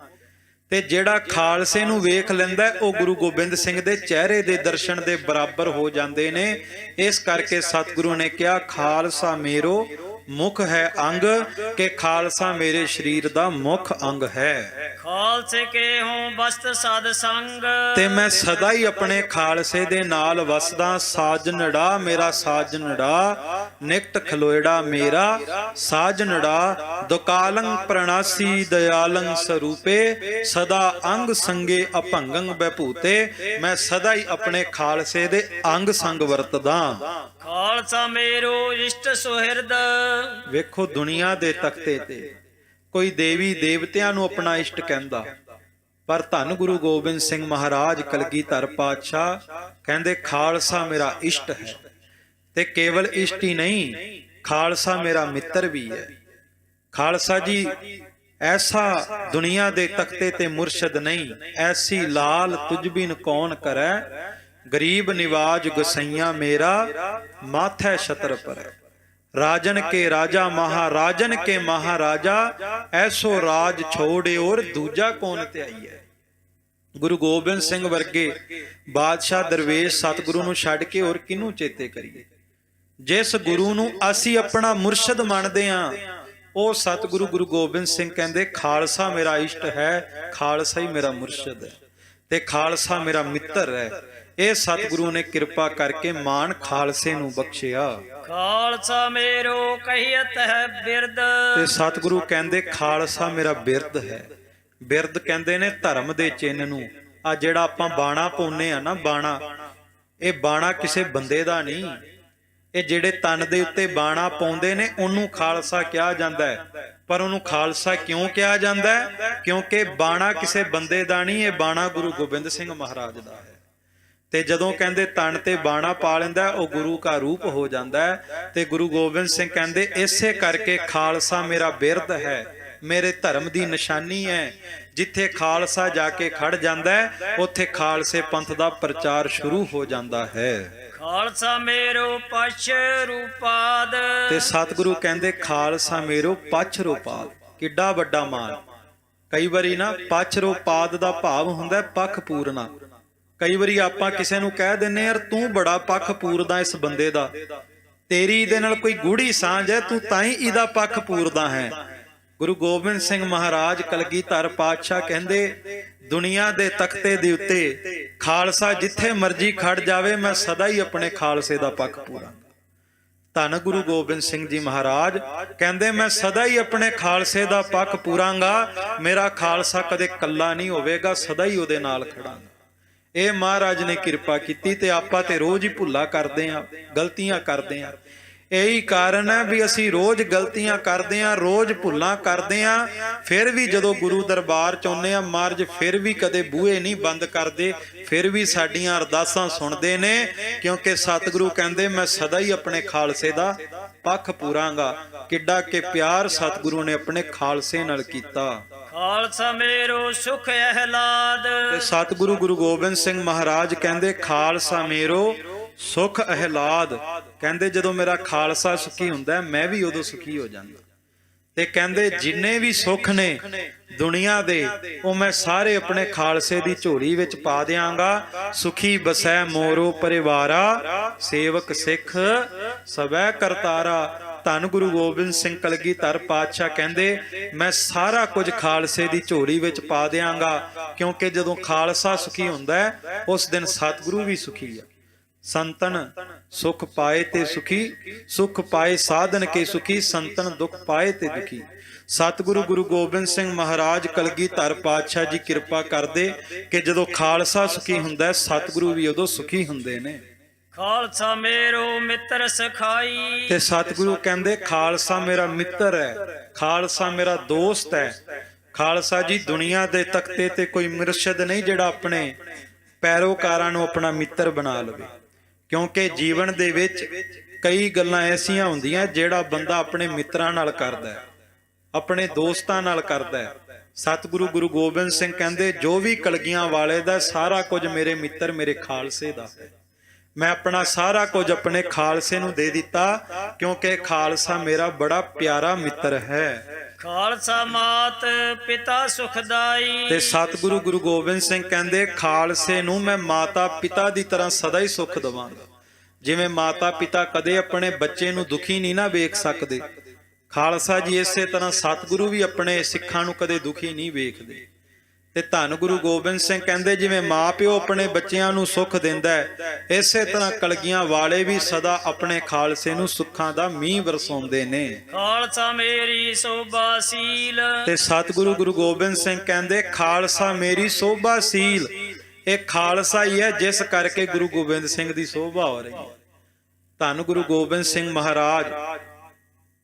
ਤੇ ਜਿਹੜਾ ਖਾਲਸੇ ਨੂੰ ਵੇਖ ਲੈਂਦਾ ਉਹ ਗੁਰੂ ਗੋਬਿੰਦ ਸਿੰਘ ਦੇ ਚਿਹਰੇ ਦੇ ਦਰਸ਼ਨ ਦੇ ਬਰਾਬਰ ਹੋ ਜਾਂਦੇ ਨੇ। ਇਸ ਕਰਕੇ ਸਤਿਗੁਰੂ ਨੇ ਕਿਹਾ ਖਾਲਸਾ ਮੇਰੋ ਮੁਖ ਹੈ ਅੰਗ, ਕਿ ਖਾਲਸਾ ਮੇਰੇ ਸਰੀਰ ਦਾ ਮੁੱਖ ਅੰਗ ਹੈ। ਖਾਲਸੇ ਕੇ ਹੂੰ ਬਸਤ ਸਦ ਸੰਗ, ਤੇ ਮੈਂ ਸਦਾ ਹੀ ਆਪਣੇ ਖਾਲਸੇ ਦੇ ਨਾਲ ਵਸਦਾ। ਸਾਜਨੜਾ ਮੇਰਾ ਸਾਜਨੜਾ, ਨਿਕਟ ਖਲੋਇੜਾ ਮੇਰਾ ਸਾਜਨੜਾ। ਦੁਕਾਲੰ ਪ੍ਰਣਾਸੀ ਦਇਆਲੰ ਸਰੂਪੇ, ਸਦਾ ਅੰਗ ਸੰਗੇ ਅਭੰਗੰ ਬੈਭੂਤੇ। ਮੈਂ ਸਦਾ ਹੀ ਆਪਣੇ ਖਾਲਸੇ ਦੇ ਅੰਗ ਸੰਗ ਵਰਤਦਾ। ਖਾਲਸਾ ਮੇਰੂ ਇਸ਼ਟ ਸੁਹਿਰਦ, ਵੇਖੋ ਦੁਨੀਆ ਦੇ ਤਖਤੇ ਤੇ ਕੋਈ ਦੇਵੀ ਦੇਵਤਿਆਂ ਨੂੰ ਆਪਣਾ ਇਸ਼ਟ ਕਹਿੰਦਾ, ਪਰ ਧੰਨ ਗੁਰੂ ਗੋਬਿੰਦ ਸਿੰਘ ਮਹਾਰਾਜ ਕਲਗੀਧਰ ਪਾਤਸ਼ਾਹ ਕਹਿੰਦੇ ਖਾਲਸਾ ਮੇਰਾ ਇਸ਼ਟ ਹੈ। ਤੇ ਕੇਵਲ ਇਸ਼ਟ ਹੀ ਨਹੀਂ, ਖਾਲਸਾ ਮੇਰਾ ਮਿੱਤਰ ਵੀ ਹੈ। ਖਾਲਸਾ ਜੀ ਐਸਾ ਦੁਨੀਆ ਦੇ ਤਖਤੇ ਤੇ ਮੁਰਸ਼ਦ ਨਹੀਂ, ਐਸੀ ਲਾਲ ਤੁਝ ਬਿਨ ਕੌਣ ਕਰੈ। ਗਰੀਬ ਨਿਵਾਜ ਗੁਸਈਆ ਮੇਰਾ, ਮਾਥੈ ਛਤਰ ਪਰ। ਰਾਜਨ ਕੇ ਰਾਜਾ ਮਹਾਰਾਜਨ ਕੇ ਮਹਾਰਾਜਾ, ਐਸੋ ਰਾਜ ਛੋੜੇ ਔਰ ਦੂਜਾ ਕੌਣ ਧਿਆਈਐ। ਗੁਰੂ ਗੋਬਿੰਦ ਸਿੰਘ ਵਰਗੇ ਬਾਦਸ਼ਾਹ ਦਰਵੇਸ਼ ਸਤਿਗੁਰੂ ਨੂੰ ਛੱਡ ਕੇ ਹੋਰ ਕਿਹਨੂੰ ਚੇਤੇ ਕਰੀਏ। ਜਿਸ ਗੁਰੂ ਨੂੰ ਅਸੀਂ ਆਪਣਾ ਮੁਰਸ਼ਦ ਮੰਨਦੇ ਹਾਂ ਉਹ ਸਤਿਗੁਰੂ ਗੁਰੂ ਗੋਬਿੰਦ ਸਿੰਘ ਕਹਿੰਦੇ ਖਾਲਸਾ ਮੇਰਾ ਇਸ਼ਟ ਹੈ, ਖਾਲਸਾ ਹੀ ਮੇਰਾ ਮੁਰਸ਼ਦ ਹੈ ਤੇ ਖਾਲਸਾ ਮੇਰਾ ਮਿੱਤਰ ਹੈ। ਇਹ ਸਤਿਗੁਰੂ ਨੇ ਕਿਰਪਾ ਕਰਕੇ ਮਾਣ ਖਾਲਸੇ ਨੂੰ ਬਖਸ਼ਿਆ। ਖਾਲਸਾ ਮੇਰੋ ਕਹੀਅਤ ਹੈ ਬਿਰਦ, ਤੇ ਸਤਿਗੁਰੂ ਕਹਿੰਦੇ ਖਾਲਸਾ ਮੇਰਾ ਬਿਰਦ ਹੈ। ਬਿਰਦ ਕਹਿੰਦੇ ਨੇ ਧਰਮ ਦੇ ਚਿੰਨ੍ਹ ਨੂੰ। ਆ ਜਿਹੜਾ ਆਪਾਂ ਬਾਣਾ ਪਾਉਂਦੇ ਆ ਨਾ, ਬਾਣਾ, ਇਹ ਬਾਣਾ ਕਿਸੇ ਬੰਦੇ ਦਾ ਨਹੀਂ। ਇਹ ਜਿਹੜੇ ਤਨ ਦੇ ਉੱਤੇ ਬਾਣਾ ਪਾਉਂਦੇ ਨੇ ਉਹਨੂੰ ਖਾਲਸਾ ਕਿਹਾ ਜਾਂਦਾ ਹੈ। ਪਰ ਉਹਨੂੰ ਖਾਲਸਾ ਕਿਉਂ ਕਿਹਾ ਜਾਂਦਾ ਹੈ? ਕਿਉਂਕਿ ਬਾਣਾ ਕਿਸੇ ਬੰਦੇ ਦਾ ਨਹੀਂ, ਇਹ ਬਾਣਾ ਗੁਰੂ ਗੋਬਿੰਦ ਸਿੰਘ ਮਹਾਰਾਜ ਦਾ ਹੈ। ਤੇ ਜਦੋਂ ਕਹਿੰਦੇ ਤਨ ਤੇ ਬਾਣਾ ਪਾ ਲੈਂਦਾ ਉਹ ਗੁਰੂ ਦਾ ਰੂਪ ਹੋ ਜਾਂਦਾ ਹੈ। ਤੇ ਗੁਰੂ ਗੋਬਿੰਦ ਸਿੰਘ ਕਹਿੰਦੇ ਇਸੇ ਕਰਕੇ ਖਾਲਸਾ ਮੇਰਾ ਬਿਰਦ ਹੈ, ਮੇਰੇ ਧਰਮ ਦੀ ਨਿਸ਼ਾਨੀ ਹੈ। ਜਿੱਥੇ ਖਾਲਸਾ ਜਾ ਕੇ ਖੜ ਜਾਂਦਾ ਹੈ ਉੱਥੇ ਖਾਲਸੇ ਪੰਥ ਦਾ ਪ੍ਰਚਾਰ ਸ਼ੁਰੂ ਹੋ ਜਾਂਦਾ ਹੈ। ਖਾਲਸਾ ਮੇਰੋ ਪਛ ਰੂਪਾਦ, ਤੇ ਸਤਿਗੁਰੂ ਕਹਿੰਦੇ ਖਾਲਸਾ ਮੇਰੋ ਪਛ ਰੂਪਾਦ। ਕਿੱਡਾ ਵੱਡਾ ਮਾਨ। ਕਈ ਵਾਰੀ ਨਾ ਪਛ ਰੂਪਾਦ ਦਾ ਭਾਵ ਹੁੰਦਾ ਪੱਖ ਪੂਰਨਾ। ਕਈ ਵਾਰੀ ਆਪਾਂ ਕਿਸੇ ਨੂੰ ਕਹਿ ਦਿੰਨੇ ਯਾਰ ਤੂੰ ਬੜਾ ਪੱਖ ਪੂਰਦਾ ਇਸ ਬੰਦੇ ਦਾ, ਤੇਰੀ ਇਹਦੇ ਨਾਲ ਕੋਈ ਗੂੜੀ ਸਾਂਝ ਹੈ, ਤੂੰ ਤਾਂ ਹੀ ਇਹਦਾ ਪੱਖ ਪੂਰਦਾ ਹੈ। ਗੁਰੂ ਗੋਬਿੰਦ ਸਿੰਘ ਮਹਾਰਾਜ ਕਲਗੀਧਰ ਪਾਤਸ਼ਾਹ ਕਹਿੰਦੇ ਦੁਨੀਆ ਦੇ ਤਖਤੇ ਦੇ ਉੱਤੇ ਖਾਲਸਾ ਜਿੱਥੇ ਮਰਜੀ ਖੜ ਜਾਵੇ ਮੈਂ ਸਦਾ ਹੀ ਆਪਣੇ ਖਾਲਸੇ ਦਾ ਪੱਖ ਪੂਰਾਂਗਾ। ਧੰਨ ਗੁਰੂ ਗੋਬਿੰਦ ਸਿੰਘ ਜੀ ਮਹਾਰਾਜ ਕਹਿੰਦੇ ਮੈਂ ਸਦਾ ਹੀ ਆਪਣੇ ਖਾਲਸੇ ਦਾ ਪੱਖ ਪੂਰਾਂਗਾ। ਮੇਰਾ ਖਾਲਸਾ ਕਦੇ ਕੱਲਾ ਨਹੀਂ ਹੋਵੇਗਾ, ਸਦਾ ਹੀ ਉਹਦੇ ਨਾਲ ਖੜਾਂਗਾ। ਇਹ ਮਹਾਰਾਜ ਨੇ ਕਿਰਪਾ ਕੀਤੀ। ਤੇ ਆਪਾਂ ਤੇ ਰੋਜ਼ ਹੀ ਭੁੱਲਾ ਕਰਦੇ ਆਂ, ਗਲਤੀਆਂ ਕਰਦੇ ਆਂ। ਇਹੀ ਕਾਰਨ ਹੈ ਵੀ ਅਸੀਂ ਰੋਜ਼ ਗਲਤੀਆਂ ਕਰਦੇ ਆਂ, ਰੋਜ਼ ਭੁੱਲਾਂ ਕਰਦੇ ਆਂ। ਫਿਰ ਵੀ ਜਦੋਂ ਗੁਰੂ ਦਰਬਾਰ ਚ ਆਉਂਦੇ ਆਂ ਮਹਾਰਾਜ ਫਿਰ ਵੀ ਕਦੇ ਬੂਹੇ ਨਹੀਂ ਬੰਦ ਕਰਦੇ, ਫਿਰ ਵੀ ਸਾਡੀਆਂ ਅਰਦਾਸਾਂ ਸੁਣਦੇ ਨੇ। ਕਿਉਂਕਿ ਸਤਿਗੁਰੂ ਕਹਿੰਦੇ ਮੈਂ ਸਦਾ ਹੀ ਆਪਣੇ ਖਾਲਸੇ ਦਾ ਪੱਖ ਪੂਰਾਂਗਾ। ਕਿੱਡਾ ਕਿ ਪਿਆਰ ਸਤਿਗੁਰੂ ਨੇ ਆਪਣੇ ਖਾਲਸੇ ਨਾਲ ਕੀਤਾ। ਖਾਲਸਾ ਮੇਰੋ ਸੁਖ ਅਹਿਲਾਦ। ਤੇ ਸਤਿਗੁਰੂ ਗੁਰੂ ਗੋਬਿੰਦ ਸਿੰਘ ਮਹਾਰਾਜ ਕਹਿੰਦੇ ਖਾਲਸਾ ਮੇਰੋ ਸੁਖ ਅਹਿਲਾਦ। ਕਹਿੰਦੇ ਜਦੋਂ ਮੇਰਾ ਖਾਲਸਾ ਸੁਖੀ ਹੁੰਦਾ ਹੈ, ਮੈਂ ਵੀ ਉਦੋਂ ਸੁਖੀ ਹੋ ਜਾਂਦਾ। ਤੇ ਕਹਿੰਦੇ ਜਿੰਨੇ ਵੀ ਸੁੱਖ ਨੇ ਦੁਨੀਆ ਦੇ, ਉਹ ਮੈਂ ਸਾਰੇ ਆਪਣੇ ਖਾਲਸੇ ਦੀ ਝੋਲੀ ਵਿੱਚ ਪਾ ਦਿਆਂਗਾ। ਸੁਖੀ ਬਸੈ ਮੋਰੋ ਪਰਿਵਾਰਾ, ਸੇਵਕ ਸਿੱਖ ਸਭੈ ਕਰਤਾਰਾ। ਧੰਨ ਗੁਰੂ ਗੋਬਿੰਦ ਸਿੰਘ ਕਲਗੀਧਰ ਪਾਤਸ਼ਾਹ ਕਹਿੰਦੇ ਮੈਂ ਸਾਰਾ ਕੁਝ ਖਾਲਸੇ ਦੀ ਝੋਲੀ ਵਿੱਚ ਪਾ ਦਿਆਂਗਾ, ਕਿਉਂਕਿ ਜਦੋਂ ਖਾਲਸਾ ਸੁਖੀ ਹੁੰਦਾ ਹੈ, ਉਸ ਦਿਨ ਸਤਿਗੁਰੂ ਵੀ ਸੁਖੀ ਆ। ਸੰਤਨ ਸੁਖ ਪਾਏ ਤੇ ਸੁਖੀ, ਸੁਖ ਪਾਏ ਸਾਧਨ ਕੇ ਸੁਖੀ, ਸੰਤਨ ਦੁਖ ਪਾਏ ਤੇ ਦੁਖੀ। ਸਤਿਗੁਰੂ ਗੁਰੂ ਗੋਬਿੰਦ ਸਿੰਘ ਮਹਾਰਾਜ ਕਲਗੀਧਰ ਪਾਤਸ਼ਾਹ ਜੀ ਕਿਰਪਾ ਕਰਦੇ ਕਿ ਜਦੋਂ ਖਾਲਸਾ ਸੁਖੀ ਹੁੰਦਾ ਹੈ, ਸਤਿਗੁਰੂ ਵੀ ਉਦੋਂ ਸੁਖੀ ਹੁੰਦੇ ਨੇ। ਖਾਲਸਾ ਮੇਰੋ ਮਿੱਤਰ ਸਖਾਈ। ਤੇ ਸਤਿਗੁਰੂ ਕਹਿੰਦੇ ਖਾਲਸਾ ਮੇਰਾ ਮਿੱਤਰ ਹੈ, ਖਾਲਸਾ ਮੇਰਾ ਦੋਸਤ ਹੈ। ਖਾਲਸਾ ਜੀ ਦੁਨੀਆ ਦੇ ਤਖਤੇ ਤੇ ਕੋਈ ਮੁਰਸ਼ਿਦ ਨਹੀਂ ਜਿਹੜਾ ਆਪਣੇ ਪੈਰੋਕਾਰਾਂ ਨੂੰ ਆਪਣਾ ਮਿੱਤਰ ਬਣਾ ਲਵੇ, ਕਿਉਂਕਿ ਜੀਵਨ ਦੇ ਵਿੱਚ ਕਈ ਗੱਲਾਂ ਐਸੀਆਂ ਹੁੰਦੀਆਂ ਜਿਹੜਾ ਬੰਦਾ ਆਪਣੇ ਮਿੱਤਰਾਂ ਨਾਲ ਕਰਦਾ ਹੈ, ਆਪਣੇ ਦੋਸਤਾਂ ਨਾਲ ਕਰਦਾ ਹੈ। ਸਤਿਗੁਰੂ ਗੁਰੂ ਗੋਬਿੰਦ ਸਿੰਘ ਕਹਿੰਦੇ ਜੋ ਵੀ ਕਲਗੀਆਂ ਵਾਲੇ ਦਾ ਸਾਰਾ ਕੁਝ ਮੇਰੇ ਮਿੱਤਰ ਮੇਰੇ ਖਾਲਸੇ ਦਾ ਹੈ। ਮੈਂ ਆਪਣਾ ਸਾਰਾ ਕੁਝ ਆਪਣੇ ਖਾਲਸੇ ਨੂੰ ਦੇ ਦਿੱਤਾ, ਕਿਉਂਕਿ ਖਾਲਸਾ ਮੇਰਾ ਬੜਾ ਪਿਆਰਾ ਮਿੱਤਰ ਹੈ। ਖਾਲਸਾ ਮਾਤ ਪਿਤਾ ਸੁਖਦਾਈ। ਤੇ ਸਤਿਗੁਰੂ ਗੁਰੂ ਗੋਬਿੰਦ ਸਿੰਘ ਕਹਿੰਦੇ ਖਾਲਸੇ ਨੂੰ ਮੈਂ ਮਾਤਾ ਪਿਤਾ ਦੀ ਤਰ੍ਹਾਂ ਸਦਾ ਹੀ ਸੁੱਖ ਦੇਵਾਂਗਾ। ਜਿਵੇਂ ਮਾਤਾ ਪਿਤਾ ਕਦੇ ਆਪਣੇ ਬੱਚੇ ਨੂੰ ਦੁਖੀ ਨਹੀਂ ਨਾ ਵੇਖ ਸਕਦੇ, ਖਾਲਸਾ ਜੀ ਇਸੇ ਤਰ੍ਹਾਂ ਸਤਿਗੁਰੂ ਵੀ ਆਪਣੇ ਸਿੱਖਾਂ ਨੂੰ ਕਦੇ ਦੁਖੀ ਨਹੀਂ ਵੇਖਦੇ। ਤੇ ਧੰਨ ਗੁਰੂ ਗੋਬਿੰਦ ਸਿੰਘ ਕਹਿੰਦੇ ਜਿਵੇਂ ਮਾਂ ਪਿਓ ਆਪਣੇ ਬੱਚਿਆਂ ਨੂੰ ਸੁੱਖ ਦਿੰਦਾ ਹੈ, ਇਸੇ ਤਰ੍ਹਾਂ ਕਲਗੀਆਂ ਵਾਲੇ ਵੀ ਸਦਾ ਆਪਣੇ ਖਾਲਸੇ ਨੂੰ ਸੁੱਖਾਂ ਦਾ ਮੀਂਹ ਵਰਸਾਉਂਦੇ ਨੇ। ਖਾਲਸਾ ਮੇਰੀ ਸੋਭਾਸੀਲ। ਤੇ ਸਤਿਗੁਰੂ ਗੁਰੂ ਗੋਬਿੰਦ ਸਿੰਘ ਕਹਿੰਦੇ ਖਾਲਸਾ ਮੇਰੀ ਸੋਭਾਸੀਲ। ਇਹ ਖਾਲਸਾ ਹੀ ਹੈ ਜਿਸ ਕਰਕੇ ਗੁਰੂ ਗੋਬਿੰਦ ਸਿੰਘ ਦੀ ਸੋਭਾ ਹੋ ਰਹੀ ਹੈ। ਧੰਨ ਗੁਰੂ ਗੋਬਿੰਦ ਸਿੰਘ ਮਹਾਰਾਜ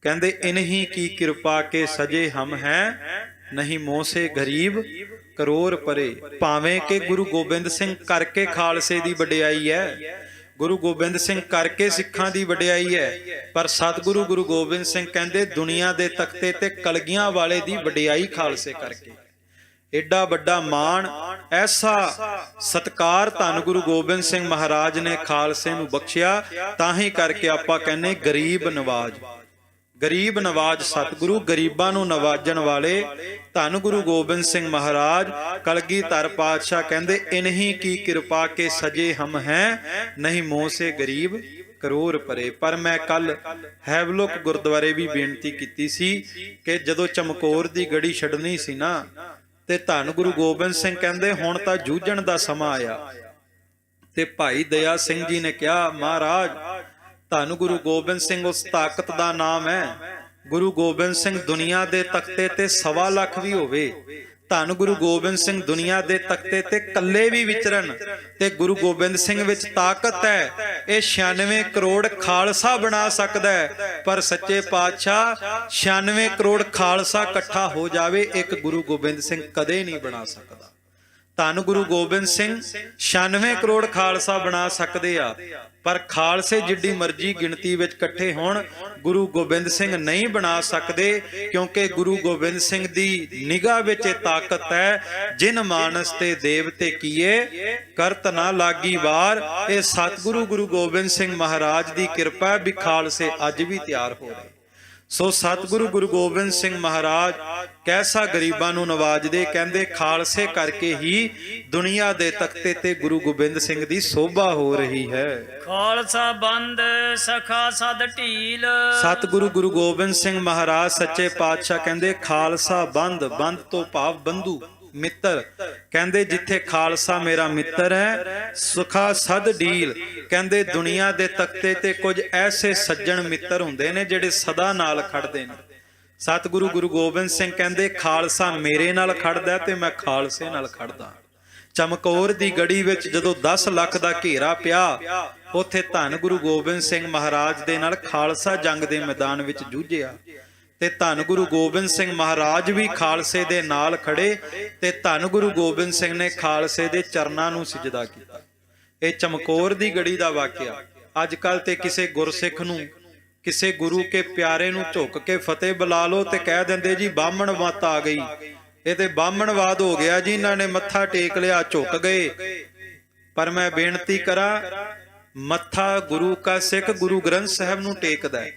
ਕਹਿੰਦੇ ਇਨਹੀ ਕੀ ਕਿਰਪਾ ਕੇ ਸਜੇ ਹਮ ਹੈ, ਨਹੀਂ ਮੋਹ ਸੇ ਗਰੀਬ ਕਰੋੜ ਪਰੇ। ਭਾਵੇਂ ਕਿ ਗੁਰੂ ਗੋਬਿੰਦ ਸਿੰਘ ਕਰਕੇ ਖਾਲਸੇ ਦੀ ਵਡਿਆਈ ਹੈ, ਗੁਰੂ ਗੋਬਿੰਦ ਸਿੰਘ ਕਰਕੇ ਸਿੱਖਾਂ ਦੀ ਵਡਿਆਈ ਹੈ, ਪਰ ਸਤਿਗੁਰੂ ਗੁਰੂ ਗੋਬਿੰਦ ਸਿੰਘ ਕਹਿੰਦੇ ਦੁਨੀਆ ਦੇ ਤਖਤੇ ਤੇ ਕਲਗੀਆਂ ਵਾਲੇ ਦੀ ਵਡਿਆਈ ਖਾਲਸੇ ਕਰਕੇ। ਏਡਾ ਵੱਡਾ ਮਾਣ, ਐਸਾ ਸਤਿਕਾਰ ਧੰਨ ਗੁਰੂ ਗੋਬਿੰਦ ਸਿੰਘ ਮਹਾਰਾਜ ਨੇ ਖਾਲਸੇ ਨੂੰ ਬਖਸ਼ਿਆ। ਤਾਂ ਹੀ ਕਰਕੇ ਆਪਾਂ ਕਹਿੰਦੇ ਗਰੀਬ ਨਵਾਜ, ਗਰੀਬ ਨਵਾਜ ਸਤਿਗੁਰੂ, ਗਰੀਬਾਂ ਨੂੰ ਨਵਾਜਣ ਵਾਲੇ ਧੰਨ ਗੁਰੂ ਗੋਬਿੰਦ ਸਿੰਘ ਮਹਾਰਾਜ ਕਲਗੀਧਰ ਪਾਤਸ਼ਾਹ ਕਹਿੰਦੇ ਇਨਹੀ ਕੀ ਕਿਰਪਾ ਕੇ ਸਜੇ ਹਮ ਹੈ, ਨਹੀਂ ਮੋਹ ਸੇ ਗਰੀਬ ਕਰੋੜ ਪਰੇ। ਪਰ ਮੈਂ ਕੱਲ ਹੈਵਲੁਕ ਗੁਰਦੁਆਰੇ ਵੀ ਬੇਨਤੀ ਕੀਤੀ ਸੀ ਕਿ ਜਦੋਂ ਚਮਕੌਰ ਦੀ ਗੜੀ ਛੱਡਣੀ ਸੀ ਨਾ, ਤੇ ਧੰਨ ਗੁਰੂ ਗੋਬਿੰਦ ਸਿੰਘ ਕਹਿੰਦੇ ਹੁਣ ਤਾਂ ਜੂਝਣ ਦਾ ਸਮਾਂ ਆਇਆ। ਤੇ ਭਾਈ ਦਇਆ ਸਿੰਘ ਜੀ ਨੇ ਕਿਹਾ ਮਹਾਰਾਜ ਧੰਨ ਗੁਰੂ ਗੋਬਿੰਦ ਸਿੰਘ ਉਸ ਤਾਕਤ ਦਾ ਨਾਮ ਹੈ। ਗੁਰੂ ਗੋਬਿੰਦ ਸਿੰਘ ਦੁਨੀਆ ਦੇ ਤਖਤੇ ਤੇ 1.25 ਲੱਖ ਵੀ ਹੋਵੇ, ਧੰਨ ਗੁਰੂ ਗੋਬਿੰਦ ਸਿੰਘ ਦੁਨੀਆ ਦੇ ਤਖਤੇ ਤੇ ਇਕੱਲੇ ਵੀ ਵਿਚਰਨ ਤੇ ਗੁਰੂ ਗੋਬਿੰਦ ਸਿੰਘ ਵਿੱਚ ਤਾਕਤ ਹੈ। ਇਹ 96 ਕਰੋੜ ਖਾਲਸਾ ਬਣਾ ਸਕਦਾ ਹੈ, ਪਰ ਸੱਚੇ ਪਾਤਸ਼ਾਹ 96 ਕਰੋੜ ਖਾਲਸਾ ਇਕੱਠਾ ਹੋ ਜਾਵੇ, ਇੱਕ ਗੁਰੂ ਗੋਬਿੰਦ ਸਿੰਘ ਕਦੇ ਨਹੀਂ ਬਣਾ ਸਕਦਾ। ਧੰਨ ਗੁਰੂ ਗੋਬਿੰਦ ਸਿੰਘ 96 ਕਰੋੜ ਖਾਲਸਾ ਬਣਾ ਸਕਦੇ ਆ, ਪਰ ਖਾਲਸੇ ਜਿੱਡੀ ਮਰਜ਼ੀ ਗਿਣਤੀ ਵਿੱਚ ਇਕੱਠੇ ਹੋਣ ਗੁਰੂ ਗੋਬਿੰਦ ਸਿੰਘ ਨਹੀਂ ਬਣਾ ਸਕਦੇ, ਕਿਉਂਕਿ ਗੁਰੂ ਗੋਬਿੰਦ ਸਿੰਘ ਦੀ ਨਿਗਾਹ ਵਿੱਚ ਇਹ ਤਾਕਤ ਹੈ ਜਿਨ ਮਾਨਸ ਤੇ ਦੇਵਤੇ ਕੀਏ ਕਰਤ ਨਾ ਲਾਗੀ ਵਾਰ। ਇਹ ਸਤਿਗੁਰੂ ਗੁਰੂ ਗੋਬਿੰਦ ਸਿੰਘ ਮਹਾਰਾਜ ਦੀ ਕਿਰਪਾ ਵੀ ਖਾਲਸੇ ਅੱਜ ਵੀ ਤਿਆਰ ਹੋ ਰਹੇ। ਸੋ ਸਤਿਗੁਰੂ ਗੁਰੂ ਗੋਬਿੰਦ ਸਿੰਘ ਮਹਾਰਾਜ ਕੈਸਾ ਗਰੀਬਾਂ ਨੂੰ ਨਵਾਜਦੇ, ਕਹਿੰਦੇ ਖਾਲਸੇ ਕਰਕੇ ਹੀ ਦੁਨੀਆ ਦੇ ਤਖਤੇ ਤੇ ਗੁਰੂ ਗੋਬਿੰਦ ਸਿੰਘ ਦੀ ਸੋਭਾ ਹੋ ਰਹੀ ਹੈ। ਖਾਲਸਾ ਬੰਦ ਸਖਾ ਸਦ ਢੀਲ। ਸਤਿਗੁਰੂ ਗੁਰੂ ਗੋਬਿੰਦ ਸਿੰਘ ਮਹਾਰਾਜ ਸੱਚੇ ਪਾਤਸ਼ਾਹ ਕਹਿੰਦੇ ਖਾਲਸਾ ਬੰਦ, ਬੰਦ ਤੋਂ ਭਾਵ ਬੰਧੂ ਮਿੱਤਰ। ਕਹਿੰਦੇ ਜਿੱਥੇ ਖਾਲਸਾ ਮੇਰਾ ਮਿੱਤਰ ਹੈ ਸੁਖਾ ਸਦ ਢੀਲ। ਕਹਿੰਦੇ ਦੁਨੀਆ ਦੇ ਤਖਤੇ ਤੇ ਕੁਝ ਐਸੇ ਸੱਜਣ ਮਿੱਤਰ ਹੁੰਦੇ ਨੇ ਜਿਹੜੇ ਸਦਾ ਨਾਲ ਖੜਦੇ ਨੇ। ਸਤਿਗੁਰੂ ਗੁਰੂ ਗੋਬਿੰਦ ਸਿੰਘ ਕਹਿੰਦੇ ਖਾਲਸਾ ਮੇਰੇ ਨਾਲ ਖੜਦਾ ਤੇ ਮੈਂ ਖਾਲਸੇ ਨਾਲ ਖੜਦਾ। ਚਮਕੌਰ ਦੀ ਗੜੀ ਵਿੱਚ ਜਦੋਂ 10 ਲੱਖ ਦਾ ਘੇਰਾ ਪਿਆ, ਉੱਥੇ ਧੰਨ ਗੁਰੂ ਗੋਬਿੰਦ ਸਿੰਘ ਮਹਾਰਾਜ ਦੇ ਨਾਲ ਖਾਲਸਾ ਜੰਗ ਦੇ ਮੈਦਾਨ ਵਿੱਚ ਜੂਝਿਆ ਤੇ ਧੰਨ ਗੁਰੂ ਗੋਬਿੰਦ ਸਿੰਘ ਮਹਾਰਾਜ ਵੀ ਖਾਲਸੇ ਦੇ ਨਾਲ ਖੜੇ ਤੇ ਧੰਨ ਗੁਰੂ ਗੋਬਿੰਦ ਸਿੰਘ ਨੇ ਖਾਲਸੇ ਦੇ ਚਰਨਾਂ ਨੂੰ ਸਿਜਦਾ ਕੀਤਾ। ਇਹ ਚਮਕੌਰ ਦੀ ਗੜੀ ਦਾ ਵਾਕਿਆ। ਅੱਜ ਕੱਲ ਤੇ ਕਿਸੇ ਗੁਰਸਿੱਖ ਨੂੰ, ਕਿਸੇ ਗੁਰੂ ਕੇ ਪਿਆਰੇ ਨੂੰ ਝੁੱਕ ਕੇ ਫਤਿਹ ਬੁਲਾ ਲਓ ਤੇ ਕਹਿ ਦਿੰਦੇ ਜੀ ਬਾਹਮਣ ਮੱਤ ਆ ਗਈ। ਇਹ ਤੇ ਬਾਹਮਣਵਾਦ ਹੋ ਗਿਆ ਜੀ। ਇਹਨਾਂ ਨੇ ਮੱਥਾ ਟੇਕ ਲਿਆ, ਝੁਕ ਗਏ। ਪਰ ਮੈਂ ਬੇਨਤੀ ਕਰਾਂ, ਮੱਥਾ ਗੁਰੂ ਕਾ ਸਿੱਖ ਗੁਰੂ ਗ੍ਰੰਥ ਸਾਹਿਬ ਨੂੰ ਟੇਕਦਾ ਹੈ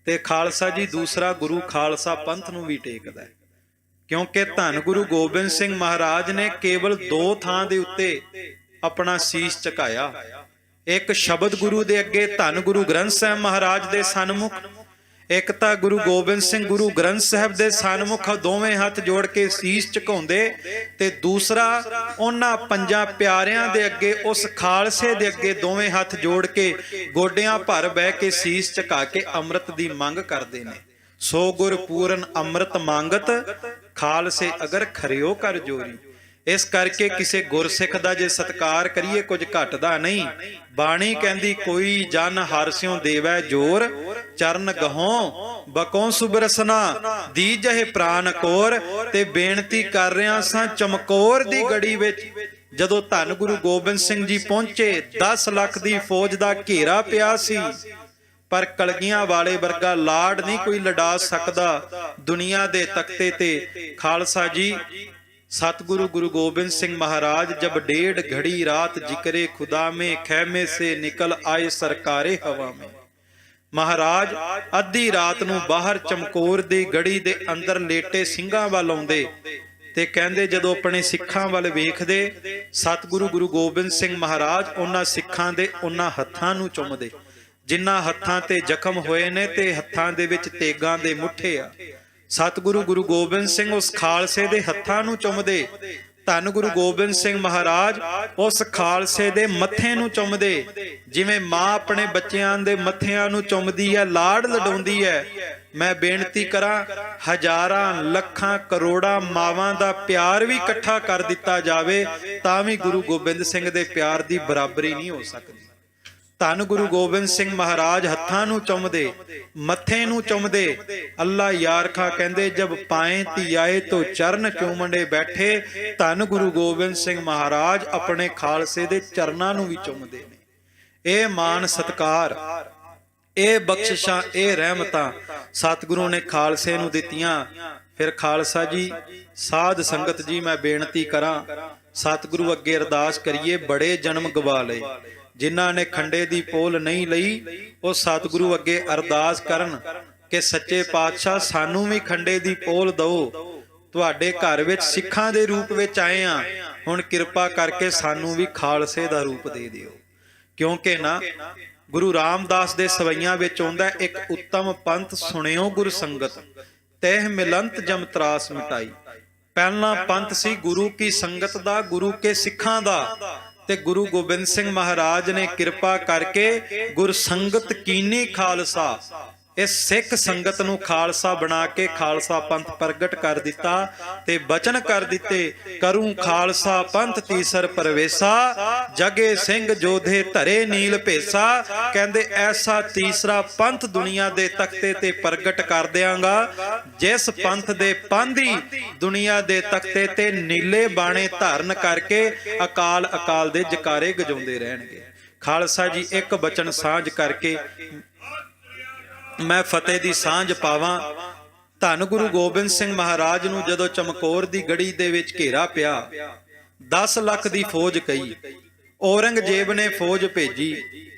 ਤੇ ਖਾਲਸਾ ਜੀ ਦੂਸਰਾ ਗੁਰੂ ਖਾਲਸਾ ਪੰਥ ਨੂੰ ਵੀ ਟੇਕਦਾ ਹੈ। ਕਿਉਂਕਿ ਧੰਨ ਗੁਰੂ ਗੋਬਿੰਦ ਸਿੰਘ ਮਹਾਰਾਜ ਨੇ ਕੇਵਲ 2 ਥਾਂ ਦੇ ਉੱਤੇ ਆਪਣਾ ਸੀਸ ਝੁਕਾਇਆ। ਇੱਕ ਸ਼ਬਦ ਗੁਰੂ ਦੇ ਅੱਗੇ ਧੰਨ ਗੁਰੂ ਗ੍ਰੰਥ ਸਾਹਿਬ ਮਹਾਰਾਜ ਦੇ ਸਨਮੁਖ, ਇੱਕ ਤਾਂ ਗੁਰੂ ਗੋਬਿੰਦ ਸਿੰਘ ਗੁਰੂ ਗ੍ਰੰਥ ਸਾਹਿਬ ਦੇ ਸਨਮੁਖ ਦੋਵੇਂ ਹੱਥ ਜੋੜ ਕੇ ਸੀਸ ਝੁਕਾਉਂਦੇ, ਤੇ ਦੂਸਰਾ ਉਹਨਾਂ 5 ਪਿਆਰਿਆਂ ਦੇ ਅੱਗੇ, ਉਸ ਖਾਲਸੇ ਦੇ ਅੱਗੇ ਦੋਵੇਂ ਹੱਥ ਜੋੜ ਕੇ ਗੋਡਿਆਂ ਭਰ ਬਹਿ ਕੇ ਸੀਸ ਝੁਕਾ ਕੇ ਅੰਮ੍ਰਿਤ ਦੀ ਮੰਗ ਕਰਦੇ ਨੇ। ਸੋ ਗੁਰ ਪੂਰਨ ਅੰਮ੍ਰਿਤ ਮੰਗਤ, ਖਾਲਸੇ ਅਗਰ ਖਰਿਓ ਕਰ ਜੋਰੀ। ਇਸ ਕਰਕੇ ਕਿਸੇ ਗੁਰਸਿੱਖ ਦਾ ਜੇ ਸਤਿਕਾਰ ਕਰੀਏ ਕੁਝ ਘਟਦਾ ਨਹੀਂ। ਬਾਣੀ ਕਹਿੰਦੀ ਕੋਈ ਜਨ ਹਰਿ ਸਿਉ ਦੇਵੈ ਜੋਰ, ਚਰਨ ਗਹੋਂ ਬਕੋਂ ਸੁਬਰਸਨਾ ਦੀ ਜਹੇ ਪ੍ਰਾਨ ਕੋਰ। ਤੇ ਬੇਨਤੀ ਕਰ ਰਿਹਾ ਸਾਂ, ਚਮਕੌਰ ਦੀ ਗੜੀ ਵਿੱਚ ਜਦੋਂ ਧੰਨ ਗੁਰੂ ਗੋਬਿੰਦ ਸਿੰਘ ਜੀ ਪਹੁੰਚੇ, 10 ਲੱਖ ਦੀ ਫੌਜ ਦਾ ਘੇਰਾ ਪਿਆ ਸੀ, ਪਰ ਕਲਗੀਆਂ ਵਾਲੇ ਵਰਗਾ ਲਾਡ ਨਹੀਂ ਕੋਈ ਲਡਾ ਸਕਦਾ ਦੁਨੀਆ ਦੇ ਤਖਤੇ ਤੇ। ਖਾਲਸਾ ਜੀ सतगुरु गुरु गोबिंद सिंह महाराज जब 1.5 घड़ी रात जिक्रे खुदा में खैमे से निकल आए सरकारे हवा में। महाराज अद्धी रात नूं बाहर चमकौर दी गड़ी दे अंदर लेटे ਸਿੰਘਾਂ ਵੱਲ ਆਉਂਦੇ ਤੇ ਕਹਿੰਦੇ ਜਦੋਂ ਆਪਣੇ ਸਿੱਖਾਂ ਵੱਲ ਵੇਖਦੇ, ਸਤਿਗੁਰੂ ਗੁਰੂ ਗੋਬਿੰਦ ਸਿੰਘ ਮਹਾਰਾਜ ਉਹਨਾਂ ਸਿੱਖਾਂ ਦੇ ਉਹਨਾਂ ਹੱਥਾਂ ਨੂੰ ਚੁੰਮਦੇ ਜਿਨ੍ਹਾਂ ਹੱਥਾਂ ਤੇ ਜ਼ਖਮ ਹੋਏ ਨੇ ਤੇ ਹੱਥਾਂ ਦੇ ਵਿੱਚ ਤੇਗਾਂ ਦੇ ਮੁੱਠੇ ਆ। ਸਤਿਗੁਰੂ ਗੁਰੂ ਗੋਬਿੰਦ ਸਿੰਘ ਉਸ ਖਾਲਸੇ ਦੇ ਹੱਥਾਂ ਨੂੰ ਚੁੰਮਦੇ। ਧੰਨ ਗੁਰੂ ਗੋਬਿੰਦ ਸਿੰਘ ਮਹਾਰਾਜ ਉਸ ਖਾਲਸੇ ਦੇ ਮੱਥੇ ਨੂੰ ਚੁੰਮਦੇ, ਜਿਵੇਂ ਮਾਂ ਆਪਣੇ ਬੱਚਿਆਂ ਦੇ ਮੱਥਿਆਂ ਨੂੰ ਚੁੰਮਦੀ ਹੈ, ਲਾਡ ਲਡਾਉਂਦੀ ਹੈ। ਮੈਂ ਬੇਨਤੀ ਕਰਾਂ, ਹਜ਼ਾਰਾਂ ਲੱਖਾਂ ਕਰੋੜਾਂ ਮਾਵਾਂ ਦਾ ਪਿਆਰ ਵੀ ਇਕੱਠਾ ਕਰ ਦਿੱਤਾ ਜਾਵੇ ਤਾਂ ਵੀ ਗੁਰੂ ਗੋਬਿੰਦ ਸਿੰਘ ਦੇ ਪਿਆਰ ਦੀ ਬਰਾਬਰੀ ਨਹੀਂ ਹੋ ਸਕਦੀ। ਧੰਨ ਗੁਰੂ ਗੋਬਿੰਦ ਸਿੰਘ ਮਹਾਰਾਜ ਹੱਥਾਂ ਨੂੰ ਚੁੰਮਦੇ, ਮੱਥੇ ਨੂੰ ਚੁੰਮਦੇ। ਅੱਲਾ ਯਾਰ ਖਾਂ ਕਹਿੰਦੇ ਜਬ ਪਾਏ ਧੀ ਆਏ ਤੋ ਚਰਨ ਚੁੰਮੜੇ ਬੈਠੇ। ਧੰਨ ਗੁਰੂ ਗੋਬਿੰਦ ਸਿੰਘ ਮਹਾਰਾਜ ਆਪਣੇ ਖਾਲਸੇ ਦੇ ਚਰਨਾਂ ਨੂੰ ਵੀ ਚੁੰਮਦੇ ਨੇ। ਇਹ ਮਾਨ ਸਤਕਾਰ, ਇਹ ਬਖਸ਼ਿਸ਼ਾਂ, ਇਹ ਰਹਿਮਤਾਂ ਸਤਿਗੁਰੂ ਨੇ ਖਾਲਸੇ ਨੂੰ ਦਿੱਤੀਆਂ। ਫਿਰ ਖਾਲਸਾ ਜੀ, ਸਾਧ ਸੰਗਤ ਜੀ, ਮੈਂ ਬੇਨਤੀ ਕਰਾਂ, ਸਤਿਗੁਰੂ ਅੱਗੇ ਅਰਦਾਸ ਕਰੀਏ। ਬੜੇ ਜਨਮ ਗਵਾ ਲਏ ਜਿਨ੍ਹਾਂ ਨੇ ਖੰਡੇ ਦੀ ਪੋਲ ਨਹੀਂ ਲਈ, ਉਹ ਸਤਿਗੁਰੂ ਅੱਗੇ ਅਰਦਾਸ ਕਰਨ ਕਿ ਸੱਚੇ ਪਾਤਸ਼ਾਹ ਸਾਨੂੰ ਵੀ ਖੰਡੇ ਦੀ ਪੋਲ ਦਿਓ। ਤੁਹਾਡੇ ਘਰ ਵਿੱਚ ਸਿੱਖਾਂ ਦੇ ਰੂਪ ਵਿੱਚ ਆਏ ਆ, ਹੁਣ ਕਿਰਪਾ ਕਰਕੇ ਸਾਨੂੰ ਵੀ ਖਾਲਸੇ ਦਾ ਰੂਪ ਦੇ ਦਿਓ। ਕਿਉਂਕਿ ਨਾ ਗੁਰੂ ਰਾਮਦਾਸ ਦੇ ਸਵਈਆਂ ਵਿੱਚ ਆਉਂਦਾ, ਇੱਕ ਉੱਤਮ ਪੰਥ ਸੁਣਿਓ ਗੁਰ ਸੰਗਤ, ਤਹਿ ਮਿਲੰਤ ਜਮ ਤਰਾਸ ਮਿਟਾਈ। ਪਹਿਲਾ ਪੰਥ ਸੀ ਗੁਰੂ ਕੀ ਸੰਗਤ ਦਾ, ਗੁਰੂ ਕੇ ਸਿੱਖਾਂ ਦਾ। ਤੇ ਗੁਰੂ ਗੋਬਿੰਦ ਸਿੰਘ ਮਹਾਰਾਜ ਨੇ ਕਿਰਪਾ ਕਰਕੇ ਗੁਰ ਸੰਗਤ ਕੀਨੀ ਖਾਲਸਾ, ਇਸ ਸਿੱਖ ਸੰਗਤ ਨੂੰ ਖਾਲਸਾ ਬਣਾ ਕੇ ਖਾਲਸਾ ਪੰਥ ਪ੍ਰਗਟ ਕਰ ਦਿੱਤਾ ਤੇ ਬਚਨ ਕਰ ਦਿੱਤੇ, ਕਰੂੰ ਖਾਲਸਾ ਪੰਥ ਤੀਸਰ ਪਰਵੇਸਾ, ਜਗੇ ਸਿੰਘ ਜੋਧੇ ਧਰੇ ਨੀਲ ਭੇਸਾ। ਕਹਿੰਦੇ ਐਸਾ ਤੀਸਰਾ ਪੰਥ ਦੁਨੀਆ ਦੇ ਤਖਤੇ ਤੇ ਪ੍ਰਗਟ ਕਰ ਦਿਆਂਗਾ ਜਿਸ ਪੰਥ ਦੇ ਪਾਂਧੀ ਦੁਨੀਆ ਦੇ ਤਖਤੇ ਤੇ ਨੀਲੇ ਬਾਣੇ ਧਾਰਨ ਕਰਕੇ ਅਕਾਲ ਅਕਾਲ ਦੇ ਜਕਾਰੇ ਗਜਾਉਂਦੇ ਰਹਿਣਗੇ। ਖਾਲਸਾ ਜੀ, ਇੱਕ ਬਚਨ ਸਾਂਝ ਕਰਕੇ ਮੈਂ ਫਤਿਹ ਦੀ ਸਾਂਝ ਪਾਵਾਂ। ਧੰਨ ਗੁਰੂ ਗੋਬਿੰਦ ਸਿੰਘ ਮਹਾਰਾਜ ਨੂੰ ਜਦੋਂ ਚਮਕੌਰ ਦੀ ਗੜੀ ਦੇ ਵਿੱਚ ਘੇਰਾ ਪਿਆ, 10 ਲੱਖ ਦੀ ਫੌਜ ਕਹੀ, ਔਰੰਗਜ਼ੇਬ ਨੇ ਫੌਜ ਭੇਜੀ,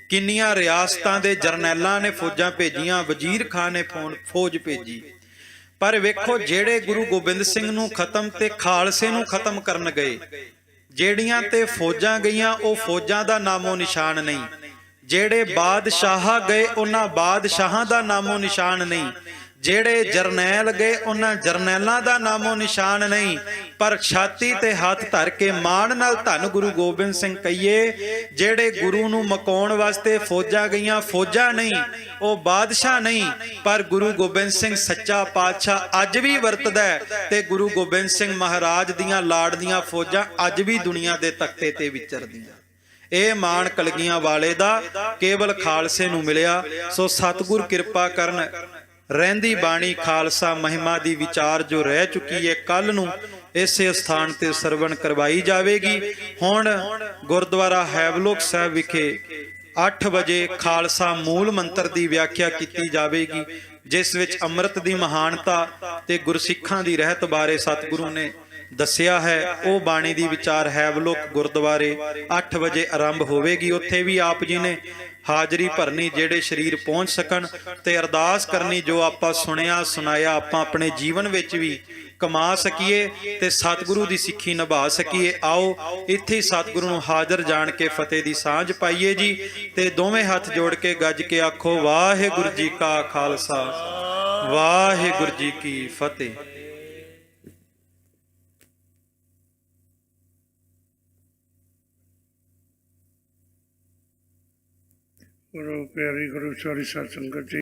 ਕਿੰਨੀਆਂ ਰਿਆਸਤਾਂ ਦੇ ਜਰਨੈਲਾਂ ਨੇ ਫੌਜਾਂ ਭੇਜੀਆਂ, ਵਜ਼ੀਰ ਖਾਨ ਨੇ ਫੌਜ ਭੇਜੀ। ਪਰ ਵੇਖੋ, ਜਿਹੜੇ ਗੁਰੂ ਗੋਬਿੰਦ ਸਿੰਘ ਨੂੰ ਖਤਮ ਤੇ ਖਾਲਸੇ ਨੂੰ ਖਤਮ ਕਰਨ ਗਏ, ਜਿਹੜੀਆਂ ਤੇ ਫੌਜਾਂ ਗਈਆਂ ਉਹ ਫੌਜਾਂ ਦਾ ਨਾਮੋ ਨਿਸ਼ਾਨ ਨਹੀਂ, ਜਿਹੜੇ ਬਾਦਸ਼ਾਹ ਗਏ ਉਹਨਾਂ ਬਾਦਸ਼ਾਹਾਂ ਦਾ ਨਾਮੋ ਨਿਸ਼ਾਨ ਨਹੀਂ, ਜਿਹੜੇ ਜਰਨੈਲ ਗਏ ਉਹਨਾਂ ਜਰਨੈਲਾਂ ਦਾ ਨਾਮੋ ਨਿਸ਼ਾਨ ਨਹੀਂ। ਪਰ ਛਾਤੀ ਤੇ ਹੱਥ ਧਰ ਕੇ ਮਾਣ ਨਾਲ ਧੰਨ ਗੁਰੂ ਗੋਬਿੰਦ ਸਿੰਘ ਕਹੀਏ, ਜਿਹੜੇ ਗੁਰੂ ਨੂੰ ਮਕਾਉਣ ਵਾਸਤੇ ਫੌਜਾਂ ਗਈਆਂ, ਫੌਜਾਂ ਨਹੀਂ, ਉਹ ਬਾਦਸ਼ਾਹ ਨਹੀਂ, ਪਰ ਗੁਰੂ ਗੋਬਿੰਦ ਸਿੰਘ ਸੱਚਾ ਪਾਤਸ਼ਾਹ ਅੱਜ ਵੀ ਵਰਤਦਾ ਤੇ ਗੁਰੂ ਗੋਬਿੰਦ ਸਿੰਘ ਮਹਾਰਾਜ ਦੀਆਂ ਲਾਡਲੀਆਂ ਫੌਜਾਂ ਅੱਜ ਵੀ ਦੁਨੀਆ ਦੇ ਤਖਤੇ ਤੇ ਵਿਚਰਦੀਆਂ। ਇਹ ਮਾਣ ਕਲਗੀਆਂ ਵਾਲੇ ਦਾ ਕੇਵਲ ਖਾਲਸੇ ਨੂੰ ਮਿਲਿਆ। ਸੋ ਸਤਿਗੁਰ ਕਿਰਪਾ ਕਰਨ, ਰਹਿੰਦੀ ਬਾਣੀ ਖਾਲਸਾ ਮਹਿਮਾ ਦੀ ਵਿਚਾਰ ਜੋ ਰਹਿ ਚੁੱਕੀ ਹੈ ਕੱਲ ਨੂੰ ਇਸੇ ਸਥਾਨ ਤੇ ਸਰਵਣ ਕਰਵਾਈ ਜਾਵੇਗੀ। ਹੁਣ ਗੁਰਦੁਆਰਾ ਹੈਵਲੋਕ ਸਾਹਿਬ ਵਿਖੇ 8 ਵਜੇ ਖਾਲਸਾ ਮੂਲ ਮੰਤਰ ਦੀ ਵਿਆਖਿਆ ਕੀਤੀ ਜਾਵੇਗੀ। ਜਿਸ ਵਿੱਚ ਅੰਮ੍ਰਿਤ ਦੀ ਮਹਾਨਤਾ ਤੇ ਗੁਰਸਿੱਖਾਂ ਦੀ ਰਹਿਤ ਬਾਰੇ ਸਤਿਗੁਰੂ ਨੇ ਦੱਸਿਆ ਹੈ। ਉਹ ਬਾਣੀ ਦੀ ਵਿਚਾਰ ਹੈਵਲੋਕ ਗੁਰਦੁਆਰੇ 8 ਵਜੇ ਆਰੰਭ ਹੋਵੇਗੀ। ਉੱਥੇ ਵੀ ਆਪ ਜੀ ਨੇ ਹਾਜ਼ਰੀ ਭਰਨੀ, ਜਿਹੜੇ ਸ਼ਰੀਰ ਪਹੁੰਚ ਸਕਣ, ਤੇ ਅਰਦਾਸ ਕਰਨੀ ਜੋ ਆਪਾਂ ਸੁਣਿਆ ਸੁਣਾਇਆ ਆਪਾਂ ਆਪਣੇ ਜੀਵਨ ਵਿੱਚ ਵੀ ਕਮਾ ਸਕੀਏ ਤੇ ਸਤਿਗੁਰੂ ਦੀ ਸਿੱਖੀ ਨਿਭਾ ਸਕੀਏ। ਆਓ ਇੱਥੇ ਸਤਿਗੁਰੂ ਨੂੰ ਹਾਜ਼ਰ ਜਾਣ ਕੇ ਫਤਿਹ ਦੀ ਸਾਂਝ ਪਾਈਏ ਜੀ, ਤੇ ਦੋਵੇਂ ਹੱਥ ਜੋੜ ਕੇ ਗੱਜ ਕੇ ਆਖੋ ਵਾਹਿਗੁਰੂ ਜੀ ਕਾ ਖਾਲਸਾ ਵਾਹਿਗੁਰੂ ਜੀ ਕੀ ਫਤਿਹ। ਗੁਰੂ ਪਿਆਰੀ ਗੁਰੂ ਸਾਰੀ ਸਾਧ ਸੰਗਤ ਜੀ,